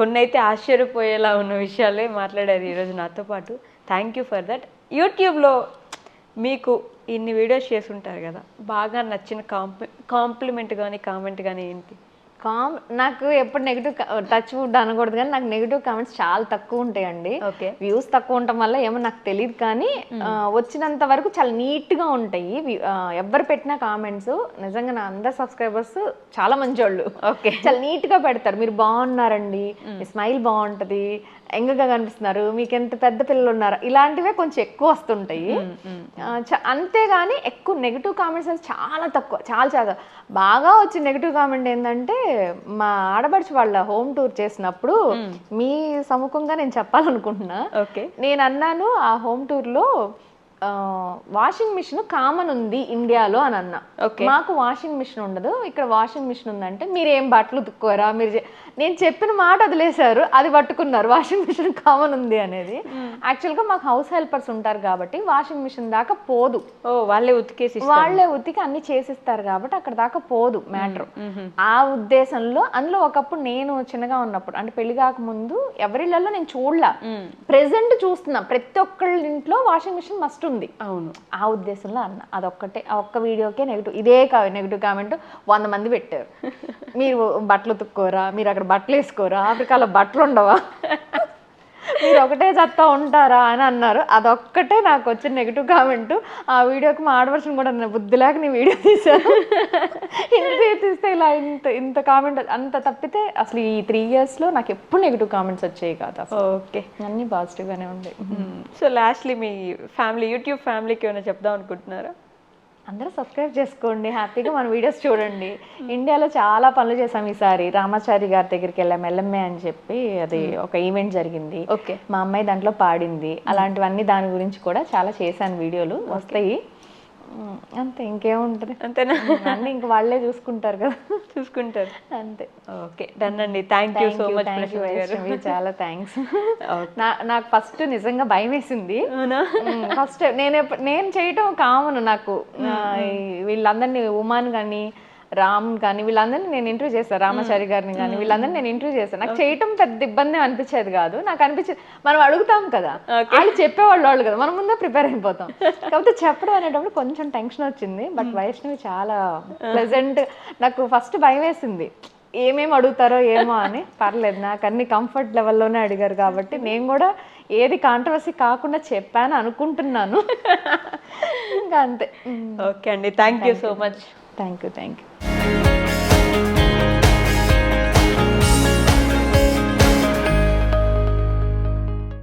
కొన్ని అయితే ఆశ్చర్యపోయేలా ఉన్న విషయాలే మాట్లాడారు ఈరోజు నాతో పాటు. Thank you for that. యూట్యూబ్లో మీకు ఇన్ని వీడియోస్ చేసి ఉంటారు కదా, బాగా నచ్చిన కాంప్లిమెంట్ కానీ కామెంట్ కానీ ఏంటి? నాకు ఎప్పుడు నెగిటివ్ టచ్ వుడ్ అనకూడదు, కానీ నాకు నెగిటివ్ కామెంట్స్ చాలా తక్కువ ఉంటాయండి. ఓకే, వ్యూస్ తక్కువ ఉండటం వల్ల ఏమో నాకు తెలియదు, కానీ వచ్చినంత వరకు చాలా నీట్గా ఉంటాయి. ఎవరు పెట్టిన కామెంట్స్ నిజంగా నా అందరు సబ్స్క్రైబర్స్ చాలా మంచి వాళ్ళు. ఓకే, చాలా నీట్గా పెడతారు. మీరు బాగున్నారండి, మీ స్మైల్ బాగుంటుంది, యంగ్గా కనిపిస్తున్నారు, మీకు ఎంత పెద్ద పిల్లలు ఉన్నారు, ఇలాంటివే కొంచెం ఎక్కువ వస్తుంటాయి. అంతేగాని ఎక్కువ నెగిటివ్ కామెంట్స్ అనేది చాలా తక్కువ. చాలా చాలా బాగా వచ్చిన నెగిటివ్ కామెంట్ ఏంటంటే, మా ఆడబడిచి వాళ్ళ హోమ్ టూర్ చేసినప్పుడు మీ సముఖంగా నేను చెప్పాలనుకుంటున్నా. ఓకే, నేను అన్నాను ఆ హోమ్ టూర్లో వాషింగ్ మిషన్ కామన్ ఉంది ఇండియాలో అని అన్నా. మాకు వాషింగ్ మిషన్ ఉండదు, ఇక్కడ వాషింగ్ మిషన్ ఉందంటే మీరు ఏం బట్టలు ఉతుక్కోరా, మీరు నేను చెప్పిన మాట వదిలేశారు, అది పట్టుకున్నారు వాషింగ్ మిషన్ కామన్ ఉంది అనేది. యాక్చువల్గా మాకు హౌస్ హెల్పర్స్ ఉంటారు కాబట్టి వాషింగ్ మిషన్ దాకా పోదు. వాళ్ళే ఉతికి అన్ని చేసిస్తారు కాబట్టి అక్కడ దాకా పోదు మ్యాటర్. ఆ ఉద్దేశంలో అందులో ఒకప్పుడు నేను చిన్నగా ఉన్నప్పుడు, అంటే పెళ్లి కాక ముందు ఎవరిళ్ళలో నేను చూడలా, ప్రెసెంట్ చూస్తున్నా, ప్రతి ఒక్కళ్ళ ఇంట్లో వాషింగ్ మిషన్ మస్ట్ ఉంది. అవును, ఆ ఉద్దేశంలో అన్న. అదొక్కటే, ఆ ఒక్క వీడియోకే నెగిటివ్, ఇదే నెగిటివ్ కామెంట్ 100 మంది పెట్టారు. మీరు బట్టలు ఉతుక్కోరా, మీరు అక్కడ బట్టలు వేసుకోరా, ఆఫ్రికాలో బట్టలు ఉండవా, మీరు ఒకటే చెత్త ఉంటారా అని అన్నారు. అదొక్కటే నాకు వచ్చిన నెగిటివ్ కామెంట్. ఆ వీడియోకి మా ఆడవర్షన్ కూడా బుద్ధిలాగా నీ వీడియో తీశాను, ఇంత తీస్తే ఇలా ఇంత కామెంట్, అంత తప్పితే అసలు ఈ 3 yearsలో నాకు ఎప్పుడు నెగిటివ్ కామెంట్స్ వచ్చాయి కాదు అసలు. ఓకే, అన్నీ పాజిటివ్గానే ఉండే. సో లాస్ట్లీ మీ ఫ్యామిలీ, యూట్యూబ్ ఫ్యామిలీకి ఏమైనా చెప్దాం అనుకుంటున్నారా? అందరూ సబ్స్క్రైబ్ చేసుకోండి, హ్యాపీగా మన వీడియోస్ చూడండి. ఇండియాలో చాలా పనులు చేసాం ఈసారి. రామాచారి గారి దగ్గరికి వెళ్ళాం, ఎల్ఎంఏ అని చెప్పి, అది ఒక ఈవెంట్ జరిగింది. ఓకే, మా అమ్మాయి దాంట్లో పాడింది. అలాంటివన్నీ దాని గురించి కూడా చాలా చేశాను, వీడియోలు వస్తాయి. అంతే, ఇంకేముంటుంది, అంతేనా? అన్నీ ఇంక వాళ్ళే చూసుకుంటారు కదా, చూసుకుంటారు అంతే. ఓకే, డన్ అండి. Thank you so much. చాలా థ్యాంక్స్. నాకు ఫస్ట్ నిజంగా భయం వేసింది. ఫస్ట్ నేను చేయటం కామన్ నాకు. వీళ్ళందరినీ ఉమాన్ కానీ రామ్ కానీ వీళ్ళందరినీ నేను ఇంటర్వ్యూ చేస్తాను, రామాచారి గారిని కానీ వీళ్ళందరినీ నేను ఇంటర్వ్యూ చేస్తాను. నాకు చేయటం పెద్ద ఇబ్బంది అనిపించేది కాదు. నాకు అనిపించేది మనం అడుగుతాం కదా, వాళ్ళు చెప్పేవాళ్ళు కదా, మనం ముందే ప్రిపేర్ అయిపోతాం. కాకపోతే చెప్పడం అనేటప్పుడు కొంచెం టెన్షన్ వచ్చింది. బట్ వైష్ణవి చాలా ప్లెజెంట్. నాకు ఫస్ట్ భయం వేసింది, ఏమేమి అడుగుతారో ఏమో అని. పర్లేదు, నాకు అన్ని కంఫర్ట్ లెవెల్లోనే అడిగారు కాబట్టి నేను కూడా ఏది కాంట్రవర్సీ కాకుండా చెప్పాను అనుకుంటున్నాను. ఇంకా అంతే. ఓకే అండి, thank you so much. Thank you.